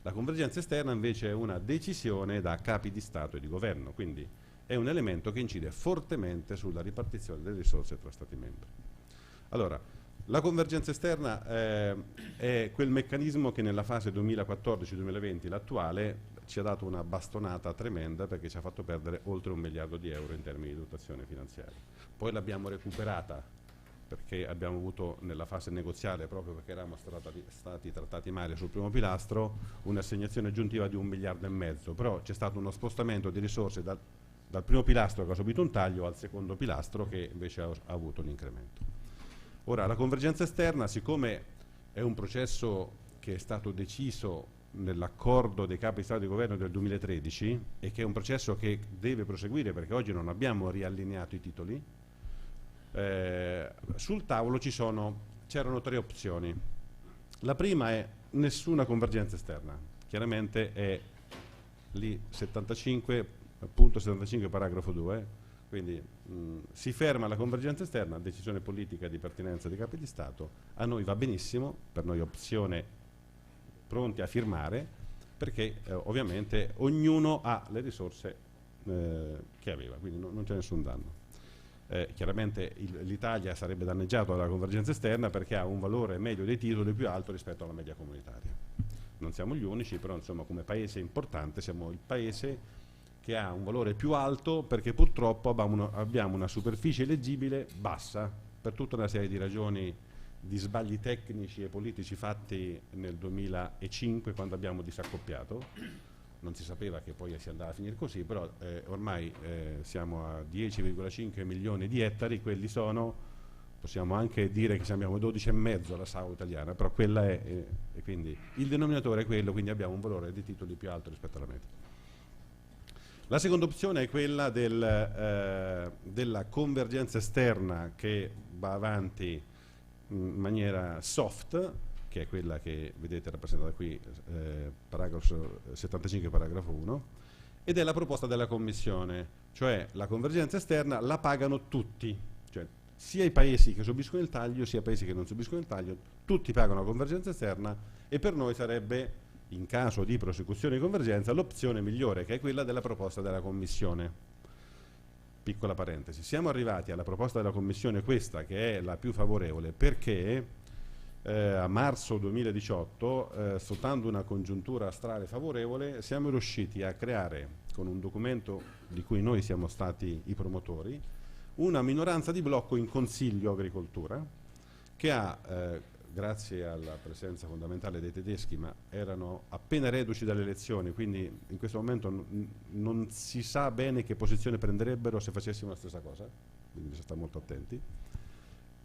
La convergenza esterna invece è una decisione da capi di Stato e di Governo, quindi è un elemento che incide fortemente sulla ripartizione delle risorse tra Stati membri. Allora, la convergenza esterna è quel meccanismo che nella fase 2014-2020, l'attuale, ci ha dato una bastonata tremenda, perché ci ha fatto perdere oltre 1 miliardo di euro in termini di dotazione finanziaria. Poi l'abbiamo recuperata perché abbiamo avuto nella fase negoziale, proprio perché eravamo stati trattati male sul primo pilastro, un'assegnazione aggiuntiva di 1,5 miliardi, però c'è stato uno spostamento di risorse dal primo pilastro, che ha subito un taglio, al secondo pilastro, che invece ha avuto un incremento. Ora, la convergenza esterna, siccome è un processo che è stato deciso nell'accordo dei capi di Stato e di Governo del 2013 e che è un processo che deve proseguire, perché oggi non abbiamo riallineato i titoli, sul tavolo c'erano 3 opzioni. La prima è nessuna convergenza esterna, chiaramente è lì 75.75 paragrafo 2, quindi si ferma la convergenza esterna, decisione politica di pertinenza dei capi di Stato. A noi va benissimo, per noi opzione, pronti a firmare, perché ovviamente ognuno ha le risorse che aveva, quindi non c'è nessun danno. Chiaramente l'Italia sarebbe danneggiata dalla convergenza esterna perché ha un valore medio dei titoli più alto rispetto alla media comunitaria. Non siamo gli unici, però insomma, come paese importante siamo il paese che ha un valore più alto, perché purtroppo abbiamo una superficie eleggibile bassa per tutta una serie di ragioni, di sbagli tecnici e politici fatti nel 2005, quando abbiamo disaccoppiato, non si sapeva che poi si andava a finire così, però ormai siamo a 10,5 milioni di ettari, quelli sono, possiamo anche dire che abbiamo 12,5 alla SAU italiana, però quella è, e quindi il denominatore è quello, quindi abbiamo un valore di titoli più alto rispetto alla media. La seconda opzione è quella della convergenza esterna che va avanti in maniera soft, che è quella che vedete rappresentata qui, paragrafo 75, paragrafo 1, ed è la proposta della Commissione, cioè la convergenza esterna la pagano tutti, cioè sia i paesi che subiscono il taglio, sia i paesi che non subiscono il taglio, tutti pagano la convergenza esterna, e per noi sarebbe, in caso di prosecuzione di convergenza, l'opzione migliore, che è quella della proposta della Commissione. Piccola parentesi, siamo arrivati alla proposta della Commissione, questa che è la più favorevole, perché a marzo 2018, sfruttando una congiuntura astrale favorevole, siamo riusciti a creare, con un documento di cui noi siamo stati i promotori, una minoranza di blocco in Consiglio Agricoltura, che ha, grazie alla presenza fondamentale dei tedeschi, ma erano appena reduci dalle elezioni, quindi in questo momento non si sa bene che posizione prenderebbero se facessimo la stessa cosa, quindi bisogna stare molto attenti.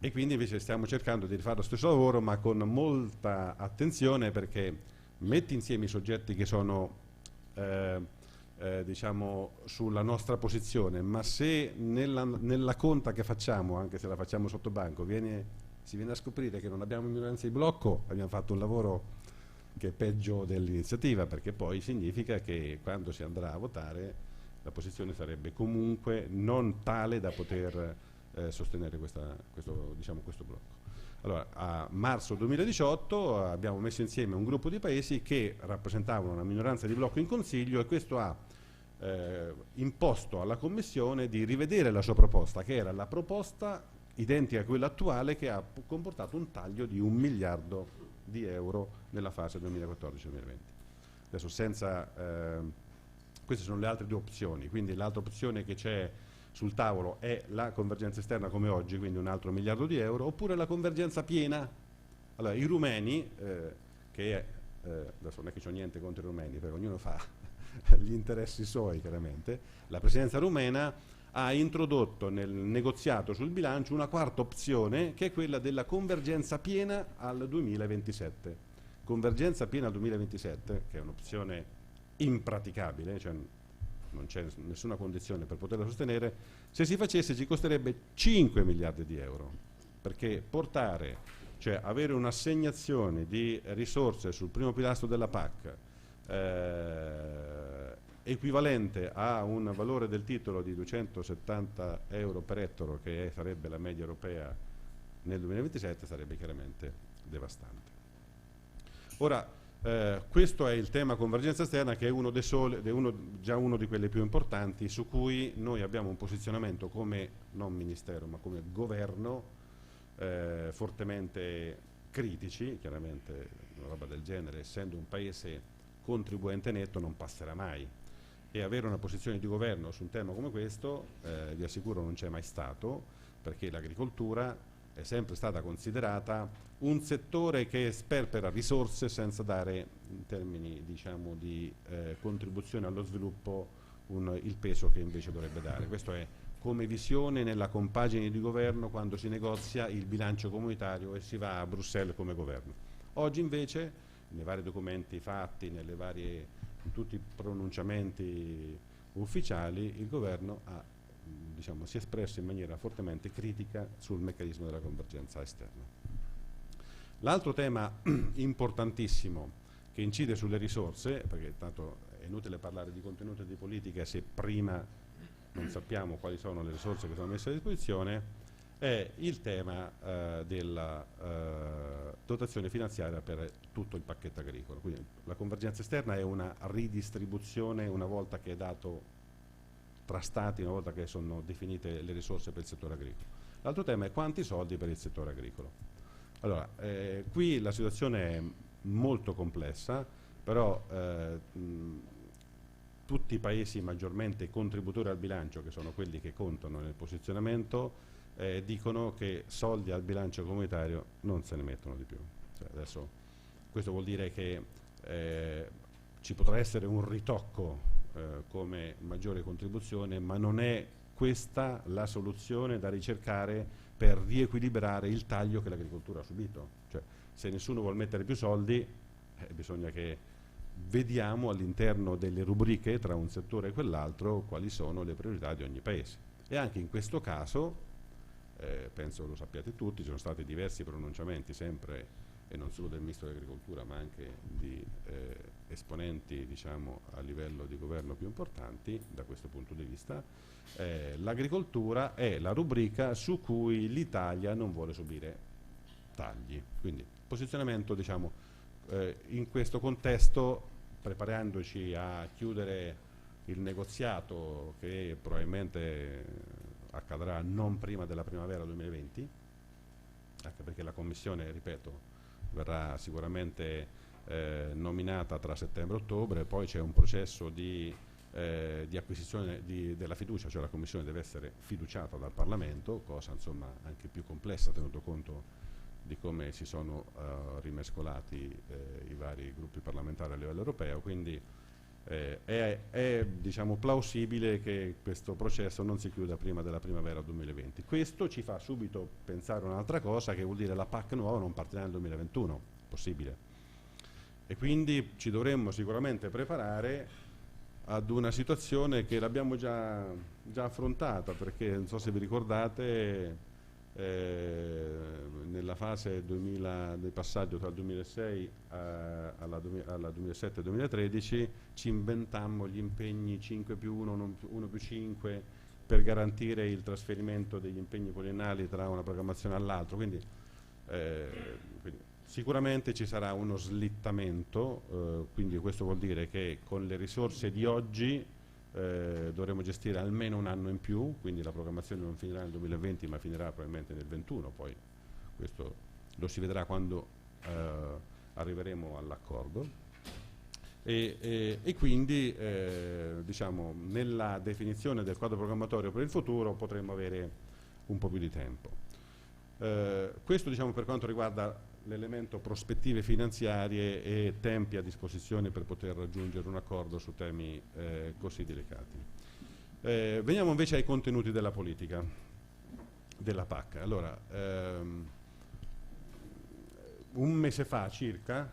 E quindi invece stiamo cercando di rifare lo stesso lavoro, ma con molta attenzione, perché metti insieme i soggetti che sono diciamo sulla nostra posizione, ma se nella conta che facciamo, anche se la facciamo sotto banco, si viene a scoprire che non abbiamo minoranza di blocco, abbiamo fatto un lavoro che è peggio dell'iniziativa, perché poi significa che quando si andrà a votare la posizione sarebbe comunque non tale da poter sostenere questo blocco. Allora, a marzo 2018 abbiamo messo insieme un gruppo di paesi che rappresentavano una minoranza di blocco in Consiglio, e questo ha imposto alla Commissione di rivedere la sua proposta, che era la proposta identica a quella attuale, che ha comportato un taglio di 1 miliardo di euro nella fase 2014-2020. Adesso queste sono le altre due opzioni, quindi l'altra opzione che c'è sul tavolo è la convergenza esterna come oggi, quindi un altro 1 miliardo di euro, oppure la convergenza piena. Allora, i rumeni, adesso non è che c'ho niente contro i rumeni, perché ognuno fa gli interessi suoi, chiaramente, la presidenza rumena ha introdotto nel negoziato sul bilancio una quarta opzione, che è quella della convergenza piena al 2027. Convergenza piena al 2027, che è un'opzione impraticabile, cioè non c'è nessuna condizione per poterla sostenere. Se si facesse ci costerebbe 5 miliardi di euro, perché cioè avere un'assegnazione di risorse sul primo pilastro della PAC equivalente a un valore del titolo di 270 euro per ettaro, che sarebbe la media europea nel 2027, sarebbe chiaramente devastante. Ora, questo è il tema convergenza esterna, che è uno già uno di quelli più importanti, su cui noi abbiamo un posizionamento come, non ministero, ma come governo, fortemente critici. Chiaramente una roba del genere, essendo un paese contribuente netto, non passerà mai, e avere una posizione di governo su un tema come questo, vi assicuro, non c'è mai stato, perché l'agricoltura è sempre stata considerata un settore che sperpera risorse senza dare, in termini diciamo di contribuzione allo sviluppo, il peso che invece dovrebbe dare. Questo è come visione nella compagine di governo quando si negozia il bilancio comunitario e si va a Bruxelles come governo. Oggi invece, nei vari documenti fatti, in tutti i pronunciamenti ufficiali, il governo si è espresso in maniera fortemente critica sul meccanismo della convergenza esterna. L'altro tema importantissimo che incide sulle risorse, perché tanto è inutile parlare di contenuti di politica se prima non sappiamo quali sono le risorse che sono messe a disposizione, è il tema della dotazione finanziaria per tutto il pacchetto agricolo. Quindi la convergenza esterna è una ridistribuzione una volta che è dato tra stati, una volta che sono definite le risorse per il settore agricolo. L'altro tema è quanti soldi per il settore agricolo. Allora, qui la situazione è molto complessa, però tutti i paesi maggiormente contributori al bilancio, che sono quelli che contano nel posizionamento, dicono che soldi al bilancio comunitario non se ne mettono di più. Cioè, adesso, questo vuol dire che ci potrà essere un ritocco come maggiore contribuzione, ma non è questa la soluzione da ricercare per riequilibrare il taglio che l'agricoltura ha subito. Cioè, se nessuno vuole mettere più soldi, bisogna che vediamo all'interno delle rubriche tra un settore e quell'altro quali sono le priorità di ogni paese. E anche in questo caso, penso lo sappiate tutti, ci sono stati diversi pronunciamenti sempre, e non solo del Ministro dell'Agricoltura, ma anche di esponenti, diciamo, a livello di governo più importanti da questo punto di vista. L'agricoltura è la rubrica su cui l'Italia non vuole subire tagli. Quindi posizionamento, diciamo, in questo contesto, preparandoci a chiudere il negoziato che probabilmente accadrà non prima della primavera 2020, anche perché la Commissione, ripeto, verrà sicuramente nominata tra settembre e ottobre, poi c'è un processo di acquisizione della fiducia, cioè la Commissione deve essere fiduciata dal Parlamento, cosa insomma anche più complessa tenuto conto di come si sono rimescolati i vari gruppi parlamentari a livello europeo, quindi è diciamo, plausibile che questo processo non si chiuda prima della primavera 2020. Questo ci fa subito pensare a un'altra cosa, che vuol dire la PAC nuova non partirà nel 2021, possibile. E quindi ci dovremmo sicuramente preparare ad una situazione che l'abbiamo già affrontata, perché non so se vi ricordate, nella fase del passaggio tra il 2006 alla 2007-2013 ci inventammo gli impegni 5 più 1, 1 più 5 per garantire il trasferimento degli impegni poliennali tra una programmazione all'altra, quindi sicuramente ci sarà uno slittamento, quindi questo vuol dire che con le risorse di oggi dovremo gestire almeno un anno in più, quindi la programmazione non finirà nel 2020 ma finirà probabilmente nel 2021, poi questo lo si vedrà quando arriveremo all'accordo e quindi diciamo, nella definizione del quadro programmatorio per il futuro potremo avere un po' più di tempo. Questo diciamo per quanto riguarda l'elemento prospettive finanziarie e tempi a disposizione per poter raggiungere un accordo su temi così delicati. Veniamo invece ai contenuti della politica, della PAC. Allora, un mese fa circa,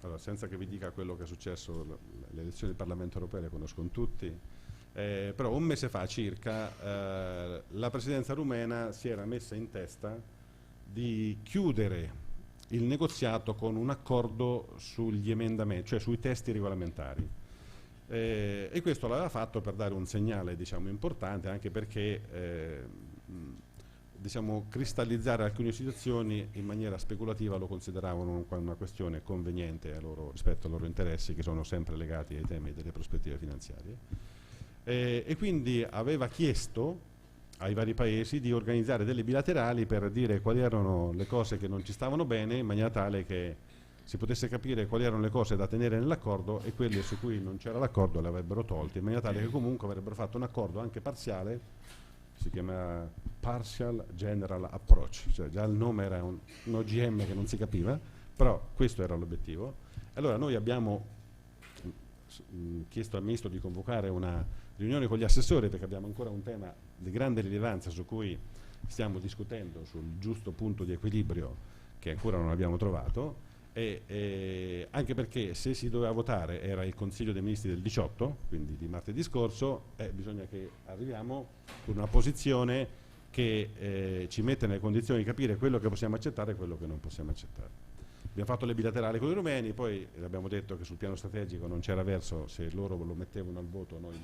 allora, senza che vi dica quello che è successo, le elezioni del Parlamento europeo le conoscono tutti, però un mese fa circa la presidenza rumena si era messa in testa di chiudere il negoziato con un accordo sugli emendamenti, cioè sui testi regolamentari. E questo l'aveva fatto per dare un segnale, diciamo, importante, anche perché diciamo, cristallizzare alcune situazioni in maniera speculativa lo consideravano una questione conveniente a loro, rispetto ai loro interessi, che sono sempre legati ai temi delle prospettive finanziarie. E quindi aveva chiesto ai vari paesi di organizzare delle bilaterali per dire quali erano le cose che non ci stavano bene, in maniera tale che si potesse capire quali erano le cose da tenere nell'accordo e quelle su cui non c'era l'accordo le avrebbero tolte, in maniera tale che comunque avrebbero fatto un accordo anche parziale, si chiama Partial General Approach, cioè già il nome era un OGM che non si capiva, però questo era l'obiettivo. Allora noi abbiamo chiesto al Ministro di convocare una riunione con gli assessori, perché abbiamo ancora un tema di grande rilevanza su cui stiamo discutendo sul giusto punto di equilibrio che ancora non abbiamo trovato, e anche perché se si doveva votare era il Consiglio dei Ministri del 18, quindi di martedì scorso, bisogna che arriviamo con una posizione che ci mette nelle condizioni di capire quello che possiamo accettare e quello che non possiamo accettare. Abbiamo fatto le bilaterali con i rumeni, poi abbiamo detto che sul piano strategico non c'era verso, se loro lo mettevano al voto noi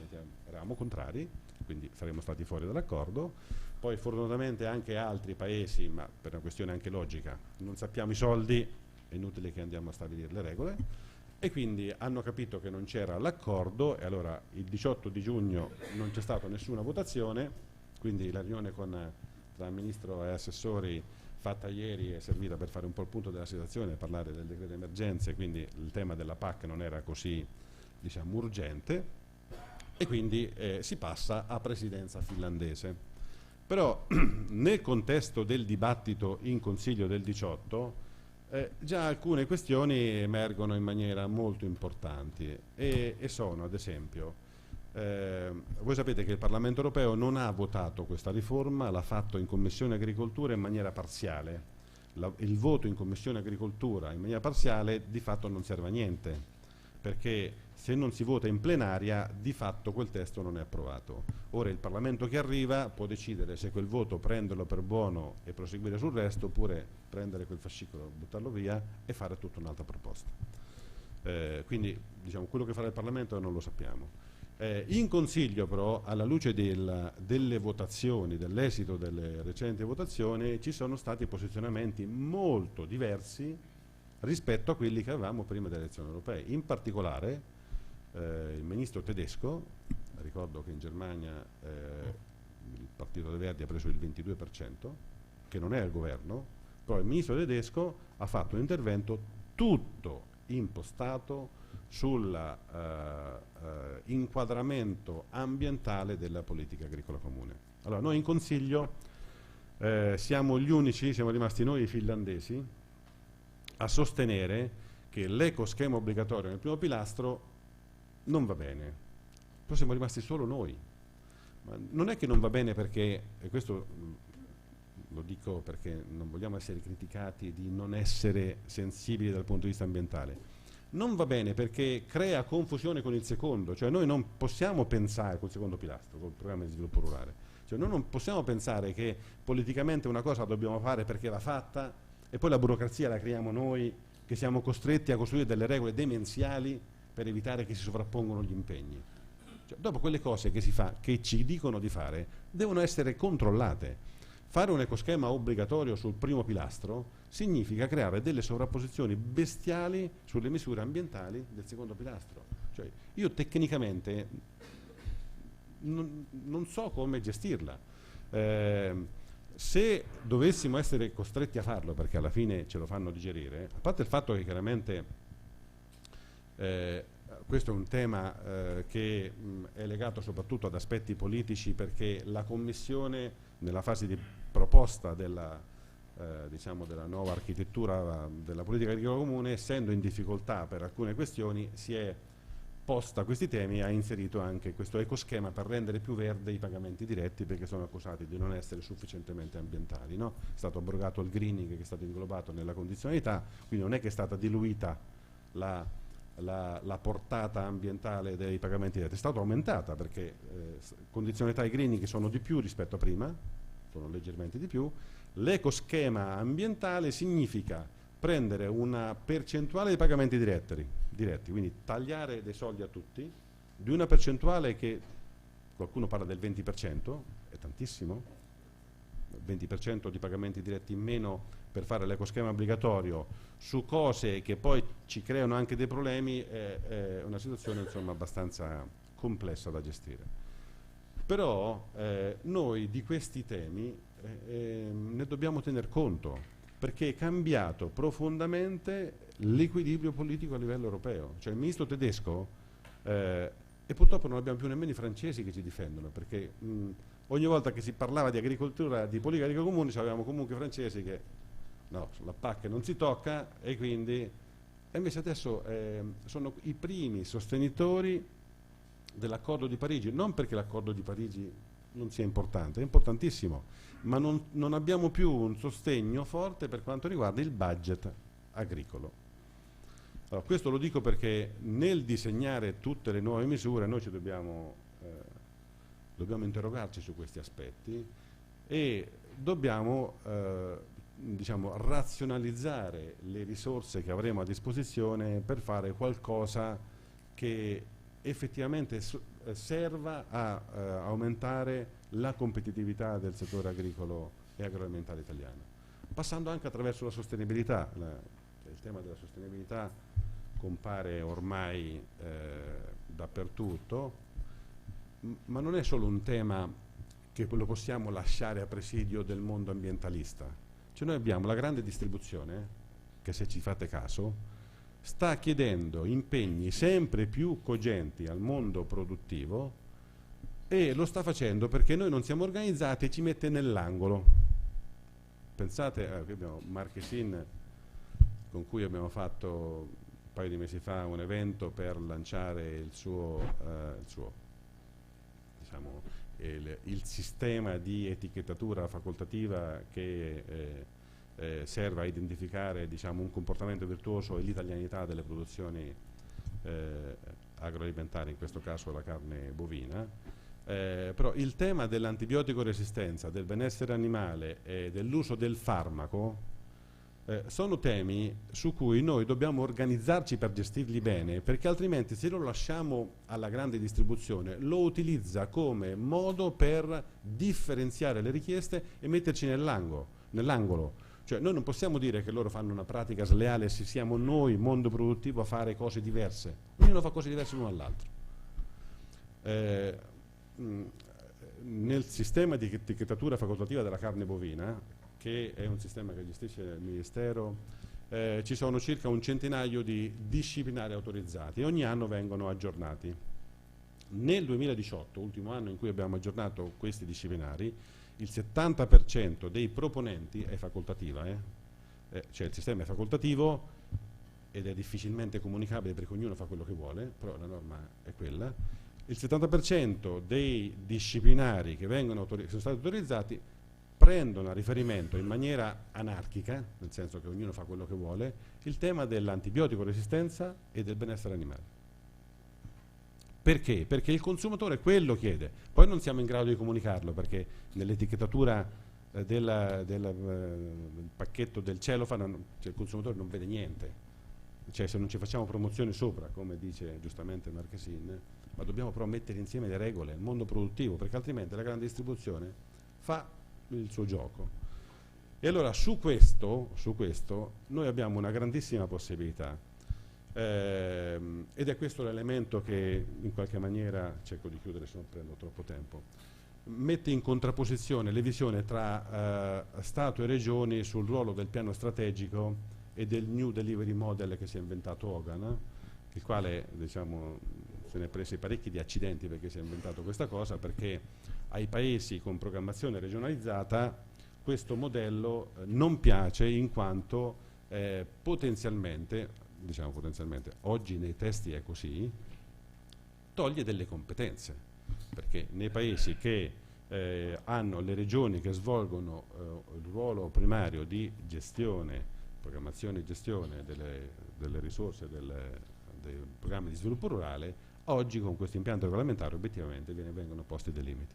eravamo contrari, quindi saremmo stati fuori dall'accordo. Poi fortunatamente anche altri paesi, ma per una questione anche logica, non sappiamo i soldi, è inutile che andiamo a stabilire le regole, e quindi hanno capito che non c'era l'accordo, e allora il 18 di giugno non c'è stata nessuna votazione, quindi la riunione tra Ministro e assessori fatta ieri è servita per fare un po' il punto della situazione, parlare del decreto emergenze, quindi il tema della PAC non era così, diciamo, urgente, e quindi si passa a presidenza finlandese. Però nel contesto del dibattito in Consiglio del 18 già alcune questioni emergono in maniera molto importante e sono, ad esempio, voi sapete che il Parlamento europeo non ha votato questa riforma, l'ha fatto in Commissione Agricoltura in maniera parziale. Il voto in Commissione Agricoltura in maniera parziale di fatto non serve a niente, perché se non si vota in plenaria di fatto quel testo non è approvato. Ora il Parlamento che arriva può decidere se quel voto prenderlo per buono e proseguire sul resto, oppure prendere quel fascicolo, buttarlo via e fare tutta un'altra proposta. Quindi diciamo, quello che farà il Parlamento non lo sappiamo. In Consiglio però, alla luce delle votazioni, dell'esito delle recenti votazioni, ci sono stati posizionamenti molto diversi rispetto a quelli che avevamo prima delle elezioni europee. In particolare il ministro tedesco, ricordo che in Germania il Partito dei Verdi ha preso il 22%, che non è il governo, però il ministro tedesco ha fatto un intervento tutto impostato sull'inquadramento ambientale della politica agricola comune. Allora, noi in Consiglio siamo gli unici, siamo rimasti noi i finlandesi, a sostenere che l'ecoschema obbligatorio nel primo pilastro non va bene. Però siamo rimasti solo noi. Ma non è che non va bene perché, e questo lo dico perché non vogliamo essere criticati di non essere sensibili dal punto di vista ambientale, non va bene perché crea confusione con il secondo, cioè noi non possiamo pensare col secondo pilastro, col programma di sviluppo rurale, cioè noi non possiamo pensare che politicamente una cosa la dobbiamo fare perché va fatta e poi la burocrazia la creiamo noi, che siamo costretti a costruire delle regole demenziali per evitare che si sovrappongono gli impegni. Cioè, dopo quelle cose che si fa, che ci dicono di fare, devono essere controllate. Fare un ecoschema obbligatorio sul primo pilastro significa creare delle sovrapposizioni bestiali sulle misure ambientali del secondo pilastro. Cioè, io tecnicamente non so come gestirla. Se dovessimo essere costretti a farlo, perché alla fine ce lo fanno digerire, a parte il fatto che chiaramente questo è un tema che è legato soprattutto ad aspetti politici, perché la Commissione nella fase di proposta della nuova architettura della politica agricola comune, essendo in difficoltà per alcune questioni, si è posta questi temi e ha inserito anche questo ecoschema per rendere più verde i pagamenti diretti, perché sono accusati di non essere sufficientemente ambientali, no? È stato abrogato il greening, che è stato inglobato nella condizionalità, quindi non è che è stata diluita la portata ambientale dei pagamenti diretti, è stata aumentata perché condizionalità e greening sono di più rispetto a prima, sono leggermente di più. L'ecoschema ambientale significa prendere una percentuale dei pagamenti diretti, quindi tagliare dei soldi a tutti, di una percentuale che qualcuno parla del 20%, è tantissimo, 20% di pagamenti diretti in meno per fare l'ecoschema obbligatorio su cose che poi ci creano anche dei problemi, è una situazione insomma abbastanza complessa da gestire. Però noi di questi temi ne dobbiamo tener conto, perché è cambiato profondamente l'equilibrio politico a livello europeo. Cioè il ministro tedesco, e purtroppo non abbiamo più nemmeno i francesi che ci difendono, perché ogni volta che si parlava di agricoltura, di politica agricola comune, avevamo comunque i francesi che no, sulla PAC non si tocca, e quindi e invece adesso sono i primi sostenitori dell'accordo di Parigi, non perché l'accordo di Parigi non sia importante, è importantissimo, ma non abbiamo più un sostegno forte per quanto riguarda il budget agricolo. Allora, questo lo dico perché nel disegnare tutte le nuove misure noi ci dobbiamo interrogarci su questi aspetti e dobbiamo diciamo, razionalizzare le risorse che avremo a disposizione per fare qualcosa che effettivamente serva a aumentare la competitività del settore agricolo e agroalimentare italiano, passando anche attraverso la sostenibilità. Il tema della sostenibilità compare ormai dappertutto, ma non è solo un tema che lo possiamo lasciare a presidio del mondo ambientalista. Cioè noi abbiamo la grande distribuzione che, se ci fate caso, sta chiedendo impegni sempre più cogenti al mondo produttivo, e lo sta facendo perché noi non siamo organizzati e ci mette nell'angolo. Pensate, qui abbiamo Marchesin con cui abbiamo fatto un paio di mesi fa un evento per lanciare il sistema di etichettatura facoltativa che serve a identificare, diciamo, un comportamento virtuoso e l'italianità delle produzioni agroalimentari, in questo caso la carne bovina. Però il tema dell'antibiotico resistenza, del benessere animale e dell'uso del farmaco sono temi su cui noi dobbiamo organizzarci per gestirli bene, perché altrimenti se lo lasciamo alla grande distribuzione lo utilizza come modo per differenziare le richieste e metterci nell'angolo. Cioè noi non possiamo dire che loro fanno una pratica sleale se siamo noi, mondo produttivo, a fare cose diverse. Ognuno fa cose diverse l'uno dall'altro. Nel sistema di etichettatura facoltativa della carne bovina, che è un sistema che gestisce il Ministero, ci sono circa un centinaio di disciplinari autorizzati e ogni anno vengono aggiornati. Nel 2018, ultimo anno in cui abbiamo aggiornato questi disciplinari, il 70% dei proponenti è facoltativa, cioè il sistema è facoltativo ed è difficilmente comunicabile perché ognuno fa quello che vuole, però la norma è quella. Il 70% dei disciplinari che sono stati autorizzati prendono a riferimento in maniera anarchica, nel senso che ognuno fa quello che vuole, il tema dell'antibiotico resistenza e del benessere animale. Perché? Perché il consumatore quello chiede, poi non siamo in grado di comunicarlo perché nell'etichettatura del pacchetto del cellophane cioè il consumatore non vede niente, cioè se non ci facciamo promozioni sopra, come dice giustamente Marchesin, ma dobbiamo però mettere insieme le regole, il mondo produttivo, perché altrimenti la grande distribuzione fa il suo gioco. E allora su questo noi abbiamo una grandissima possibilità ed è questo l'elemento che in qualche maniera, cerco di chiudere se non prendo troppo tempo, mette in contrapposizione le visioni tra Stato e Regioni sul ruolo del piano strategico e del New Delivery Model che si è inventato Hogan, il quale, diciamo, se ne è presi parecchi di accidenti perché si è inventato questa cosa, perché ai paesi con programmazione regionalizzata questo modello non piace in quanto potenzialmente, oggi nei testi è così, toglie delle competenze, perché nei paesi che hanno le regioni che svolgono il ruolo primario di gestione, programmazione e gestione delle risorse dei programmi di sviluppo rurale, oggi con questo impianto regolamentare obiettivamente vengono posti dei limiti.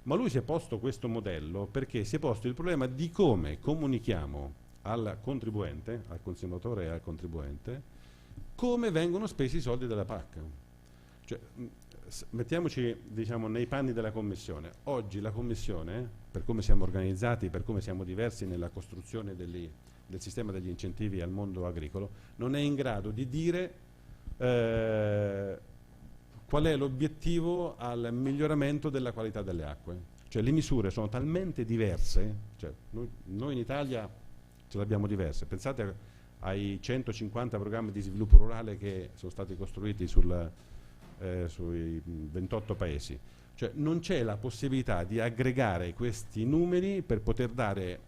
Ma lui si è posto questo modello perché si è posto il problema di come comunichiamo al contribuente, al consumatore e al contribuente, come vengono spesi i soldi della PAC. Cioè, mettiamoci, diciamo, nei panni della Commissione. Oggi la Commissione, per come siamo organizzati, per come siamo diversi nella costruzione del sistema degli incentivi al mondo agricolo, non è in grado di dire qual è l'obiettivo al miglioramento della qualità delle acque. Cioè le misure sono talmente diverse, cioè noi in Italia ce l'abbiamo diverse, pensate ai 150 programmi di sviluppo rurale che sono stati costruiti sui 28 paesi, cioè non c'è la possibilità di aggregare questi numeri per poter dare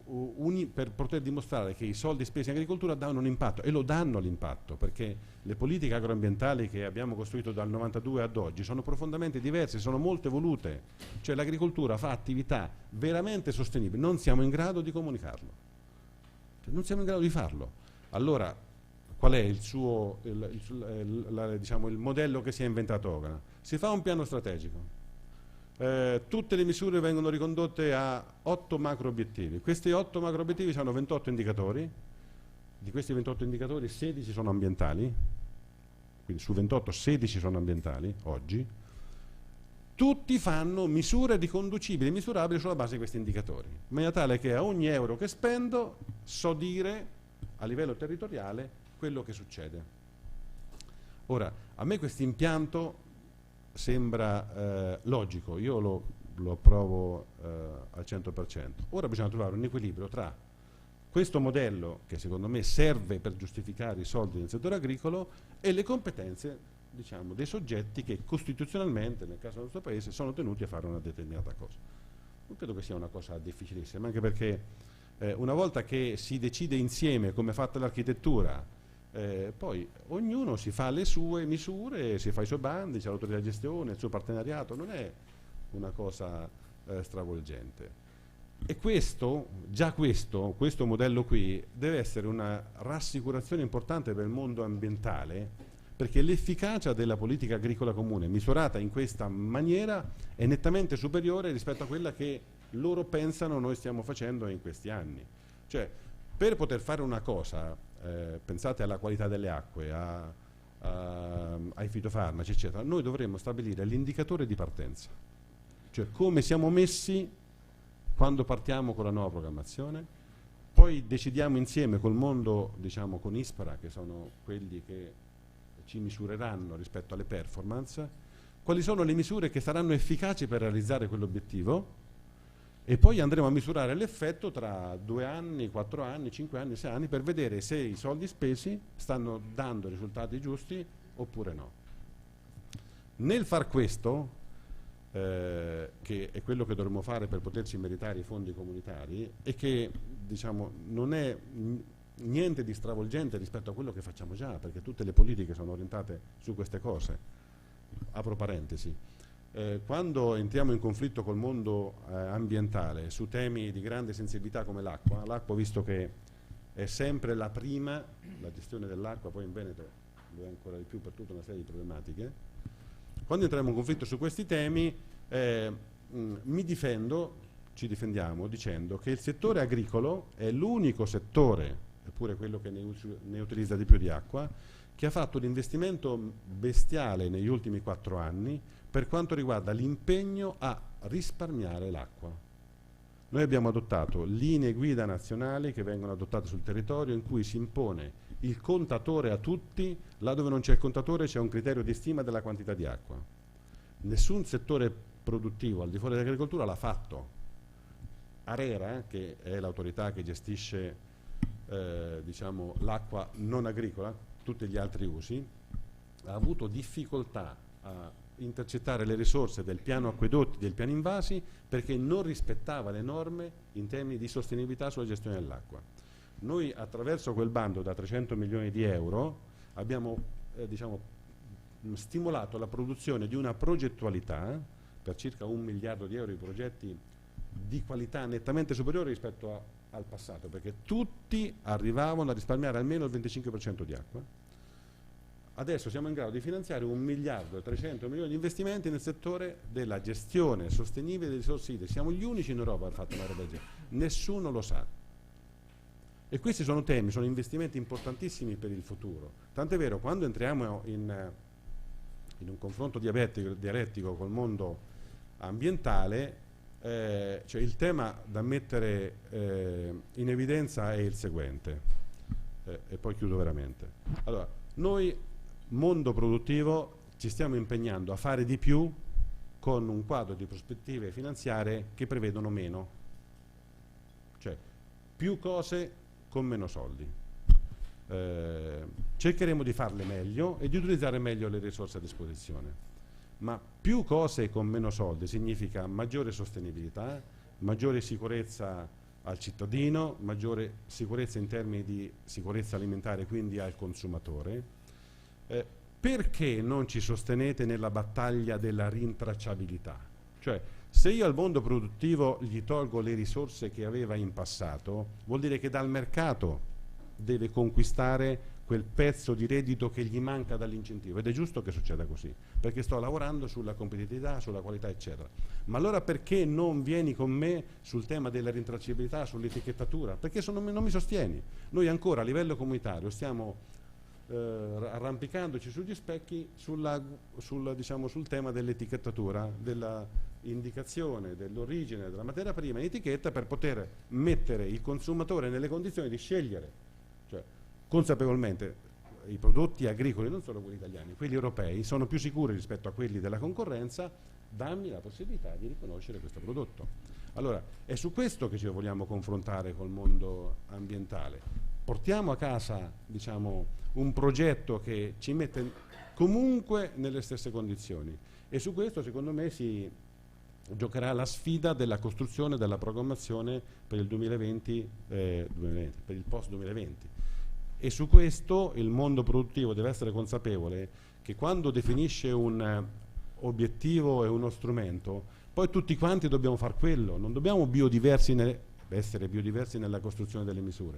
per poter dimostrare che i soldi spesi in agricoltura danno un impatto, e lo danno l'impatto, perché le politiche agroambientali che abbiamo costruito dal 92 ad oggi sono profondamente diverse, sono molto evolute, cioè l'agricoltura fa attività veramente sostenibili, non siamo in grado di comunicarlo, non siamo in grado di farlo. Allora qual è il modello che si è inventato Hogan? Si fa un piano strategico. Tutte le misure vengono ricondotte a 8 macro obiettivi. Questi 8 macro obiettivi hanno 28 indicatori, di questi 28 indicatori 16 sono ambientali, quindi su 28 16 sono ambientali oggi. Tutti fanno misure riconducibili, misurabili sulla base di questi indicatori, in maniera tale che a ogni euro che spendo so dire a livello territoriale quello che succede. Ora, a me questo impianto sembra logico, io lo approvo al 100%. Ora bisogna trovare un equilibrio tra questo modello, che secondo me serve per giustificare i soldi nel settore agricolo, e le competenze, diciamo, dei soggetti che costituzionalmente, nel caso del nostro Paese, sono tenuti a fare una determinata cosa. Non credo che sia una cosa difficilissima, anche perché Una volta che si decide insieme come è fatta l'architettura, poi ognuno si fa le sue misure, si fa i suoi bandi, c'è l'autorità di gestione, il suo partenariato, non è una cosa stravolgente. E questo modello qui deve essere una rassicurazione importante per il mondo ambientale, perché l'efficacia della politica agricola comune misurata in questa maniera è nettamente superiore rispetto a quella che loro pensano noi stiamo facendo in questi anni. Cioè, per poter fare una cosa, pensate alla qualità delle acque, ai fitofarmaci, eccetera, noi dovremmo stabilire l'indicatore di partenza, cioè come siamo messi quando partiamo con la nuova programmazione, poi decidiamo insieme col mondo, diciamo con ISPRA, che sono quelli che ci misureranno rispetto alle performance, quali sono le misure che saranno efficaci per realizzare quell'obiettivo, e poi andremo a misurare l'effetto tra 2 anni, 4 anni, 5 anni, 6 anni, per vedere se i soldi spesi stanno dando risultati giusti oppure no. Nel far questo, che è quello che dovremmo fare per poterci meritare i fondi comunitari, e che diciamo non è niente di stravolgente rispetto a quello che facciamo già, perché tutte le politiche sono orientate su queste cose. Apro parentesi. Quando entriamo in conflitto col mondo ambientale su temi di grande sensibilità come l'acqua, visto che è sempre la prima, la gestione dell'acqua, poi in Veneto lo è ancora di più per tutta una serie di problematiche, quando entriamo in conflitto su questi temi ci difendiamo dicendo che il settore agricolo è l'unico settore, eppure quello che ne utilizza di più di acqua, che ha fatto un investimento bestiale negli ultimi 4 anni per quanto riguarda l'impegno a risparmiare l'acqua. Noi abbiamo adottato linee guida nazionali che vengono adottate sul territorio, in cui si impone il contatore a tutti, là dove non c'è il contatore c'è un criterio di stima della quantità di acqua. Nessun settore produttivo al di fuori dell'agricoltura l'ha fatto. ARERA, che è l'autorità che gestisce diciamo, l'acqua non agricola, tutti gli altri usi, ha avuto difficoltà a intercettare le risorse del piano acquedotti, del piano invasi, perché non rispettava le norme in termini di sostenibilità sulla gestione dell'acqua. Noi attraverso quel bando da 300 milioni di euro abbiamo diciamo, stimolato la produzione di una progettualità per circa 1 miliardo di euro di progetti di qualità nettamente superiore rispetto al passato, perché tutti arrivavano a risparmiare almeno il 25% di acqua. Adesso siamo in grado di finanziare 1 miliardo e 300 milioni di investimenti nel settore della gestione sostenibile delle risorse idriche. Siamo gli unici in Europa a aver fatto una roba del genere. Nessuno lo sa. E questi sono temi, sono investimenti importantissimi per il futuro. Tant'è vero, quando entriamo in un confronto dialettico col mondo ambientale, cioè il tema da mettere in evidenza è il seguente, e poi chiudo veramente. Allora, noi, mondo produttivo, ci stiamo impegnando a fare di più con un quadro di prospettive finanziarie che prevedono meno, cioè più cose con meno soldi. Cercheremo di farle meglio e di utilizzare meglio le risorse a disposizione, ma più cose con meno soldi significa maggiore sostenibilità, maggiore sicurezza al cittadino, maggiore sicurezza in termini di sicurezza alimentare, quindi al consumatore. Perché non ci sostenete nella battaglia della rintracciabilità? Cioè, se io al mondo produttivo gli tolgo le risorse che aveva in passato, vuol dire che dal mercato deve conquistare quel pezzo di reddito che gli manca dall'incentivo, ed è giusto che succeda così, perché sto lavorando sulla competitività, sulla qualità, eccetera. Ma allora perché non vieni con me sul tema della rintracciabilità, sull'etichettatura? Perché non mi sostieni. Noi ancora a livello comunitario stiamo arrampicandoci sugli specchi sul tema dell'etichettatura, della indicazione dell'origine della materia prima in etichetta, per poter mettere il consumatore nelle condizioni di scegliere, cioè consapevolmente. I prodotti agricoli, non solo quelli italiani, quelli europei, sono più sicuri rispetto a quelli della concorrenza. Dammi la possibilità di riconoscere questo prodotto. Allora, è su questo che ci vogliamo confrontare col mondo ambientale. Portiamo a casa, diciamo, un progetto che ci mette comunque nelle stesse condizioni, e su questo secondo me si giocherà la sfida della costruzione della programmazione per il 2020, per il post 2020. E su questo il mondo produttivo deve essere consapevole che quando definisce un obiettivo e uno strumento, poi tutti quanti dobbiamo far quello, non dobbiamo essere biodiversi nella costruzione delle misure,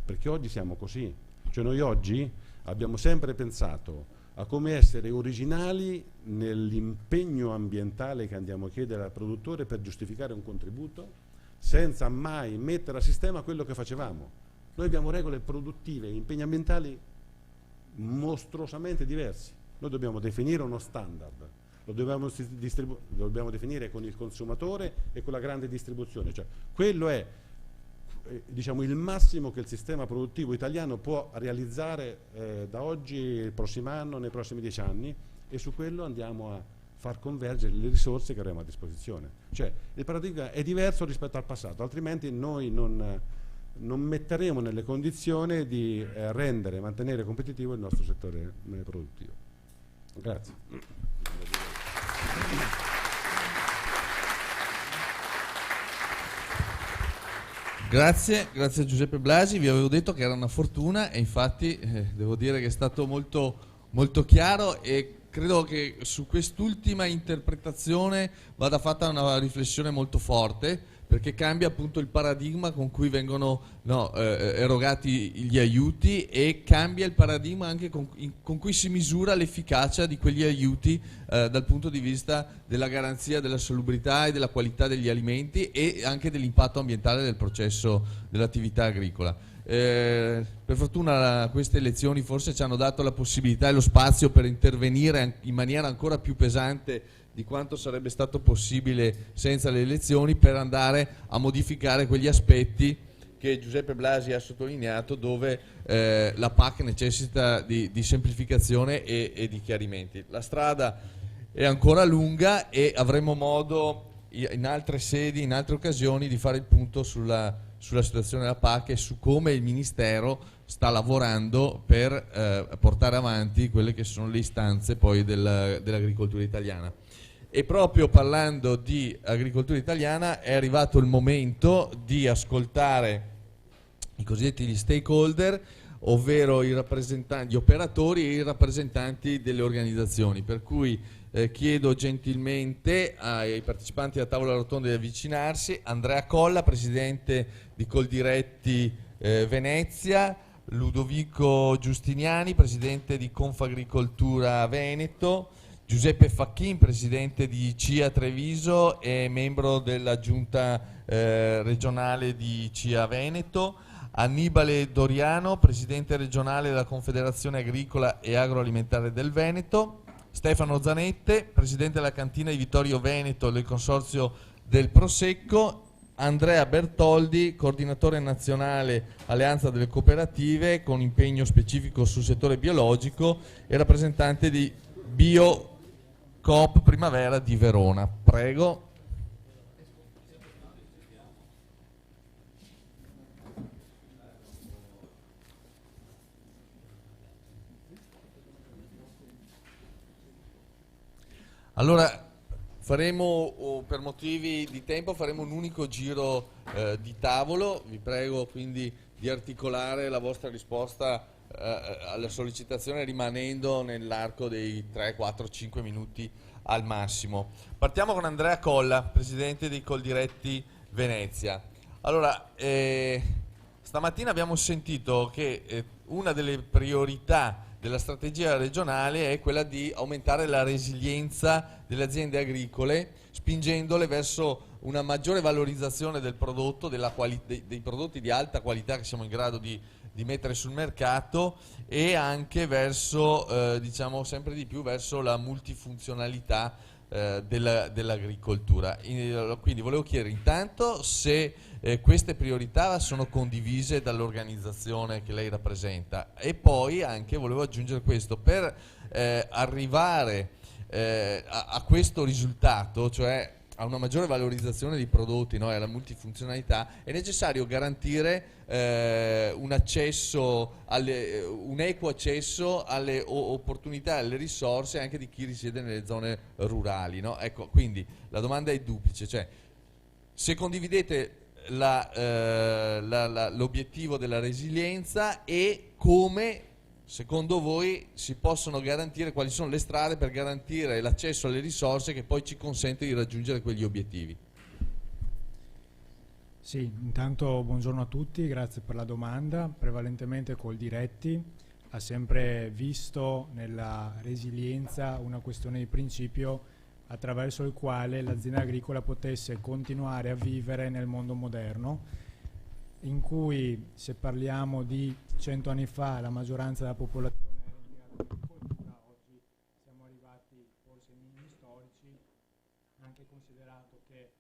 perché oggi siamo così, cioè noi oggi abbiamo sempre pensato a come essere originali nell'impegno ambientale che andiamo a chiedere al produttore per giustificare un contributo, senza mai mettere a sistema quello che facevamo. Noi abbiamo regole produttive e impegni ambientali mostruosamente diversi. Noi dobbiamo definire uno standard, lo dobbiamo definire con il consumatore e con la grande distribuzione, cioè quello è diciamo il massimo che il sistema produttivo italiano può realizzare da oggi, il prossimo anno, nei prossimi 10 anni, e su quello andiamo a far convergere le risorse che avremo a disposizione. Cioè il paradigma è diverso rispetto al passato, altrimenti noi non metteremo nelle condizioni di rendere e mantenere competitivo il nostro settore produttivo. Grazie. Grazie a Giuseppe Blasi, vi avevo detto che era una fortuna e infatti devo dire che è stato molto, molto chiaro, e credo che su quest'ultima interpretazione vada fatta una riflessione molto forte, perché cambia appunto il paradigma con cui vengono erogati gli aiuti, e cambia il paradigma anche con cui si misura l'efficacia di quegli aiuti dal punto di vista della garanzia della salubrità e della qualità degli alimenti e anche dell'impatto ambientale del processo dell'attività agricola. Per fortuna queste elezioni forse ci hanno dato la possibilità e lo spazio per intervenire in maniera ancora più pesante di quanto sarebbe stato possibile senza le elezioni, per andare a modificare quegli aspetti che Giuseppe Blasi ha sottolineato, dove la PAC necessita di semplificazione e di chiarimenti. La strada è ancora lunga e avremo modo in altre sedi, in altre occasioni, di fare il punto sulla situazione della PAC e su come il Ministero sta lavorando per portare avanti quelle che sono le istanze poi dell'agricoltura italiana. E proprio parlando di agricoltura italiana è arrivato il momento di ascoltare i cosiddetti gli stakeholder, ovvero i rappresentanti, gli operatori e i rappresentanti delle organizzazioni, per cui chiedo gentilmente ai partecipanti alla tavola rotonda di avvicinarsi. Andrea Colla, presidente di Coldiretti Venezia, Ludovico Giustiniani, presidente di Confagricoltura Veneto, Giuseppe Facchin, presidente di CIA Treviso e membro della giunta regionale di CIA Veneto, Annibale Doriano, presidente regionale della Confederazione Agricola e Agroalimentare del Veneto, Stefano Zanette, presidente della cantina di Vittorio Veneto del Consorzio del Prosecco, Andrea Bertoldi, coordinatore nazionale Alleanza delle Cooperative con impegno specifico sul settore biologico e rappresentante di Bio Coop Primavera di Verona. Prego. Allora, faremo, per motivi di tempo, faremo un unico giro di tavolo. Vi prego quindi di articolare la vostra risposta alla sollecitazione rimanendo nell'arco dei 3, 4, 5 minuti al massimo. Partiamo con Andrea Colla, presidente di Coldiretti Venezia. Allora, stamattina abbiamo sentito che una delle priorità della strategia regionale è quella di aumentare la resilienza delle aziende agricole, spingendole verso una maggiore valorizzazione del prodotto, dei prodotti di alta qualità che siamo in grado di mettere sul mercato, e anche verso, diciamo sempre di più, verso la multifunzionalità dell'agricoltura. Quindi volevo chiedere intanto se queste priorità sono condivise dall'organizzazione che lei rappresenta, e poi anche volevo aggiungere questo: per arrivare a questo risultato, cioè a una maggiore valorizzazione dei prodotti, no, e alla multifunzionalità, è necessario garantire un equo accesso alle opportunità e alle risorse anche di chi risiede nelle zone rurali, no? Ecco, quindi la domanda è duplice, cioè se condividete l'obiettivo della resilienza e come secondo voi si possono garantire, quali sono le strade per garantire l'accesso alle risorse che poi ci consente di raggiungere quegli obiettivi? Sì, intanto buongiorno a tutti, grazie per la domanda. Prevalentemente Coldiretti ha sempre visto nella resilienza una questione di principio attraverso il quale l'azienda agricola potesse continuare a vivere nel mondo moderno, in cui, se parliamo di 100 anni fa, la maggioranza della popolazione era impiegata all'agricoltura, oggi siamo arrivati forse ai minimi storici, anche considerato che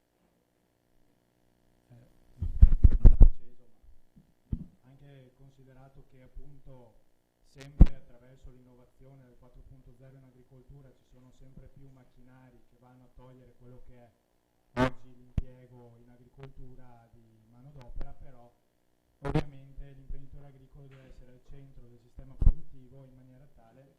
appunto sempre attraverso l'innovazione del 4.0 in agricoltura ci sono sempre più macchinari che vanno a togliere quello che è oggi l'impiego in agricoltura di manodopera, però ovviamente l'imprenditore agricolo deve essere al centro del sistema produttivo in maniera tale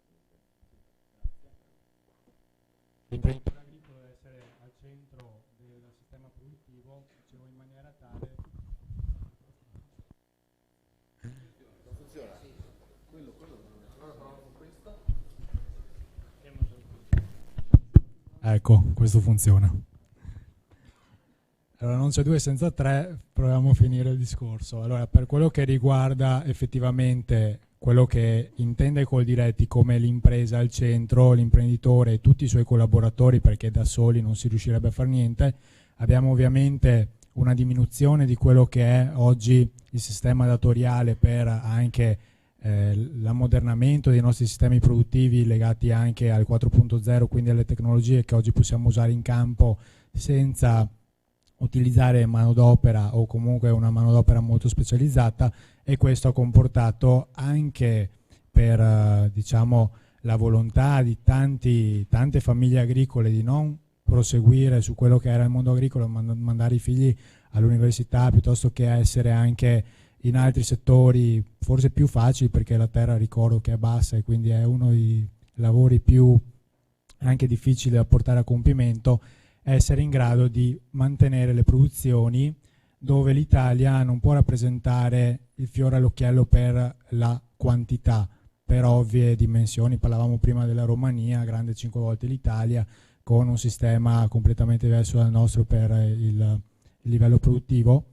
l'imprenditore agricolo deve essere al centro del sistema produttivo, dicevo, in maniera tale. Ecco, questo funziona. Allora, non c'è due senza tre, proviamo a finire il discorso. Allora, per quello che riguarda effettivamente quello che intende Coldiretti come l'impresa al centro, l'imprenditore e tutti i suoi collaboratori, perché da soli non si riuscirebbe a fare niente, abbiamo ovviamente una diminuzione di quello che è oggi il sistema datoriale per anche l'ammodernamento dei nostri sistemi produttivi legati anche al 4.0, quindi alle tecnologie che oggi possiamo usare in campo senza utilizzare manodopera o comunque una manodopera molto specializzata, e questo ha comportato anche per diciamo la volontà di tante famiglie agricole di non proseguire su quello che era il mondo agricolo, mandare i figli all'università piuttosto che essere anche in altri settori forse più facili, perché la terra ricordo che è bassa e quindi è uno dei lavori più anche difficili da portare a compimento, essere in grado di mantenere le produzioni dove l'Italia non può rappresentare il fiore all'occhiello per la quantità, per ovvie dimensioni. Parlavamo prima della Romania, grande 5 volte l'Italia, con un sistema completamente diverso dal nostro per il livello produttivo,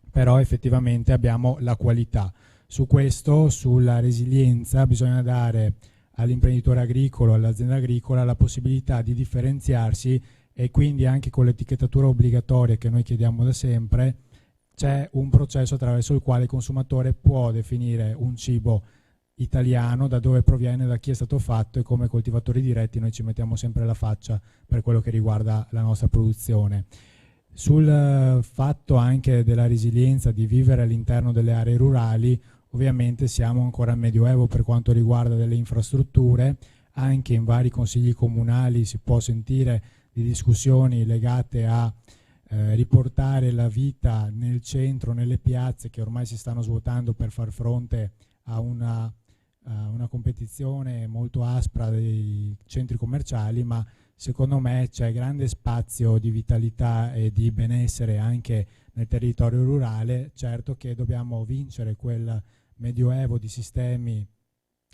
però effettivamente abbiamo la qualità. Su questo, sulla resilienza, bisogna dare all'imprenditore agricolo, all'azienda agricola la possibilità di differenziarsi, e quindi anche con l'etichettatura obbligatoria che noi chiediamo da sempre c'è un processo attraverso il quale il consumatore può definire un cibo italiano, da dove proviene, da chi è stato fatto, e come coltivatori diretti noi ci mettiamo sempre la faccia per quello che riguarda la nostra produzione. Sul fatto anche della resilienza di vivere all'interno delle aree rurali, ovviamente siamo ancora al medioevo per quanto riguarda delle infrastrutture, anche in vari consigli comunali si può sentire di discussioni legate a riportare la vita nel centro, nelle piazze che ormai si stanno svuotando per far fronte a una competizione molto aspra dei centri commerciali, ma secondo me c'è grande spazio di vitalità e di benessere anche nel territorio rurale. Certo che dobbiamo vincere quel medioevo di sistemi,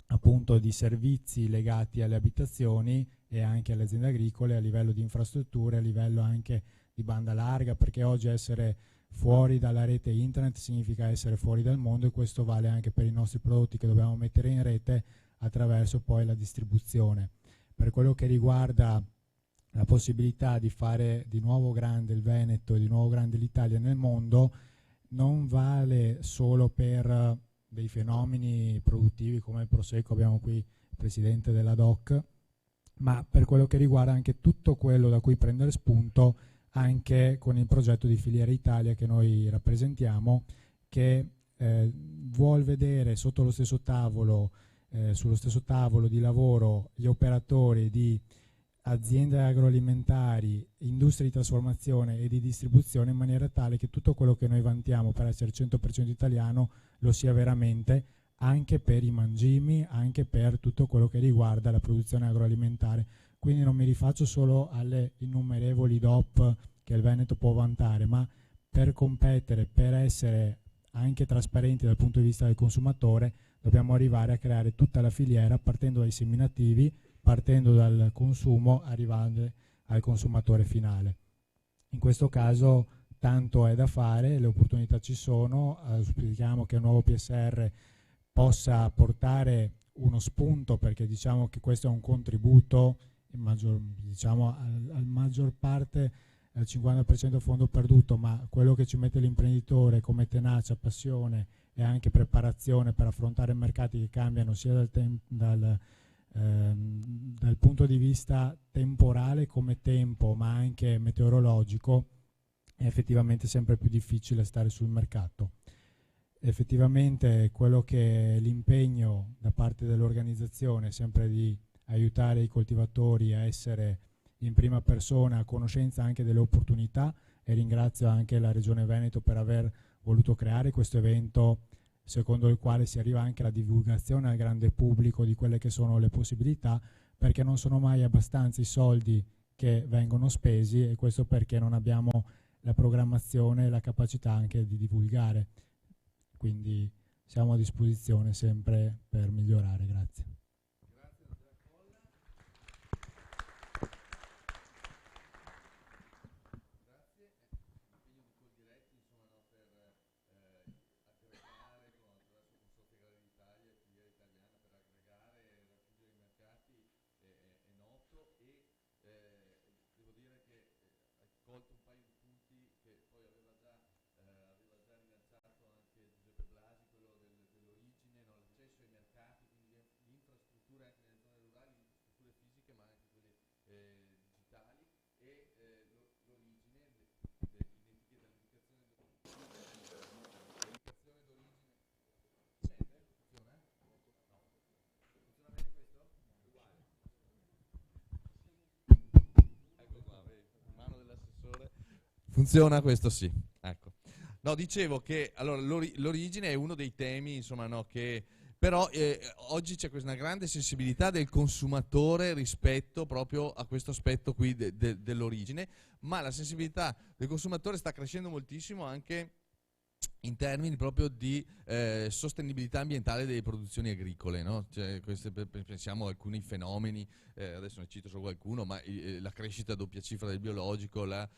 appunto, di servizi legati alle abitazioni e anche alle aziende agricole, a livello di infrastrutture, a livello anche di banda larga, perché oggi essere fuori dalla rete internet significa essere fuori dal mondo, e questo vale anche per i nostri prodotti che dobbiamo mettere in rete attraverso poi la distribuzione. Per quello che riguarda la possibilità di fare di nuovo grande il Veneto e di nuovo grande l'Italia nel mondo, non vale solo per dei fenomeni produttivi come il Prosecco, abbiamo qui il presidente della DOC, ma per quello che riguarda anche tutto quello da cui prendere spunto anche con il progetto di Filiera Italia che noi rappresentiamo, che vuol vedere sotto lo stesso tavolo, sullo stesso tavolo di lavoro, gli operatori di aziende agroalimentari, industrie di trasformazione e di distribuzione, in maniera tale che tutto quello che noi vantiamo per essere 100% italiano lo sia veramente, anche per i mangimi, anche per tutto quello che riguarda la produzione agroalimentare. Quindi non mi rifaccio solo alle innumerevoli DOP che il Veneto può vantare, ma per competere, per essere anche trasparenti dal punto di vista del consumatore, dobbiamo arrivare a creare tutta la filiera, partendo dai seminativi, partendo dal consumo, arrivando al consumatore finale. In questo caso tanto è da fare, le opportunità ci sono, speriamo che il nuovo PSR possa portare uno spunto, perché diciamo che questo è un contributo al maggior parte, al 50% fondo perduto, ma quello che ci mette l'imprenditore come tenacia, passione e anche preparazione per affrontare mercati che cambiano sia dal punto di vista temporale come tempo, ma anche meteorologico, è effettivamente sempre più difficile stare sul mercato. Effettivamente quello che è l'impegno da parte dell'organizzazione è sempre di aiutare i coltivatori a essere in prima persona a conoscenza anche delle opportunità, e ringrazio anche la Regione Veneto per aver voluto creare questo evento, secondo il quale si arriva anche alla divulgazione al grande pubblico di quelle che sono le possibilità, perché non sono mai abbastanza i soldi che vengono spesi, e questo perché non abbiamo la programmazione e la capacità anche di divulgare. Quindi siamo a disposizione sempre per migliorare. Grazie. Funziona questo, sì. Ecco. No, dicevo che allora, l'origine è uno dei temi, insomma, no, che però oggi c'è questa grande sensibilità del consumatore rispetto proprio a questo aspetto qui dell'origine, ma la sensibilità del consumatore sta crescendo moltissimo anche in termini proprio di sostenibilità ambientale delle produzioni agricole, no? Cioè, pensiamo a alcuni fenomeni, adesso ne cito solo qualcuno, ma la crescita a doppia cifra del biologico, la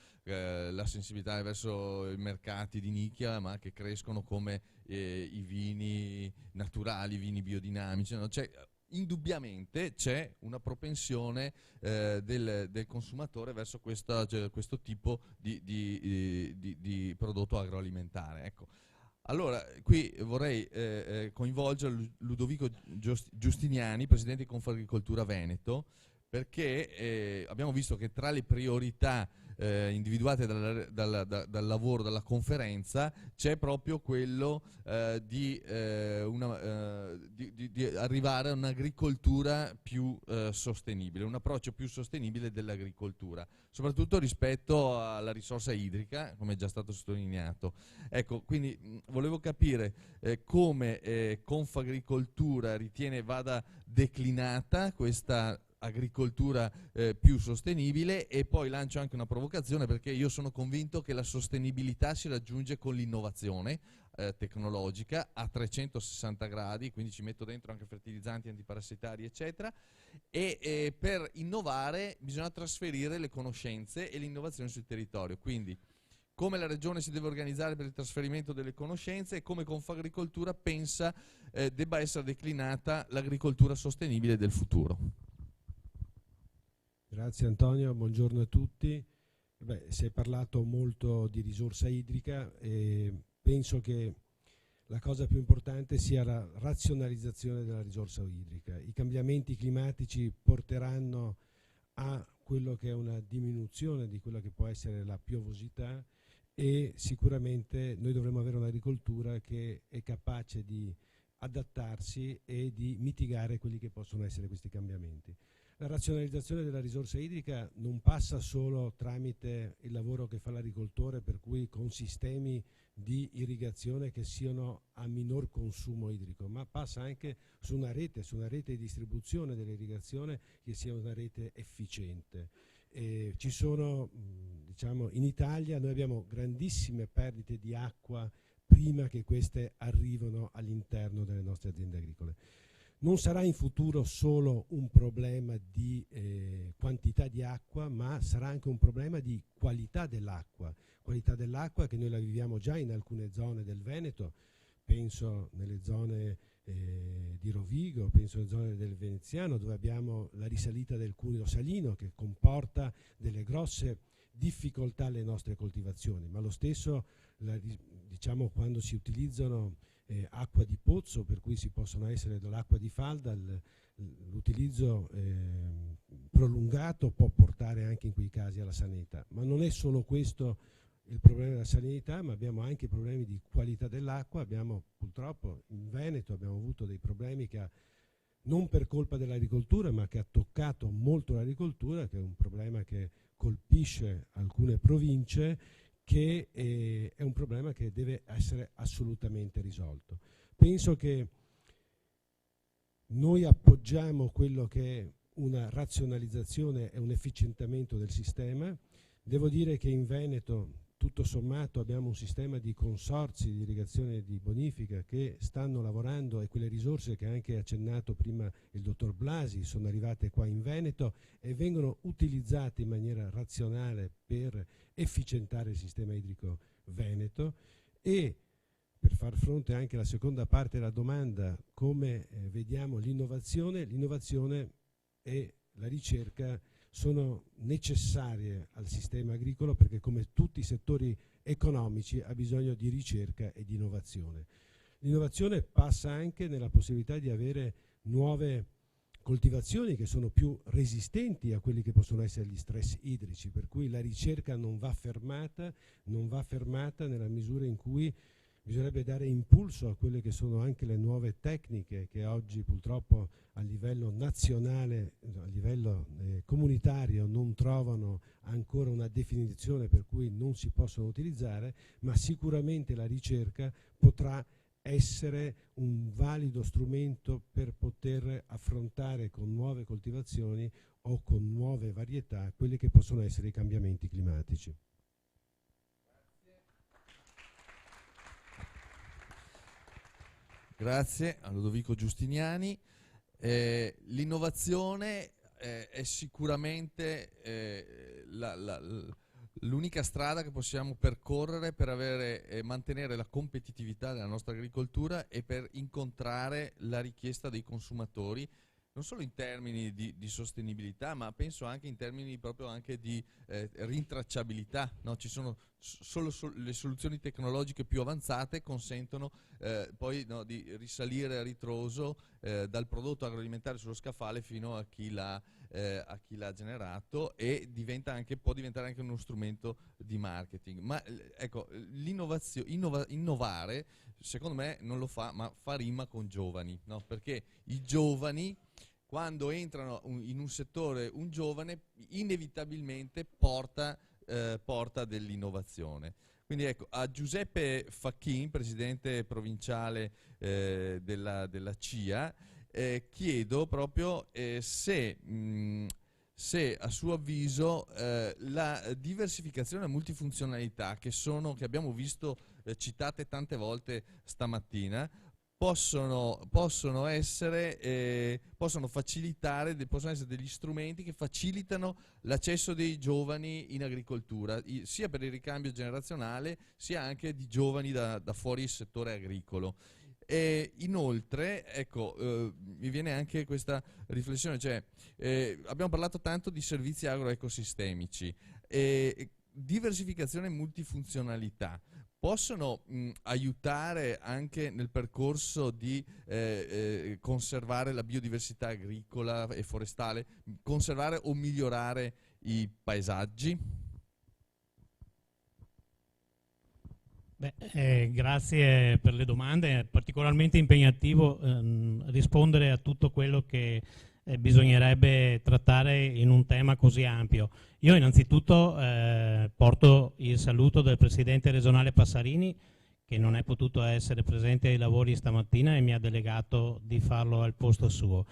sensibilità verso i mercati di nicchia, ma che crescono come i vini naturali, i vini biodinamici, no? Cioè, indubbiamente c'è una propensione del consumatore verso questo tipo di prodotto agroalimentare. Ecco. Allora, qui vorrei coinvolgere Ludovico Giustiniani, presidente di Confagricoltura Veneto, perché abbiamo visto che tra le priorità individuate dal lavoro, dalla conferenza, c'è proprio quello di arrivare a un'agricoltura più sostenibile, un approccio più sostenibile dell'agricoltura, soprattutto rispetto alla risorsa idrica, come è già stato sottolineato. Ecco, quindi volevo capire come Confagricoltura ritiene vada declinata questa agricoltura più sostenibile, e poi lancio anche una provocazione, perché io sono convinto che la sostenibilità si raggiunge con l'innovazione tecnologica a 360 gradi, quindi ci metto dentro anche fertilizzanti, antiparassitari eccetera, e per innovare bisogna trasferire le conoscenze e l'innovazione sul territorio. Quindi come la Regione si deve organizzare per il trasferimento delle conoscenze, e come Confagricoltura pensa debba essere declinata l'agricoltura sostenibile del futuro. Grazie Antonio, buongiorno a tutti. Si è parlato molto di risorsa idrica e penso che la cosa più importante sia la razionalizzazione della risorsa idrica. I cambiamenti climatici porteranno a quello che è una diminuzione di quella che può essere la piovosità, e sicuramente noi dovremo avere un'agricoltura che è capace di adattarsi e di mitigare quelli che possono essere questi cambiamenti. La razionalizzazione della risorsa idrica non passa solo tramite il lavoro che fa l'agricoltore, per cui con sistemi di irrigazione che siano a minor consumo idrico, ma passa anche su una rete di distribuzione dell'irrigazione che sia una rete efficiente. Ci sono, diciamo, in Italia noi abbiamo grandissime perdite di acqua prima che queste arrivino all'interno delle nostre aziende agricole. Non sarà in futuro solo un problema di quantità di acqua, ma sarà anche un problema di qualità dell'acqua che noi la viviamo già in alcune zone del Veneto, penso nelle zone di Rovigo, penso alle zone del Veneziano, dove abbiamo la risalita del cuneo salino che comporta delle grosse difficoltà alle nostre coltivazioni, ma lo stesso diciamo quando si utilizzano acqua di pozzo, per cui si possono essere dall'acqua di falda, l'utilizzo prolungato può portare anche in quei casi alla salinità. Ma non è solo questo il problema della salinità, ma abbiamo anche problemi di qualità dell'acqua. Abbiamo purtroppo in Veneto abbiamo avuto dei problemi che non per colpa dell'agricoltura, ma che ha toccato molto l'agricoltura, che è un problema che colpisce alcune province, che è un problema che deve essere assolutamente risolto. Penso che noi appoggiamo quello che è una razionalizzazione e un efficientamento del sistema. Devo dire che in Veneto, tutto sommato, abbiamo un sistema di consorzi di irrigazione e di bonifica che stanno lavorando, e quelle risorse che ha anche accennato prima il dottor Blasi sono arrivate qua in Veneto e vengono utilizzate in maniera razionale per efficientare il sistema idrico veneto. E per far fronte anche alla seconda parte della domanda, come vediamo l'innovazione e la ricerca sono necessarie al sistema agricolo, perché come tutti i settori economici ha bisogno di ricerca e di innovazione. L'innovazione passa anche nella possibilità di avere nuove coltivazioni che sono più resistenti a quelli che possono essere gli stress idrici, per cui la ricerca non va fermata nella misura in cui bisognerebbe dare impulso a quelle che sono anche le nuove tecniche che oggi purtroppo a livello nazionale, a livello comunitario non trovano ancora una definizione per cui non si possono utilizzare, ma sicuramente la ricerca potrà essere un valido strumento per poter affrontare con nuove coltivazioni o con nuove varietà quelli che possono essere i cambiamenti climatici. Grazie a Ludovico Giustiniani. L'innovazione è sicuramente l'unica strada che possiamo percorrere per mantenere la competitività della nostra agricoltura e per incontrare la richiesta dei consumatori, non solo in termini di sostenibilità, ma penso anche in termini proprio anche di rintracciabilità, no? Ci sono solo le soluzioni tecnologiche più avanzate consentono poi di risalire a ritroso dal prodotto agroalimentare sullo scaffale fino a chi l'ha generato, e può diventare anche uno strumento di marketing. Ma ecco, innovare secondo me non lo fa, ma fa rima con giovani, no? Perché i giovani, quando entrano in un settore, un giovane inevitabilmente porta dell'innovazione. Quindi ecco, a Giuseppe Facchin, presidente provinciale della CIA, chiedo proprio se a suo avviso la diversificazione e multifunzionalità che abbiamo visto citate tante volte stamattina possono essere degli strumenti che facilitano l'accesso dei giovani in agricoltura, sia per il ricambio generazionale sia anche di giovani da fuori il settore agricolo. E inoltre, ecco, mi viene anche questa riflessione, cioè abbiamo parlato tanto di servizi agroecosistemici, diversificazione e multifunzionalità possono aiutare anche nel percorso di conservare la biodiversità agricola e forestale, conservare o migliorare i paesaggi? Grazie per le domande, è particolarmente impegnativo rispondere a tutto quello che bisognerebbe trattare in un tema così ampio. Io innanzitutto porto il saluto del Presidente regionale Passarini, che non è potuto essere presente ai lavori stamattina e mi ha delegato di farlo al posto suo.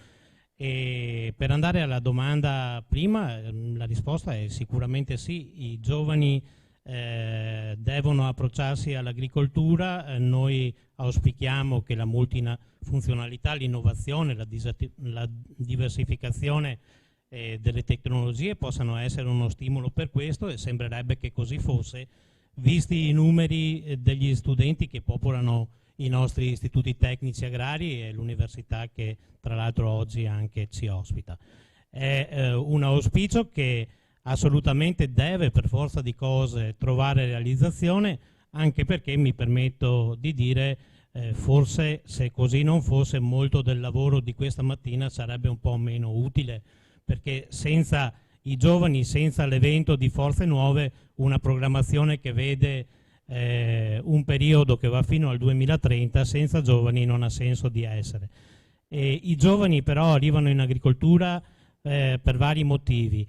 E per andare alla domanda prima, la risposta è sicuramente sì. I giovani devono approcciarsi all'agricoltura. Noi auspichiamo che la multifunzionalità, l'innovazione, la diversificazione delle tecnologie possano essere uno stimolo per questo, e sembrerebbe che così fosse, visti i numeri degli studenti che popolano i nostri istituti tecnici agrari e l'università che tra l'altro oggi anche ci ospita. È un auspicio che assolutamente deve per forza di cose trovare realizzazione, anche perché mi permetto di dire forse se così non fosse, molto del lavoro di questa mattina sarebbe un po' meno utile, perché senza i giovani, senza l'evento di Forze Nuove, una programmazione che vede un periodo che va fino al 2030, senza giovani non ha senso di essere. I giovani però arrivano in agricoltura per vari motivi,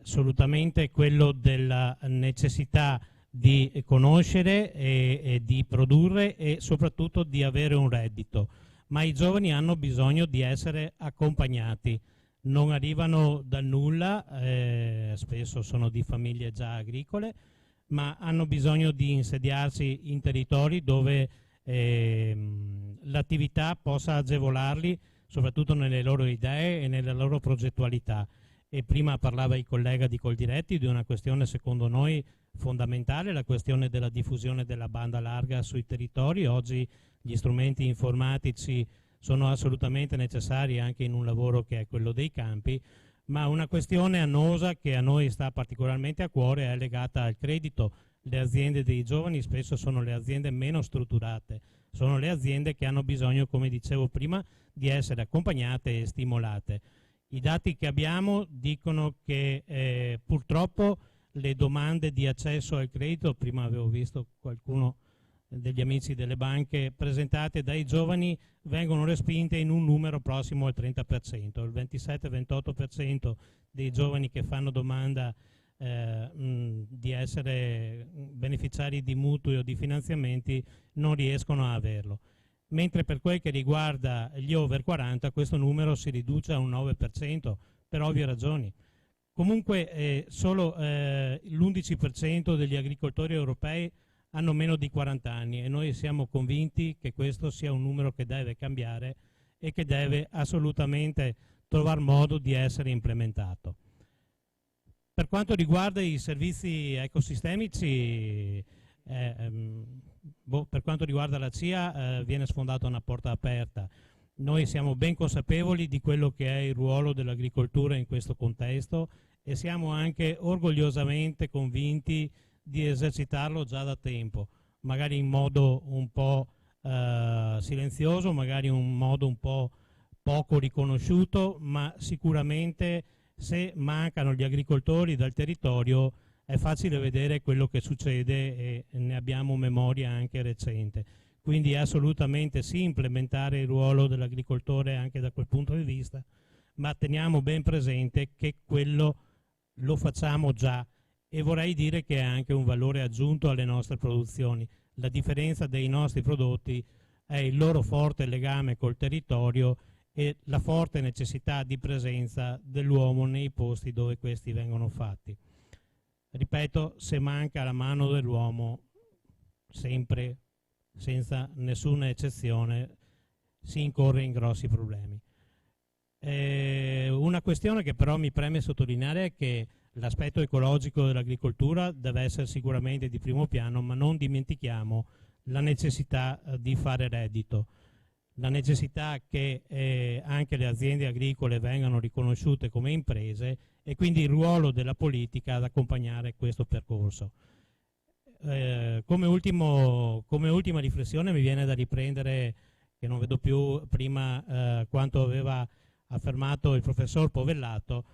assolutamente quello della necessità di conoscere e di produrre e soprattutto di avere un reddito, ma i giovani hanno bisogno di essere accompagnati. Non arrivano dal nulla, spesso sono di famiglie già agricole, ma hanno bisogno di insediarsi in territori dove l'attività possa agevolarli, soprattutto nelle loro idee e nella loro progettualità. E prima parlava il collega di Coldiretti di una questione secondo noi fondamentale, la questione della diffusione della banda larga sui territori. Oggi gli strumenti informatici sono assolutamente necessari anche in un lavoro che è quello dei campi, ma una questione annosa che a noi sta particolarmente a cuore è legata al credito. Le aziende dei giovani spesso sono le aziende meno strutturate, sono le aziende che hanno bisogno, come dicevo prima, di essere accompagnate e stimolate. I dati che abbiamo dicono che purtroppo le domande di accesso al credito, prima avevo visto qualcuno degli amici delle banche, presentate dai giovani, vengono respinte in un numero prossimo al 30%. Il 27-28% dei giovani che fanno domanda di essere beneficiari di mutui o di finanziamenti non riescono a averlo. Mentre per quel che riguarda gli over 40 questo numero si riduce a un 9% per ovvie ragioni. Comunque solo l'11% degli agricoltori europei hanno meno di 40 anni e noi siamo convinti che questo sia un numero che deve cambiare e che deve assolutamente trovare modo di essere implementato. Per quanto riguarda i servizi ecosistemici, per quanto riguarda la CIA viene sfondata una porta aperta. Noi siamo ben consapevoli di quello che è il ruolo dell'agricoltura in questo contesto e siamo anche orgogliosamente convinti di esercitarlo già da tempo, magari in modo un po' silenzioso, magari in un modo un po' poco riconosciuto, ma sicuramente se mancano gli agricoltori dal territorio è facile vedere quello che succede e ne abbiamo memoria anche recente. Quindi assolutamente sì, implementare il ruolo dell'agricoltore anche da quel punto di vista, ma teniamo ben presente che quello lo facciamo già e vorrei dire che è anche un valore aggiunto alle nostre produzioni. La differenza dei nostri prodotti è il loro forte legame col territorio e la forte necessità di presenza dell'uomo nei posti dove questi vengono fatti. Ripeto, se manca la mano dell'uomo, sempre, senza nessuna eccezione, si incorre in grossi problemi. Una questione che però mi preme sottolineare è che l'aspetto ecologico dell'agricoltura deve essere sicuramente di primo piano, ma non dimentichiamo la necessità di fare reddito, la necessità che anche le aziende agricole vengano riconosciute come imprese e quindi il ruolo della politica ad accompagnare questo percorso. Come ultima riflessione mi viene da riprendere, che non vedo più prima, quanto aveva affermato il professor Povellato.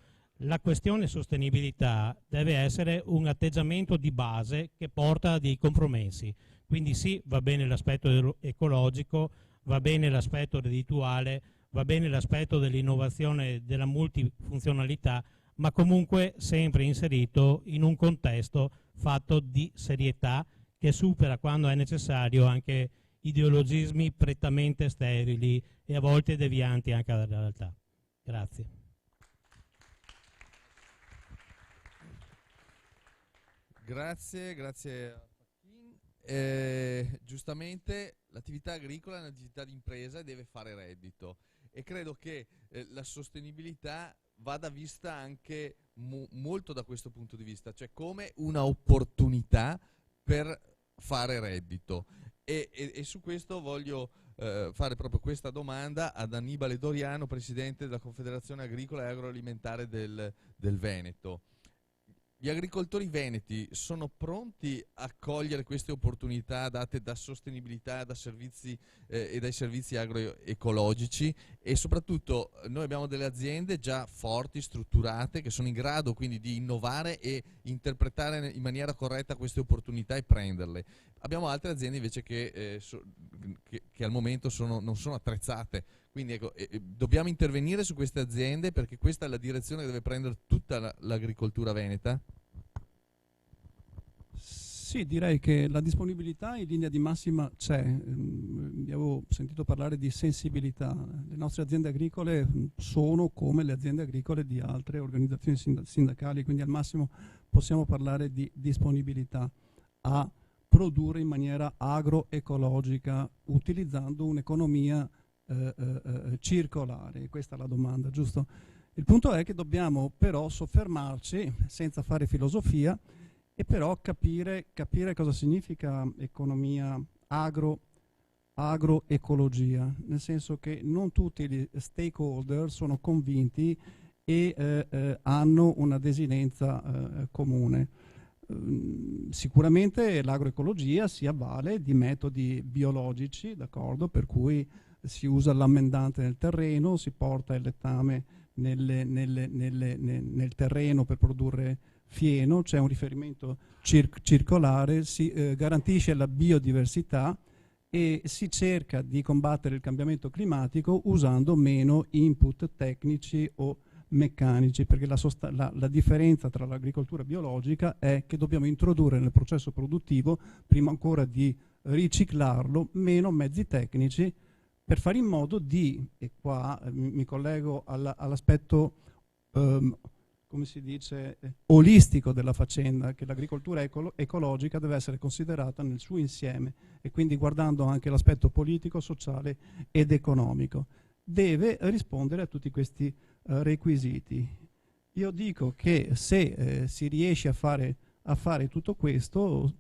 La questione sostenibilità deve essere un atteggiamento di base che porta a dei compromessi. Quindi sì, va bene l'aspetto ecologico, va bene l'aspetto reddituale, va bene l'aspetto dell'innovazione e della multifunzionalità, ma comunque sempre inserito in un contesto fatto di serietà che supera, quando è necessario, anche ideologismi prettamente sterili e a volte devianti anche dalla realtà. Grazie. Grazie a Fachin. Giustamente l'attività agricola è un'attività di impresa e deve fare reddito, e credo che la sostenibilità vada vista anche molto da questo punto di vista, cioè come una opportunità per fare reddito, e su questo voglio fare proprio questa domanda ad Annibale Doriano, presidente della Confederazione Agricola e Agroalimentare del Veneto. Gli agricoltori veneti sono pronti a cogliere queste opportunità date da sostenibilità, da servizi e dai servizi agroecologici, e soprattutto noi abbiamo delle aziende già forti, strutturate, che sono in grado quindi di innovare e interpretare in maniera corretta queste opportunità e prenderle. Abbiamo altre aziende invece che al momento non sono attrezzate. Quindi ecco, dobbiamo intervenire su queste aziende, perché questa è la direzione che deve prendere tutta l'agricoltura veneta? Sì, direi che la disponibilità in linea di massima c'è. Avevo sentito parlare di sensibilità. Le nostre aziende agricole sono come le aziende agricole di altre organizzazioni sindacali, quindi al massimo possiamo parlare di disponibilità a produrre in maniera agroecologica, utilizzando un'economia circolare. Questa è la domanda, giusto? Il punto è che dobbiamo però soffermarci, senza fare filosofia, e però capire cosa significa economia agroecologia, nel senso che non tutti gli stakeholder sono convinti e hanno una desinenza comune. Sicuramente l'agroecologia si avvale di metodi biologici, d'accordo, per cui si usa l'ammendante nel terreno, si porta il letame nel terreno per produrre fieno, c'è un riferimento circolare, si garantisce la biodiversità e si cerca di combattere il cambiamento climatico usando meno input tecnici o meccanici, perché la differenza tra l'agricoltura biologica è che dobbiamo introdurre nel processo produttivo, prima ancora di riciclarlo, meno mezzi tecnici, per fare in modo di, e qua mi collego all'aspetto come si dice, olistico della faccenda, che l'agricoltura ecologica deve essere considerata nel suo insieme, e quindi guardando anche l'aspetto politico, sociale ed economico. Deve rispondere a tutti questi requisiti. Io dico che se si riesce a fare tutto questo,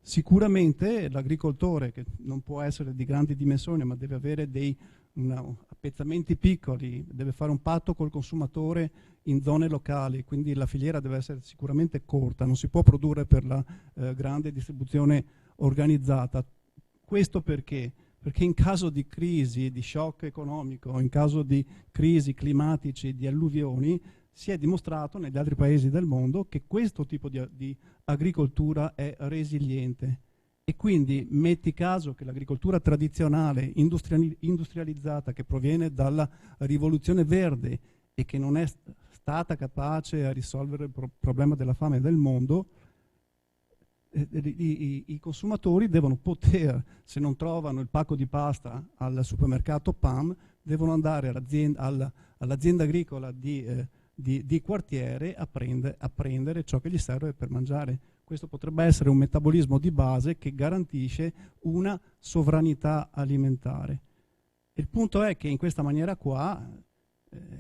sicuramente l'agricoltore, che non può essere di grandi dimensioni ma deve avere dei appezzamenti piccoli, deve fare un patto col consumatore in zone locali, quindi la filiera deve essere sicuramente corta, non si può produrre per la grande distribuzione organizzata. Questo perché? Perché in caso di crisi, di shock economico, in caso di crisi climatici, di alluvioni, si è dimostrato negli altri paesi del mondo che questo tipo di agricoltura è resiliente. E quindi metti caso che l'agricoltura tradizionale, industrializzata, che proviene dalla rivoluzione verde e che non è stata capace a risolvere il problema della fame del mondo, i consumatori devono poter, se non trovano il pacco di pasta al supermercato PAM, devono andare all'azienda agricola di quartiere a prendere ciò che gli serve per mangiare. Questo potrebbe essere un metabolismo di base che garantisce una sovranità alimentare. Il punto è che in questa maniera qua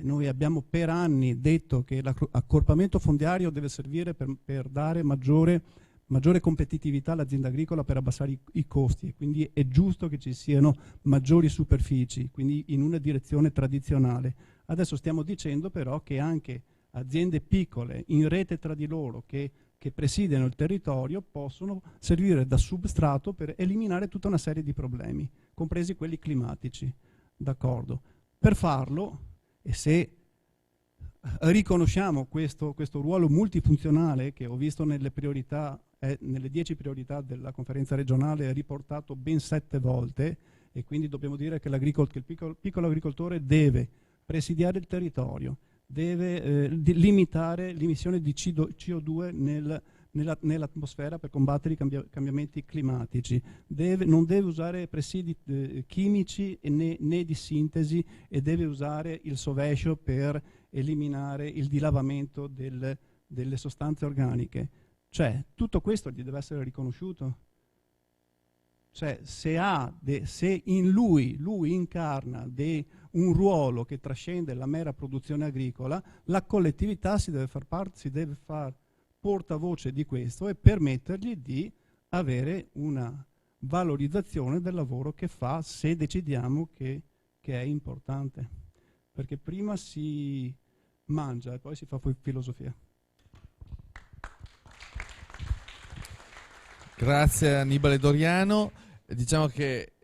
noi abbiamo per anni detto che l'accorpamento fondiario deve servire per dare maggiore competitività all'azienda agricola, per abbassare i costi, e quindi è giusto che ci siano maggiori superfici, quindi in una direzione tradizionale. Adesso stiamo dicendo però che anche aziende piccole in rete tra di loro che presidiano il territorio possono servire da substrato per eliminare tutta una serie di problemi, compresi quelli climatici. D'accordo? Per farlo, e se riconosciamo questo ruolo multifunzionale che ho visto nelle 10 priorità della conferenza regionale riportato ben 7 volte, e quindi dobbiamo dire che il piccolo agricoltore deve presidiare il territorio, deve limitare l'emissione di CO2 nell'atmosfera per combattere i cambiamenti climatici, non deve usare presidi chimici né di sintesi, e deve usare il sovescio per eliminare il dilavamento delle sostanze organiche. Cioè, tutto questo gli deve essere riconosciuto. Cioè, se in lui incarna un ruolo che trascende la mera produzione agricola, la collettività si deve far portavoce di questo e permettergli di avere una valorizzazione del lavoro che fa, se decidiamo che è importante. Perché prima si mangia e poi si fa filosofia. Grazie Annibale Doriano. Diciamo che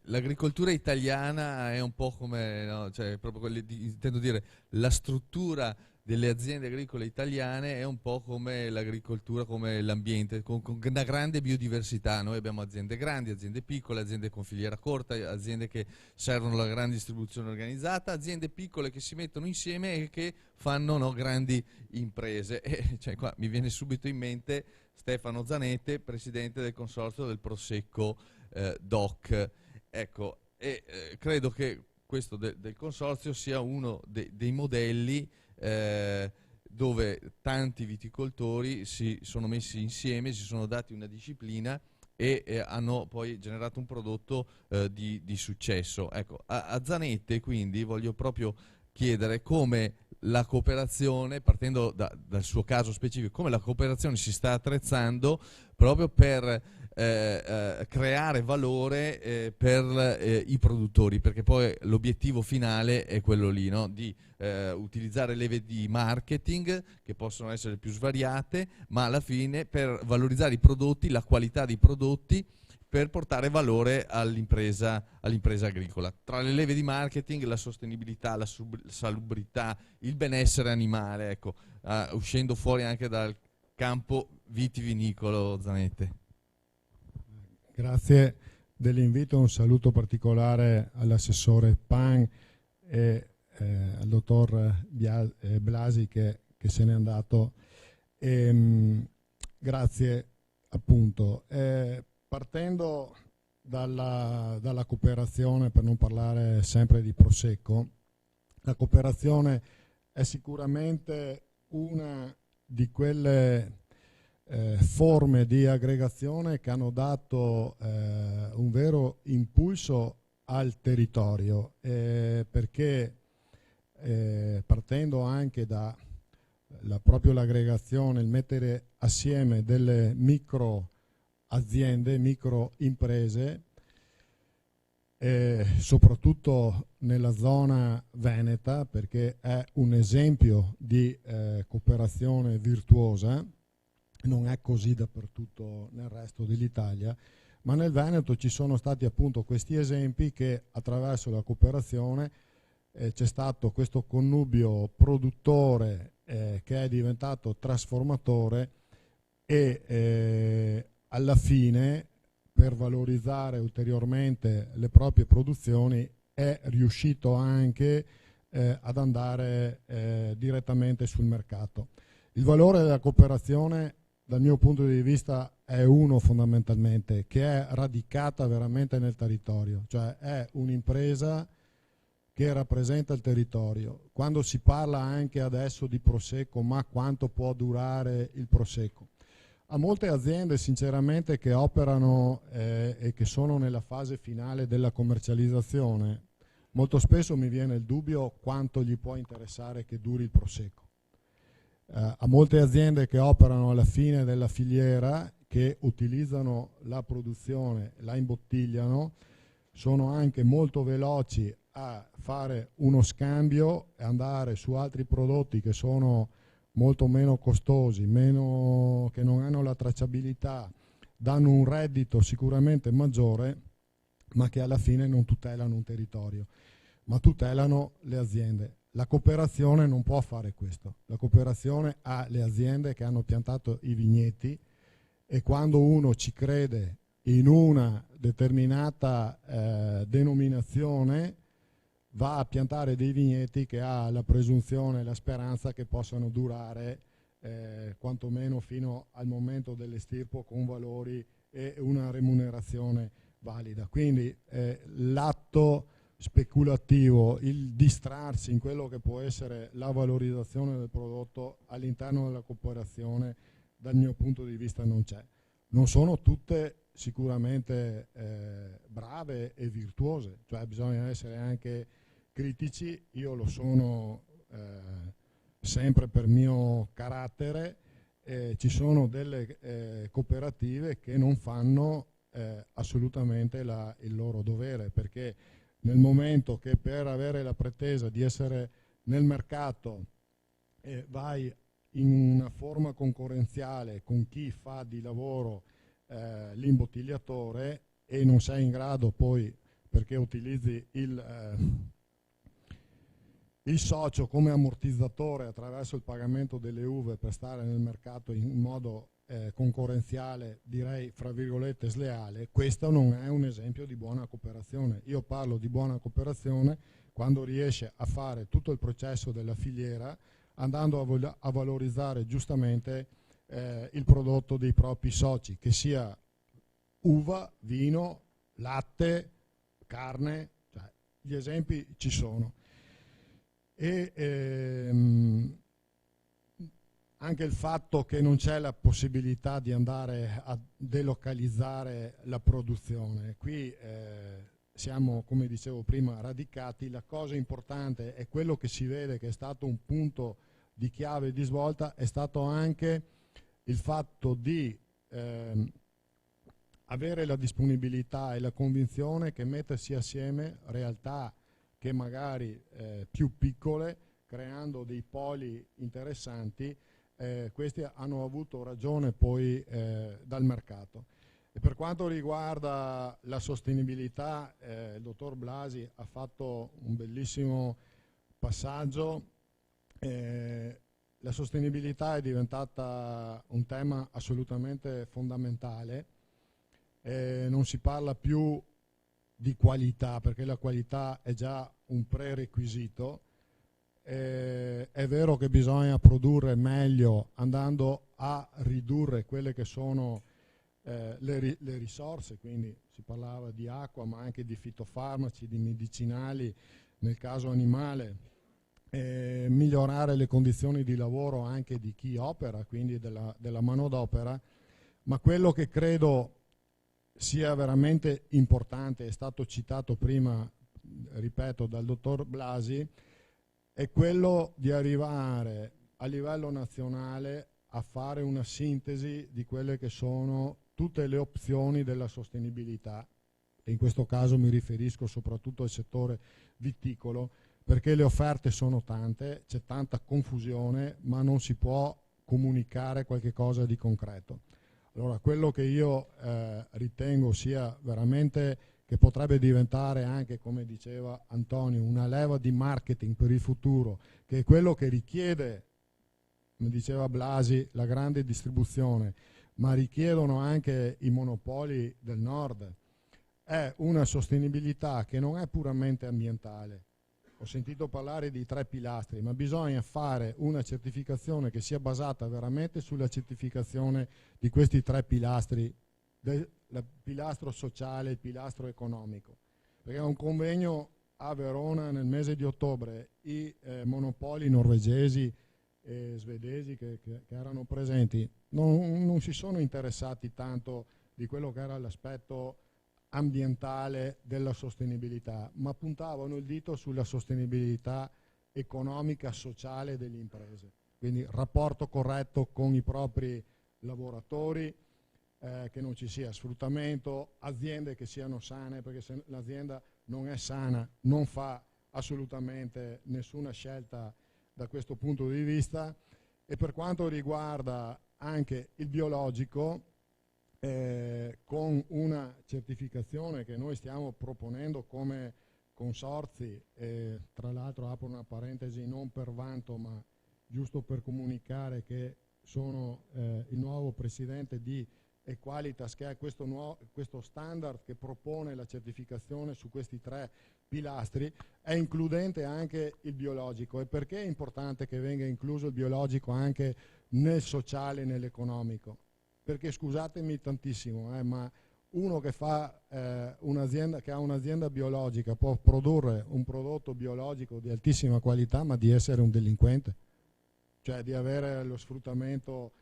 l'agricoltura italiana è un po' come, no? Cioè, proprio intendo dire, la struttura delle aziende agricole italiane è un po' come l'agricoltura, come l'ambiente, con una grande biodiversità. Noi abbiamo aziende grandi, aziende piccole, aziende con filiera corta, aziende che servono la grande distribuzione organizzata, aziende piccole che si mettono insieme e che fanno, no, grandi imprese. E, cioè, qua mi viene subito in mente Stefano Zanette, presidente del consorzio del Prosecco DOC. Ecco, credo che questo del consorzio sia uno dei modelli dove tanti viticoltori si sono messi insieme, si sono dati una disciplina e hanno poi generato un prodotto di successo. Ecco, a Zanette quindi voglio proprio chiedere come la cooperazione, partendo dal suo caso specifico, come la cooperazione si sta attrezzando proprio per creare valore per i produttori, perché poi l'obiettivo finale è quello lì, no? Di utilizzare leve di marketing che possono essere più svariate, ma alla fine per valorizzare i prodotti, la qualità dei prodotti, per portare valore all'impresa agricola. Tra le leve di marketing, la sostenibilità, la salubrità, il benessere animale, ecco, uscendo fuori anche dal campo vitivinicolo. Zanette. Grazie dell'invito, un saluto particolare all'assessore Pan e al dottor Blasi che se n'è andato. Grazie appunto. Partendo dalla cooperazione, per non parlare sempre di Prosecco, la cooperazione è sicuramente una di quelle forme di aggregazione che hanno dato un vero impulso al territorio, perché partendo anche da proprio l'aggregazione, il mettere assieme delle micro aziende, micro imprese, soprattutto nella zona veneta, perché è un esempio di cooperazione virtuosa. Non è così dappertutto nel resto dell'Italia, ma nel Veneto ci sono stati appunto questi esempi che attraverso la cooperazione c'è stato questo connubio produttore che è diventato trasformatore e alla fine, per valorizzare ulteriormente le proprie produzioni, è riuscito anche ad andare direttamente sul mercato. Il valore della cooperazione, dal mio punto di vista, è uno fondamentalmente, che è radicata veramente nel territorio, cioè è un'impresa che rappresenta il territorio. Quando si parla anche adesso di Prosecco, ma quanto può durare il Prosecco? A molte aziende sinceramente che operano e che sono nella fase finale della commercializzazione, molto spesso mi viene il dubbio quanto gli può interessare che duri il Prosecco. A molte aziende che operano alla fine della filiera, che utilizzano la produzione, la imbottigliano, sono anche molto veloci a fare uno scambio e andare su altri prodotti che sono molto meno costosi, che non hanno la tracciabilità, danno un reddito sicuramente maggiore, ma che alla fine non tutelano un territorio, ma tutelano le aziende. La cooperazione non può fare questo. La cooperazione ha le aziende che hanno piantato i vigneti e quando uno ci crede in una determinata denominazione va a piantare dei vigneti che ha la presunzione e la speranza che possano durare quantomeno fino al momento dell'estirpo con valori e una remunerazione valida. Quindi l'atto speculativo, il distrarsi in quello che può essere la valorizzazione del prodotto all'interno della cooperazione, dal mio punto di vista non c'è. Non sono tutte sicuramente brave e virtuose, cioè bisogna essere anche critici. Io lo sono sempre per mio carattere. Ci sono delle cooperative che non fanno assolutamente il loro dovere, perché nel momento che per avere la pretesa di essere nel mercato vai in una forma concorrenziale con chi fa di lavoro l'imbottigliatore e non sei in grado poi, perché utilizzi il socio come ammortizzatore attraverso il pagamento delle uve per stare nel mercato in modo concorrenziale, direi fra virgolette sleale, questo non è un esempio di buona cooperazione. Io parlo di buona cooperazione quando riesce a fare tutto il processo della filiera andando a valorizzare giustamente il prodotto dei propri soci, che sia uva, vino, latte, carne, cioè, gli esempi ci sono. E anche il fatto che non c'è la possibilità di andare a delocalizzare la produzione. Qui siamo, come dicevo prima, radicati. La cosa importante è quello che si vede che è stato un punto di chiave di svolta, è stato anche il fatto di avere la disponibilità e la convinzione che mettersi assieme realtà che magari più piccole, creando dei poli interessanti, questi hanno avuto ragione poi dal mercato. E per quanto riguarda la sostenibilità, il dottor Blasi ha fatto un bellissimo passaggio. La sostenibilità è diventata un tema assolutamente fondamentale. Non si parla più di qualità, perché la qualità è già un prerequisito. È vero che bisogna produrre meglio andando a ridurre quelle che sono le risorse, quindi si parlava di acqua ma anche di fitofarmaci, di medicinali nel caso animale, migliorare le condizioni di lavoro anche di chi opera, quindi della manodopera. Ma quello che credo sia veramente importante, è stato citato prima, ripeto, dal dottor Blasi, è quello di arrivare a livello nazionale a fare una sintesi di quelle che sono tutte le opzioni della sostenibilità, e in questo caso mi riferisco soprattutto al settore viticolo, perché le offerte sono tante, c'è tanta confusione, ma non si può comunicare qualche cosa di concreto. Allora, quello che io ritengo sia veramente, che potrebbe diventare anche, come diceva Antonio, una leva di marketing per il futuro, che è quello che richiede, come diceva Blasi, la grande distribuzione, ma richiedono anche i monopoli del nord, è una sostenibilità che non è puramente ambientale. Ho sentito parlare di 3 pilastri, ma bisogna fare una certificazione che sia basata veramente sulla certificazione di questi 3 pilastri, il pilastro sociale, il pilastro economico. Perché a un convegno a Verona nel mese di ottobre i monopoli norvegesi e svedesi che erano presenti non si sono interessati tanto di quello che era l'aspetto ambientale della sostenibilità, ma puntavano il dito sulla sostenibilità economica, sociale delle imprese. Quindi rapporto corretto con i propri lavoratori, che non ci sia sfruttamento, aziende che siano sane, perché se l'azienda non è sana non fa assolutamente nessuna scelta da questo punto di vista. E per quanto riguarda anche il biologico, con una certificazione che noi stiamo proponendo come consorzi, tra l'altro apro una parentesi non per vanto ma giusto per comunicare che sono il nuovo presidente di e Qualitas, che è questo standard che propone la certificazione su questi 3 pilastri, è includente anche il biologico. E perché è importante che venga incluso il biologico anche nel sociale e nell'economico? Perché, scusatemi tantissimo, ma uno che fa un'azienda, che ha un'azienda biologica, può produrre un prodotto biologico di altissima qualità, ma di essere un delinquente, cioè di avere lo sfruttamento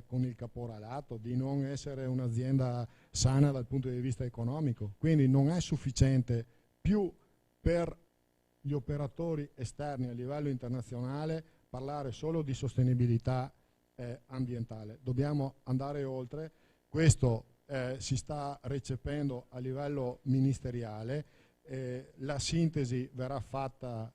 con il caporalato, di non essere un'azienda sana dal punto di vista economico. Quindi non è sufficiente più per gli operatori esterni a livello internazionale parlare solo di sostenibilità ambientale. Dobbiamo andare oltre. Questo si sta recependo a livello ministeriale. La sintesi verrà fatta,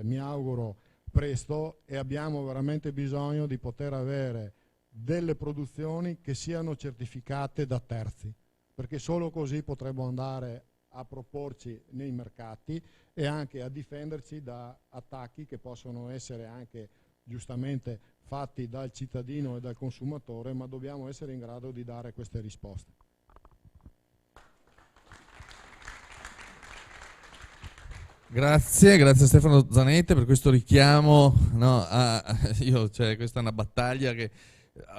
mi auguro, presto, e abbiamo veramente bisogno di poter avere delle produzioni che siano certificate da terzi, perché solo così potremo andare a proporci nei mercati e anche a difenderci da attacchi che possono essere anche giustamente fatti dal cittadino e dal consumatore, ma dobbiamo essere in grado di dare queste risposte. Grazie a Stefano Zanette per questo richiamo. Questa è una battaglia che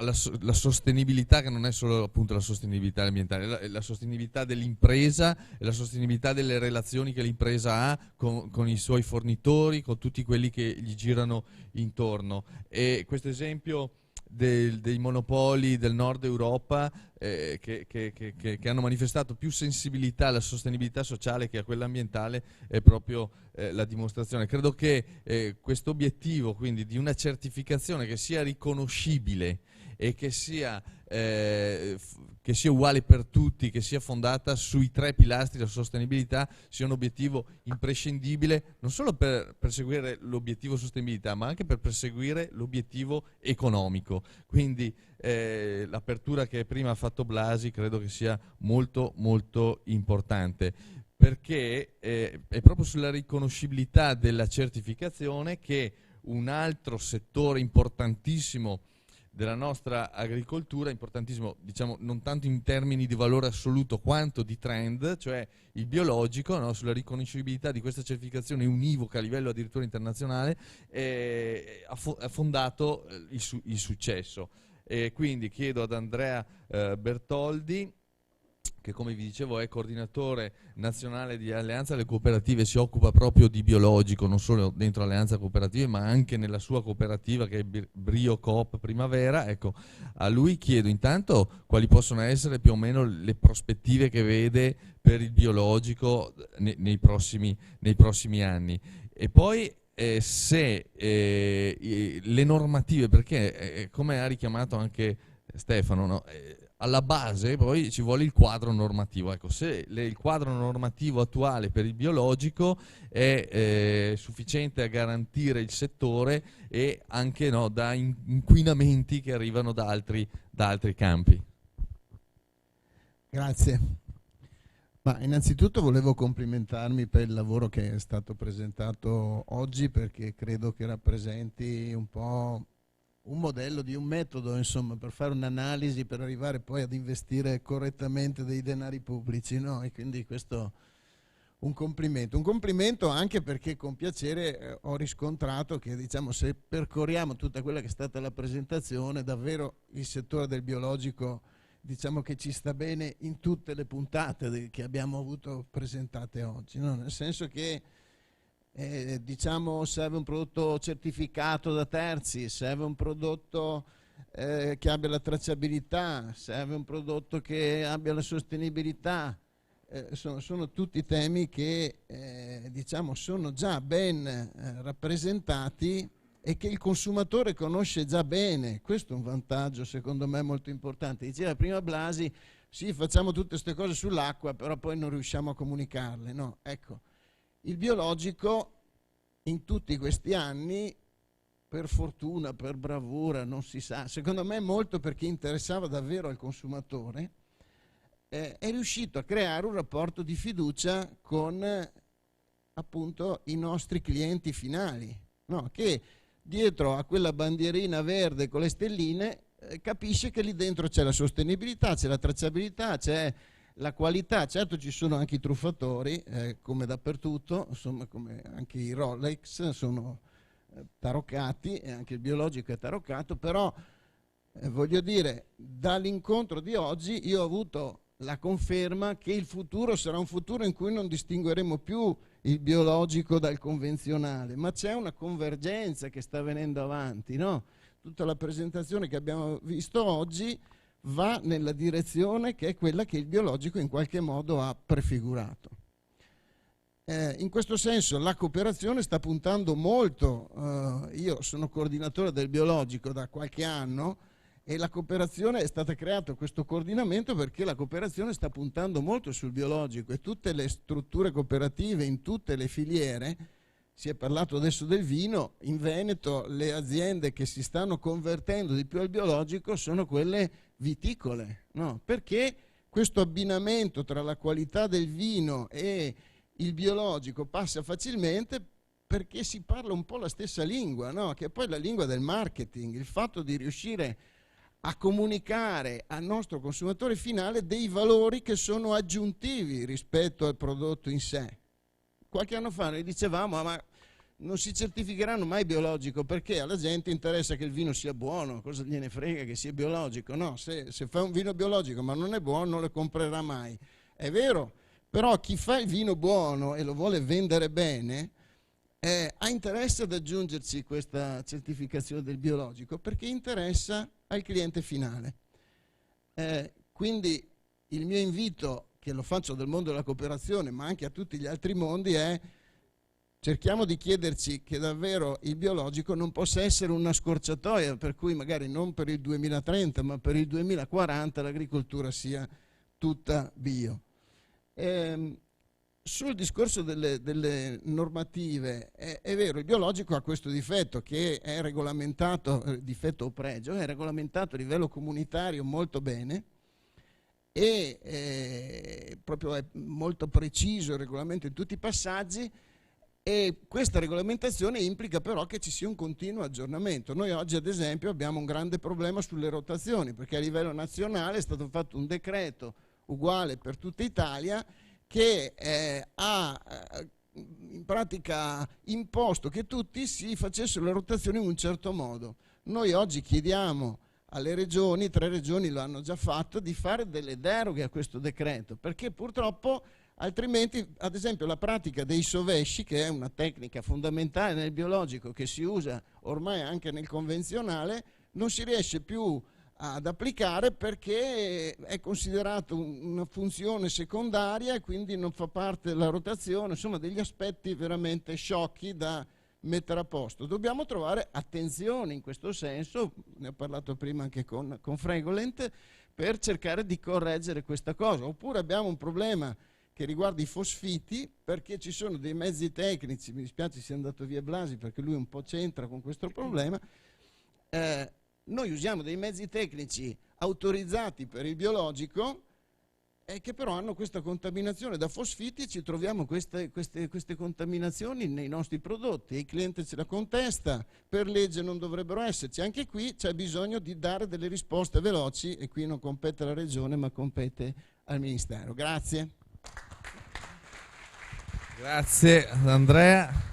la sostenibilità, che non è solo appunto la sostenibilità ambientale, la sostenibilità dell'impresa e la sostenibilità delle relazioni che l'impresa ha con i suoi fornitori, con tutti quelli che gli girano intorno. E questo esempio dei monopoli del nord Europa che hanno manifestato più sensibilità alla sostenibilità sociale che a quella ambientale è proprio la dimostrazione. Credo che questo obiettivo quindi di una certificazione che sia riconoscibile e che sia uguale per tutti, che sia fondata sui 3 pilastri della sostenibilità, sia un obiettivo imprescindibile non solo per perseguire l'obiettivo sostenibilità, ma anche per perseguire l'obiettivo economico. Quindi l'apertura che prima ha fatto Blasi credo che sia molto molto importante, perché è proprio sulla riconoscibilità della certificazione che un altro settore importantissimo della nostra agricoltura, importantissimo diciamo non tanto in termini di valore assoluto quanto di trend, cioè il biologico, no? Sulla riconoscibilità di questa certificazione univoca a livello addirittura internazionale ha fondato il successo. E quindi chiedo ad Andrea Bertoldi, che come vi dicevo è coordinatore nazionale di Alleanza delle Cooperative, si occupa proprio di biologico, non solo dentro Alleanza Cooperative ma anche nella sua cooperativa che è Brio Coop Primavera. Ecco, a lui chiedo intanto quali possono essere più o meno le prospettive che vede per il biologico nei prossimi anni, e poi se le normative, perché come ha richiamato anche Stefano, no? Alla base poi ci vuole il quadro normativo. Ecco, se il quadro normativo attuale per il biologico è sufficiente a garantire il settore e anche da inquinamenti che arrivano da altri campi. Grazie. Ma innanzitutto volevo complimentarmi per il lavoro che è stato presentato oggi, perché credo che rappresenti un po' un modello di un metodo, insomma, per fare un'analisi, per arrivare poi ad investire correttamente dei denari pubblici, no? E quindi questo un complimento anche perché con piacere ho riscontrato che, diciamo, se percorriamo tutta quella che è stata la presentazione, davvero il settore del biologico, diciamo che ci sta bene in tutte le puntate che abbiamo avuto presentate oggi, no? Nel senso che diciamo serve un prodotto certificato da terzi, serve un prodotto che abbia la tracciabilità, serve un prodotto che abbia la sostenibilità, sono tutti temi che diciamo sono già ben rappresentati e che il consumatore conosce già bene. Questo è un vantaggio secondo me molto importante. Diceva prima Blasi, sì, facciamo tutte queste cose sull'acqua, però poi non riusciamo a comunicarle, no? Ecco, il biologico in tutti questi anni, per fortuna, per bravura, non si sa, secondo me molto perché interessava davvero al consumatore, è riuscito a creare un rapporto di fiducia con appunto i nostri clienti finali, no? Che dietro a quella bandierina verde con le stelline capisce che lì dentro c'è la sostenibilità, c'è la tracciabilità, c'è la qualità. Certo ci sono anche i truffatori, come dappertutto, insomma, come anche i Rolex sono taroccati e anche il biologico è taroccato, però voglio dire, dall'incontro di oggi io ho avuto la conferma che il futuro sarà un futuro in cui non distingueremo più il biologico dal convenzionale, ma c'è una convergenza che sta venendo avanti, no? Tutta la presentazione che abbiamo visto oggi va nella direzione che è quella che il biologico in qualche modo ha prefigurato. In questo senso la cooperazione sta puntando molto, io sono coordinatore del biologico da qualche anno e la cooperazione è stata creata, questo coordinamento, perché la cooperazione sta puntando molto sul biologico e tutte le strutture cooperative in tutte le filiere, si è parlato adesso del vino, in Veneto le aziende che si stanno convertendo di più al biologico sono quelle viticole, no? Perché questo abbinamento tra la qualità del vino e il biologico passa facilmente perché si parla un po' la stessa lingua, no? Che è poi la lingua del marketing, il fatto di riuscire a comunicare al nostro consumatore finale dei valori che sono aggiuntivi rispetto al prodotto in sé. Qualche anno fa noi dicevamo ma non si certificheranno mai biologico perché alla gente interessa che il vino sia buono, cosa gliene frega che sia biologico? No, se fa un vino biologico ma non è buono non lo comprerà mai. È vero, però chi fa il vino buono e lo vuole vendere bene ha interesse ad aggiungerci questa certificazione del biologico perché interessa al cliente finale. Quindi il mio invito, che lo faccio del mondo della cooperazione ma anche a tutti gli altri mondi, è cerchiamo di chiederci che davvero il biologico non possa essere una scorciatoia per cui magari non per il 2030 ma per il 2040 l'agricoltura sia tutta bio. Sul discorso delle normative, è vero, il biologico ha questo difetto che è regolamentato, difetto o pregio, è regolamentato a livello comunitario molto bene e proprio è molto preciso il regolamento in tutti i passaggi e questa regolamentazione implica però che ci sia un continuo aggiornamento. Noi oggi ad esempio abbiamo un grande problema sulle rotazioni perché a livello nazionale è stato fatto un decreto uguale per tutta Italia che ha in pratica imposto che tutti si facessero le rotazioni in un certo modo. Noi oggi chiediamo alle regioni, 3 regioni lo hanno già fatto, di fare delle deroghe a questo decreto, perché purtroppo altrimenti, ad esempio, la pratica dei sovesci, che è una tecnica fondamentale nel biologico che si usa ormai anche nel convenzionale, non si riesce più ad applicare perché è considerato una funzione secondaria e quindi non fa parte della rotazione, insomma degli aspetti veramente sciocchi da mettere a posto. Dobbiamo trovare attenzione in questo senso, ne ho parlato prima anche con Fregolent, per cercare di correggere questa cosa. Oppure abbiamo un problema che riguarda i fosfiti, perché ci sono dei mezzi tecnici, mi dispiace sia andato via Blasi perché lui un po' c'entra con questo problema, noi usiamo dei mezzi tecnici autorizzati per il biologico che però hanno questa contaminazione da fosfiti e ci troviamo queste contaminazioni nei nostri prodotti e il cliente ce la contesta, per legge non dovrebbero esserci. Anche qui c'è bisogno di dare delle risposte veloci e qui non compete alla Regione ma compete al Ministero. Grazie. Grazie Andrea.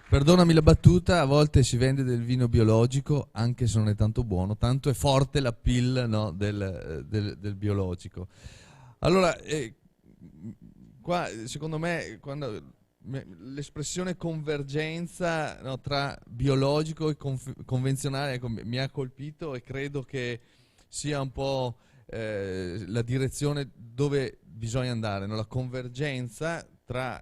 Perdonami la battuta, a volte si vende del vino biologico anche se non è tanto buono, tanto è forte l'appeal, no, del biologico. Allora, qua secondo me l'espressione convergenza, no, tra biologico e convenzionale, ecco, mi ha colpito e credo che sia un po' la direzione dove bisogna andare, no? La convergenza tra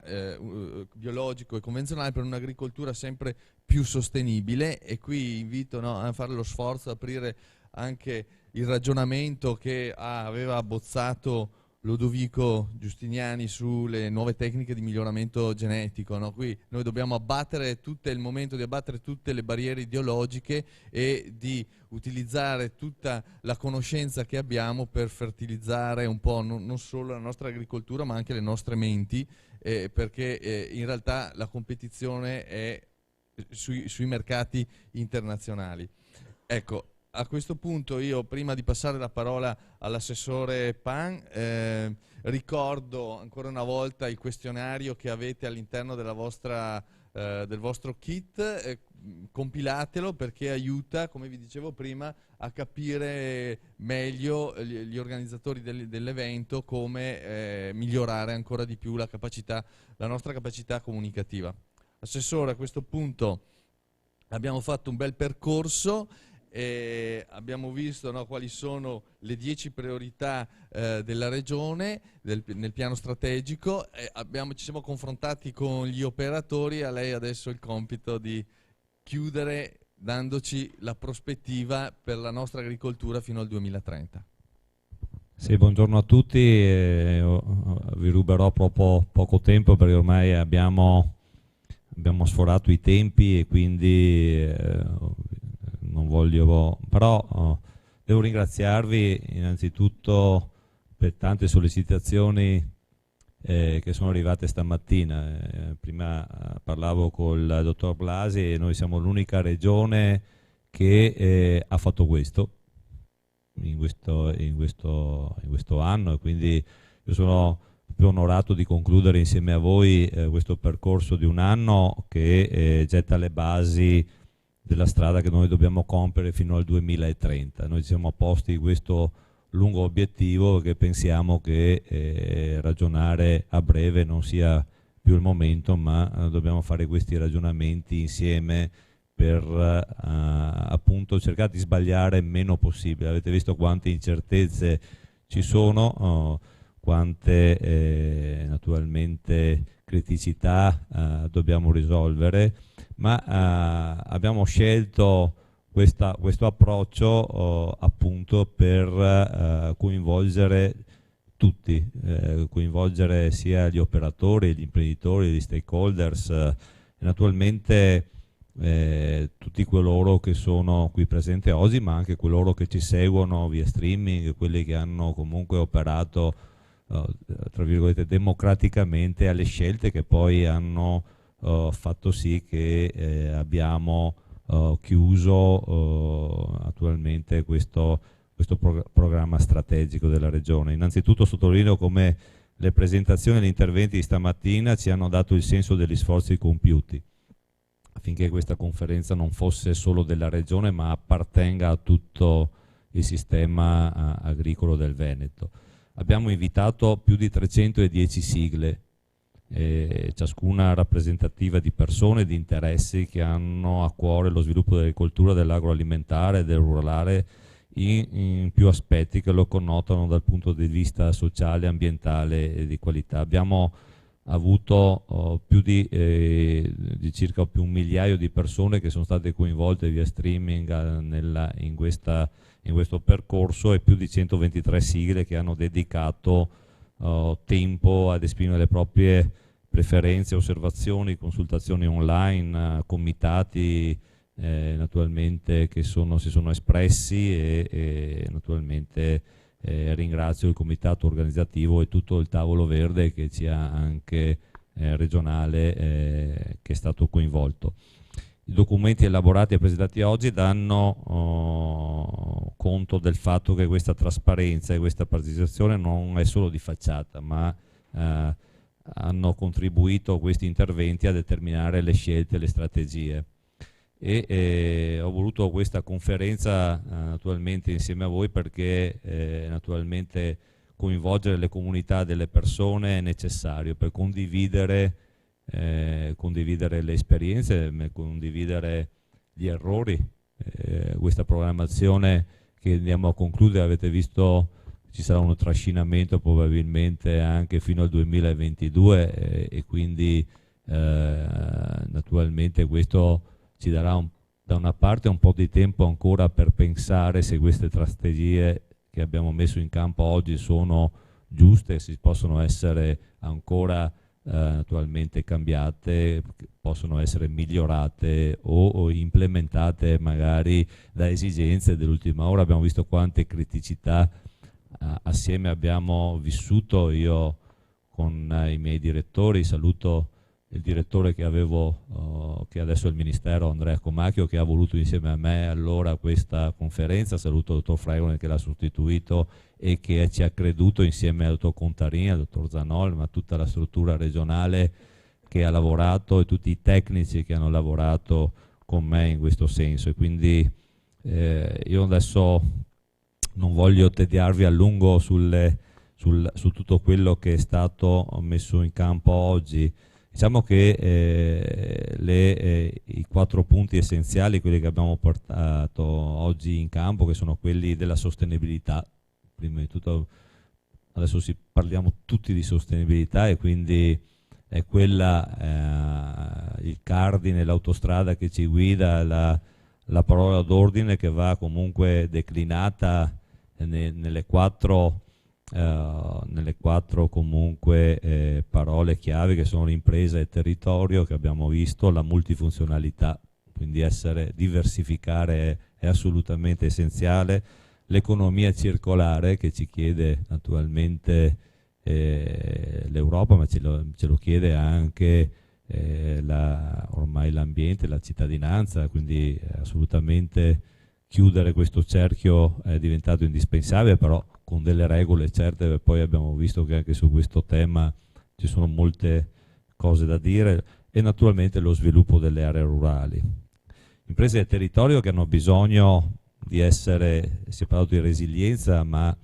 biologico e convenzionale per un'agricoltura sempre più sostenibile, e qui invito, no, a fare lo sforzo, ad aprire anche il ragionamento che aveva abbozzato Lodovico Giustiniani sulle nuove tecniche di miglioramento genetico, no? Qui noi dobbiamo abbattere è il momento di abbattere tutte le barriere ideologiche e di utilizzare tutta la conoscenza che abbiamo per fertilizzare un po' non solo la nostra agricoltura ma anche le nostre menti, perché in realtà la competizione è sui mercati internazionali. Ecco, a questo punto io, prima di passare la parola all'assessore Pan, ricordo ancora una volta il questionario che avete all'interno della del vostro kit, compilatelo perché aiuta, come vi dicevo prima, a capire meglio gli organizzatori dell'evento come migliorare ancora di più la nostra capacità comunicativa. Assessore, a questo punto abbiamo fatto un bel percorso e abbiamo visto, no, quali sono le 10 priorità della Regione nel piano strategico, ci siamo confrontati con gli operatori. A lei adesso il compito di chiudere dandoci la prospettiva per la nostra agricoltura fino al 2030. Sì, buongiorno a tutti, vi ruberò proprio poco tempo perché ormai abbiamo sforato i tempi e quindi non voglio, però devo ringraziarvi innanzitutto per tante sollecitazioni che sono arrivate stamattina. Prima parlavo col dottor Blasi e noi siamo l'unica regione che ha fatto questo in questo anno, e quindi io sono più onorato di concludere insieme a voi questo percorso di un anno che getta le basi della strada che noi dobbiamo compiere fino al 2030. Noi ci siamo posti questo lungo obiettivo perché pensiamo che ragionare a breve non sia più il momento, ma dobbiamo fare questi ragionamenti insieme per appunto cercare di sbagliare il meno possibile. Avete visto quante incertezze ci sono, quante naturalmente criticità dobbiamo risolvere, ma abbiamo scelto questo approccio appunto per coinvolgere tutti, coinvolgere sia gli operatori, gli imprenditori, gli stakeholders e naturalmente tutti coloro che sono qui presenti oggi, ma anche coloro che ci seguono via streaming, quelli che hanno comunque operato tra virgolette democraticamente alle scelte che poi hanno fatto sì che abbiamo chiuso attualmente questo programma strategico della Regione. Innanzitutto sottolineo come le presentazioni e gli interventi di stamattina ci hanno dato il senso degli sforzi compiuti affinché questa conferenza non fosse solo della Regione ma appartenga a tutto il sistema agricolo del Veneto. Abbiamo invitato più di 310 sigle, ciascuna rappresentativa di persone e di interessi che hanno a cuore lo sviluppo dell'agricoltura, dell'agroalimentare e del rurale in più aspetti che lo connotano dal punto di vista sociale, ambientale e di qualità. Abbiamo avuto più di circa più un migliaio di persone che sono state coinvolte via streaming in questo percorso e più di 123 sigle che hanno dedicato tempo ad esprimere le proprie preferenze, osservazioni, consultazioni online, comitati naturalmente che si sono espressi e naturalmente ringrazio il comitato organizzativo e tutto il tavolo verde che ci ha anche regionale che è stato coinvolto. I documenti elaborati e presentati oggi danno conto del fatto che questa trasparenza e questa partecipazione non è solo di facciata, ma hanno contribuito questi interventi a determinare le scelte e le strategie. Ho voluto questa conferenza naturalmente insieme a voi perché naturalmente coinvolgere le comunità delle persone è necessario per condividere le esperienze, condividere gli errori. Questa programmazione che andiamo a concludere, avete visto, ci sarà un trascinamento probabilmente anche fino al 2022 e quindi naturalmente questo ci darà da una parte un po' di tempo ancora per pensare se queste strategie che abbiamo messo in campo oggi sono giuste, se possono essere ancora naturalmente cambiate, possono essere migliorate o implementate magari da esigenze dell'ultima ora. Abbiamo visto quante criticità assieme abbiamo vissuto, io con i miei direttori, saluto il direttore che avevo che adesso è il Ministero, Andrea Comacchio, che ha voluto insieme a me allora questa conferenza. Saluto il dottor Fregone che l'ha sostituito e che ci ha creduto insieme al dottor Contarini, al dottor Zanol, ma tutta la struttura regionale che ha lavorato e tutti i tecnici che hanno lavorato con me in questo senso. E quindi io adesso non voglio tediarvi a lungo su tutto quello che è stato messo in campo oggi. Diciamo che i 4 punti essenziali, quelli che abbiamo portato oggi in campo, che sono quelli della sostenibilità, prima di tutto adesso parliamo tutti di sostenibilità e quindi è quella il cardine, l'autostrada che ci guida, la parola d'ordine che va comunque declinata nelle quattro comunque parole chiave che sono l'impresa e territorio, che abbiamo visto, la multifunzionalità, quindi diversificare è assolutamente essenziale, l'economia circolare che ci chiede naturalmente l'Europa, ma ce lo chiede anche ormai l'ambiente, la cittadinanza, quindi assolutamente chiudere questo cerchio è diventato indispensabile, però con delle regole certe, perché poi abbiamo visto che anche su questo tema ci sono molte cose da dire, e naturalmente lo sviluppo delle aree rurali. Imprese del territorio che hanno bisogno di essere, si è parlato di resilienza, ma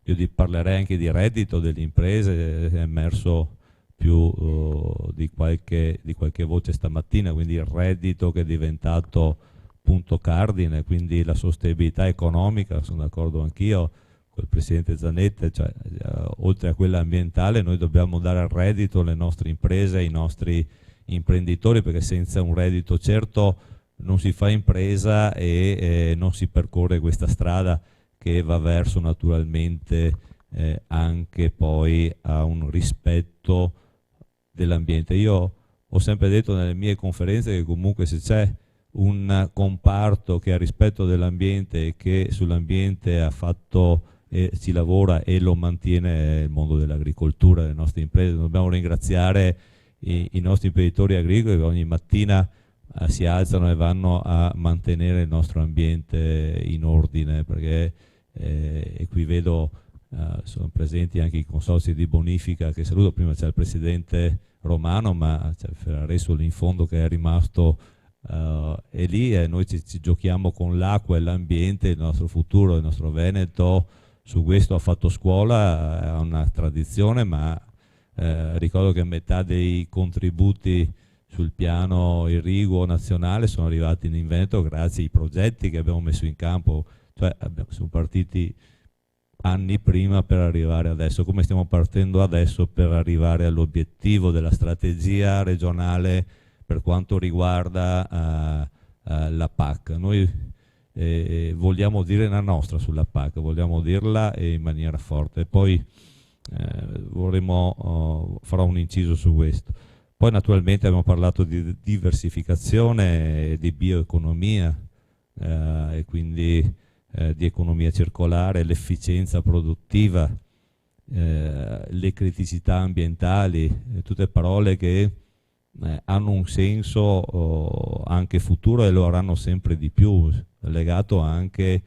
io parlerei anche di reddito delle imprese, è emerso più di qualche voce stamattina, quindi il reddito che è diventato punto cardine, quindi la sostenibilità economica, sono d'accordo anch'io con il Presidente Zanetta, cioè, oltre a quella ambientale noi dobbiamo dare il reddito alle nostre imprese, ai nostri imprenditori, perché senza un reddito certo non si fa impresa e non si percorre questa strada che va verso naturalmente anche poi a un rispetto dell'ambiente. Io ho sempre detto nelle mie conferenze che comunque se c'è un comparto che ha rispetto dell'ambiente e che sull'ambiente ha fatto ci lavora e lo mantiene, è il mondo dell'agricoltura, delle nostre imprese. Dobbiamo ringraziare i nostri imprenditori agricoli che ogni mattina si alzano e vanno a mantenere il nostro ambiente in ordine, perché e qui vedo sono presenti anche i consorzi di bonifica che saluto. Prima c'è il presidente Romano, ma c'è Ferraresso in fondo che è rimasto e lì noi ci giochiamo con l'acqua e l'ambiente, il nostro futuro, il nostro Veneto. Su questo ha fatto scuola, ha una tradizione, ma ricordo che metà dei contributi sul piano irriguo nazionale sono arrivati in Veneto grazie ai progetti che abbiamo messo in campo, cioè siamo partiti anni prima per arrivare adesso, come stiamo partendo adesso per arrivare all'obiettivo della strategia regionale per quanto riguarda la PAC. Noi vogliamo dire la nostra sulla PAC, vogliamo dirla in maniera forte, poi farò un inciso su questo. Poi naturalmente abbiamo parlato di diversificazione, di bioeconomia e quindi di economia circolare, l'efficienza produttiva, le criticità ambientali, tutte parole che hanno un senso anche futuro e lo avranno sempre di più, legato anche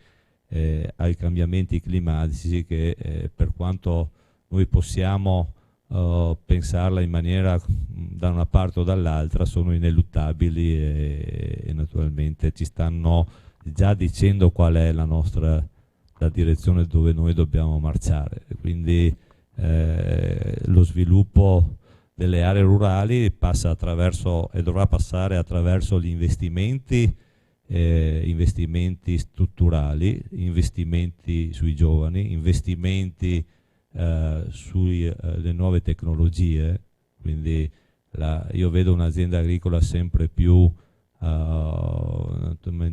ai cambiamenti climatici che per quanto noi possiamo pensarla in maniera da una parte o dall'altra sono ineluttabili e naturalmente ci stanno già dicendo qual è la direzione dove noi dobbiamo marciare. Quindi lo sviluppo delle aree rurali passa attraverso e dovrà passare attraverso gli investimenti strutturali, investimenti sui giovani, investimenti sulle nuove tecnologie. Quindi io vedo un'azienda agricola sempre più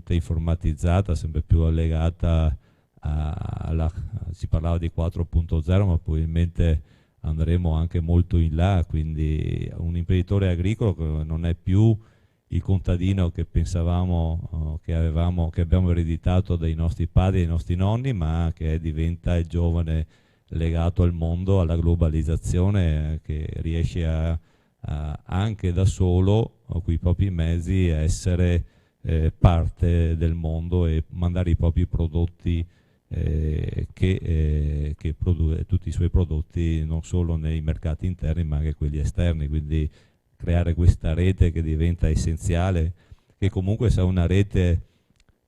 informatizzata, sempre più allegata si parlava di 4.0, ma probabilmente andremo anche molto in là, quindi un imprenditore agricolo che non è più il contadino che pensavamo che abbiamo ereditato dai nostri padri e dai nostri nonni, ma che diventa il giovane legato al mondo, alla globalizzazione, che riesce anche da solo con i propri mezzi essere parte del mondo e mandare i propri prodotti tutti i suoi prodotti non solo nei mercati interni ma anche quelli esterni, quindi creare questa rete che diventa essenziale, che comunque sia una rete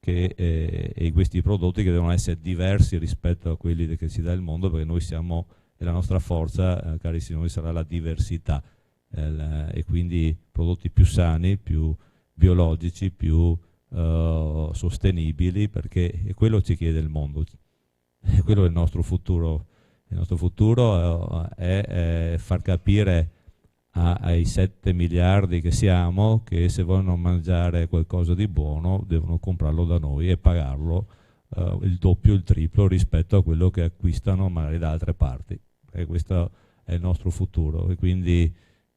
e questi prodotti che devono essere diversi rispetto a quelli che ci dà il mondo, perché noi siamo, e la nostra forza, cari signori, sarà la diversità, e quindi prodotti più sani, più biologici, più sostenibili, perché quello ci chiede il mondo, e quello è il nostro futuro. Il nostro futuro è far capire ai 7 miliardi che siamo che se vogliono mangiare qualcosa di buono devono comprarlo da noi e pagarlo il doppio, il triplo rispetto a quello che acquistano magari da altre parti. E questo è il nostro futuro, e quindi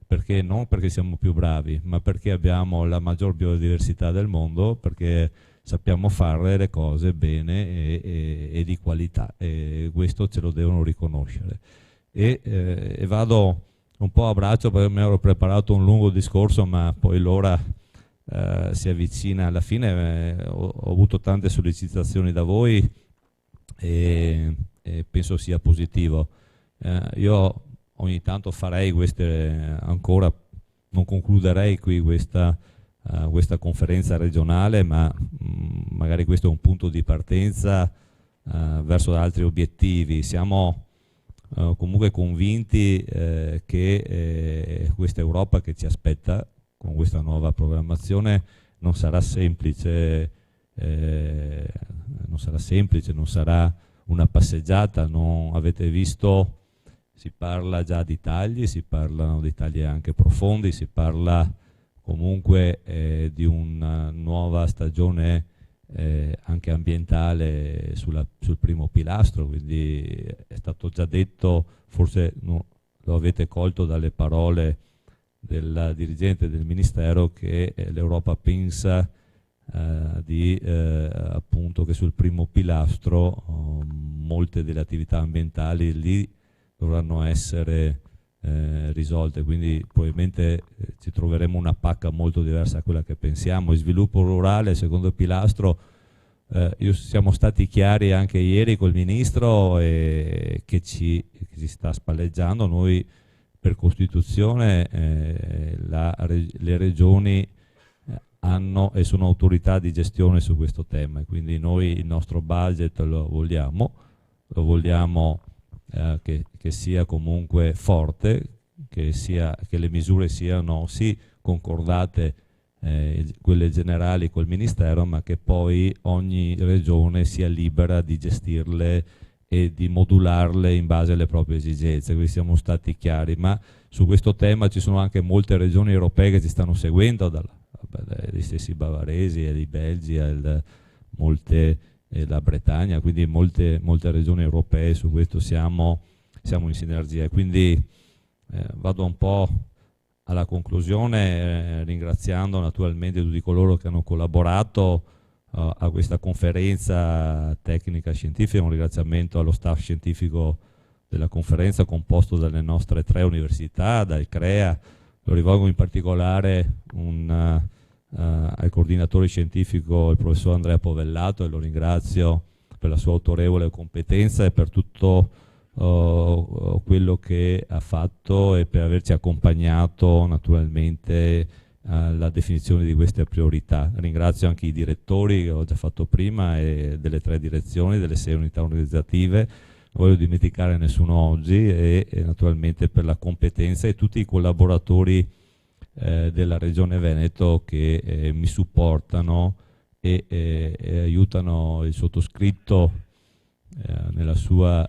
perché non perché siamo più bravi, ma perché abbiamo la maggior biodiversità del mondo, perché sappiamo fare le cose bene e di qualità, e questo ce lo devono riconoscere. E vado un po' a braccio perché mi ero preparato un lungo discorso, ma poi l'ora si avvicina alla fine. Ho avuto tante sollecitazioni da voi e penso sia positivo. Io ogni tanto farei queste, ancora non concluderei qui questa conferenza regionale, ma magari questo è un punto di partenza verso altri obiettivi. Siamo comunque convinti che questa Europa che ci aspetta con questa nuova programmazione non sarà semplice, non sarà una passeggiata. Non avete visto, si parla già di tagli, si parlano di tagli anche profondi, si parla comunque di una nuova stagione anche ambientale sul primo pilastro, quindi è stato già detto, forse lo avete colto dalle parole del dirigente del Ministero, che l'Europa pensa appunto che sul primo pilastro molte delle attività ambientali lì dovranno essere risolte, quindi probabilmente ci troveremo una pacca molto diversa da quella che pensiamo. Il sviluppo rurale, secondo pilastro, siamo stati chiari anche ieri col Ministro che ci sta spalleggiando. Noi per Costituzione le regioni hanno e sono autorità di gestione su questo tema, e quindi noi il nostro budget lo vogliamo che sia comunque forte, che le misure siano sì concordate, quelle generali col Ministero, ma che poi ogni regione sia libera di gestirle e di modularle in base alle proprie esigenze. Quindi siamo stati chiari, ma su questo tema ci sono anche molte regioni europee che ci stanno seguendo, gli stessi bavaresi e i belgi, la Bretagna, quindi molte regioni europee. Su questo siamo in sinergia. Quindi vado un po' alla conclusione, ringraziando naturalmente tutti coloro che hanno collaborato a questa conferenza tecnica scientifica. Un ringraziamento allo staff scientifico della conferenza, composto dalle nostre 3 università, dal CREA. Lo rivolgo in particolare al coordinatore scientifico, il professor Andrea Povellato, e lo ringrazio per la sua autorevole competenza e per tutto quello che ha fatto e per averci accompagnato naturalmente alla definizione di queste priorità. Ringrazio anche i direttori che ho già fatto prima, e delle 3 direzioni, delle 6 unità organizzative. Non voglio dimenticare nessuno oggi, e naturalmente per la competenza, e tutti i collaboratori della Regione Veneto che mi supportano e aiutano il sottoscritto nella sua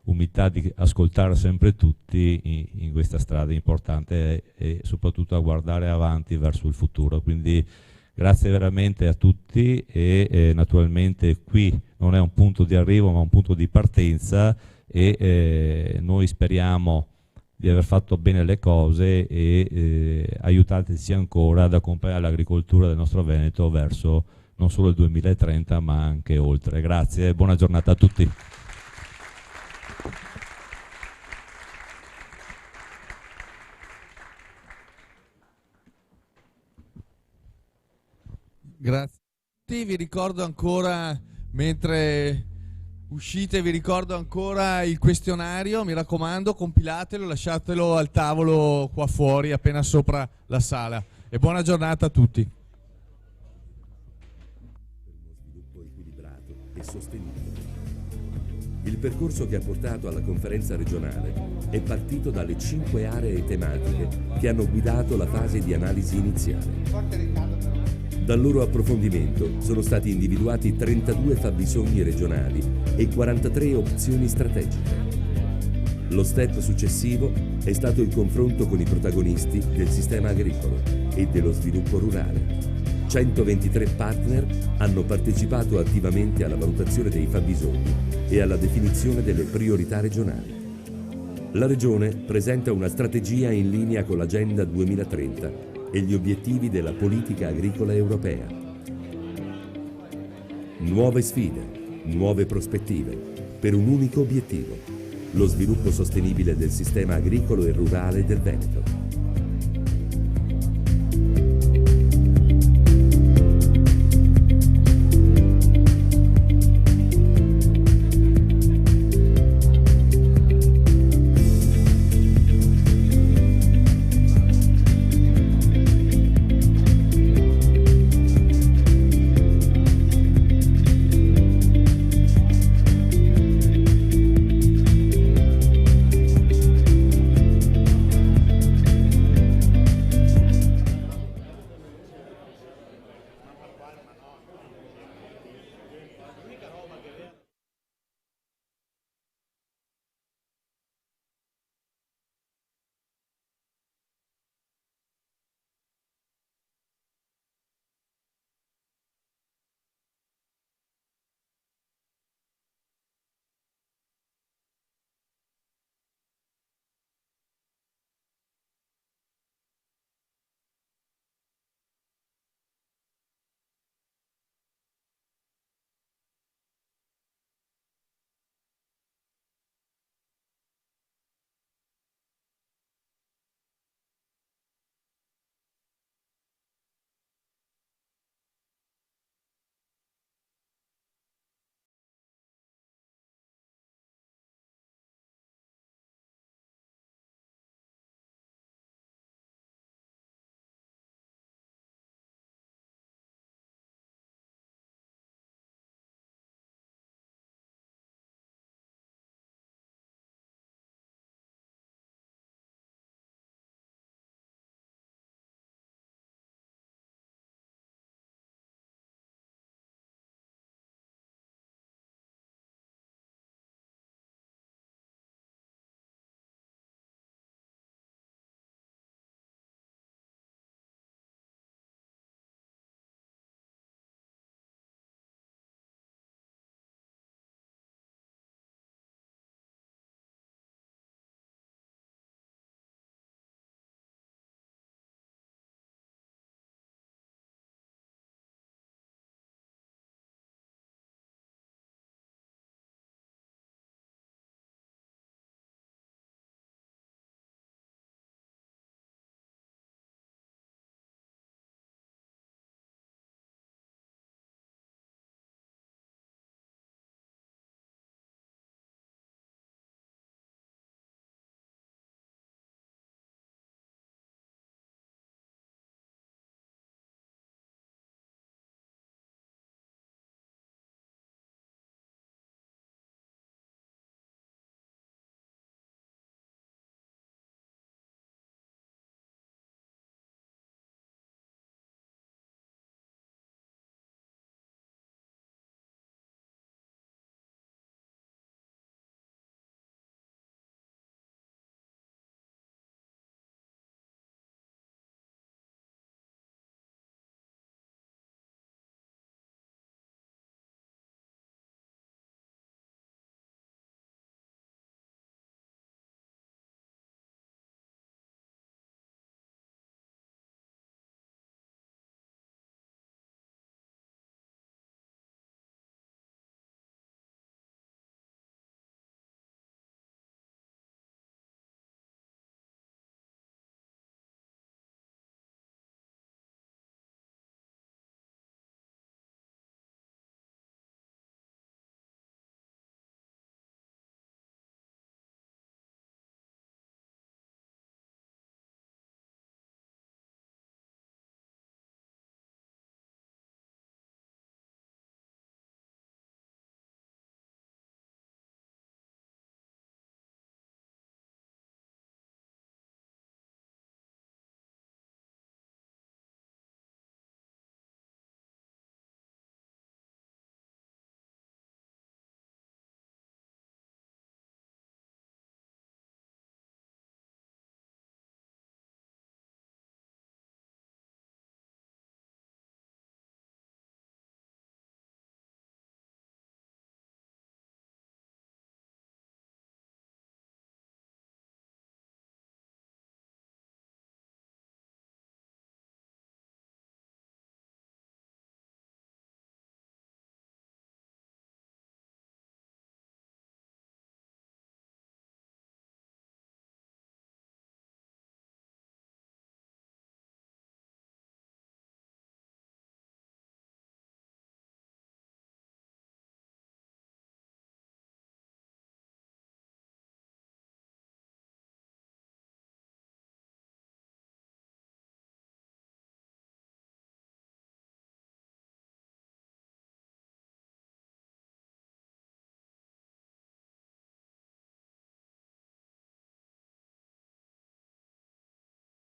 umiltà di ascoltare sempre tutti in questa strada importante, e soprattutto a guardare avanti verso il futuro. Quindi grazie veramente a tutti, e naturalmente qui non è un punto di arrivo ma un punto di partenza, e noi speriamo di aver fatto bene le cose, e aiutateci ancora ad accompagnare l'agricoltura del nostro Veneto verso non solo il 2030 ma anche oltre. Grazie e buona giornata a tutti. Grazie. Vi ricordo ancora, mentre uscite, vi ricordo ancora il questionario, mi raccomando, compilatelo, lasciatelo al tavolo qua fuori, appena sopra la sala. E buona giornata a tutti. E sostenibile. Il percorso che ha portato alla conferenza regionale è partito dalle 5 aree tematiche che hanno guidato la fase di analisi iniziale. Dal loro approfondimento sono stati individuati 32 fabbisogni regionali e 43 opzioni strategiche. Lo step successivo è stato il confronto con i protagonisti del sistema agricolo e dello sviluppo rurale. 123 partner hanno partecipato attivamente alla valutazione dei fabbisogni e alla definizione delle priorità regionali. La Regione presenta una strategia in linea con l'Agenda 2030 e gli obiettivi della politica agricola europea. Nuove sfide, nuove prospettive, per un unico obiettivo: lo sviluppo sostenibile del sistema agricolo e rurale del Veneto.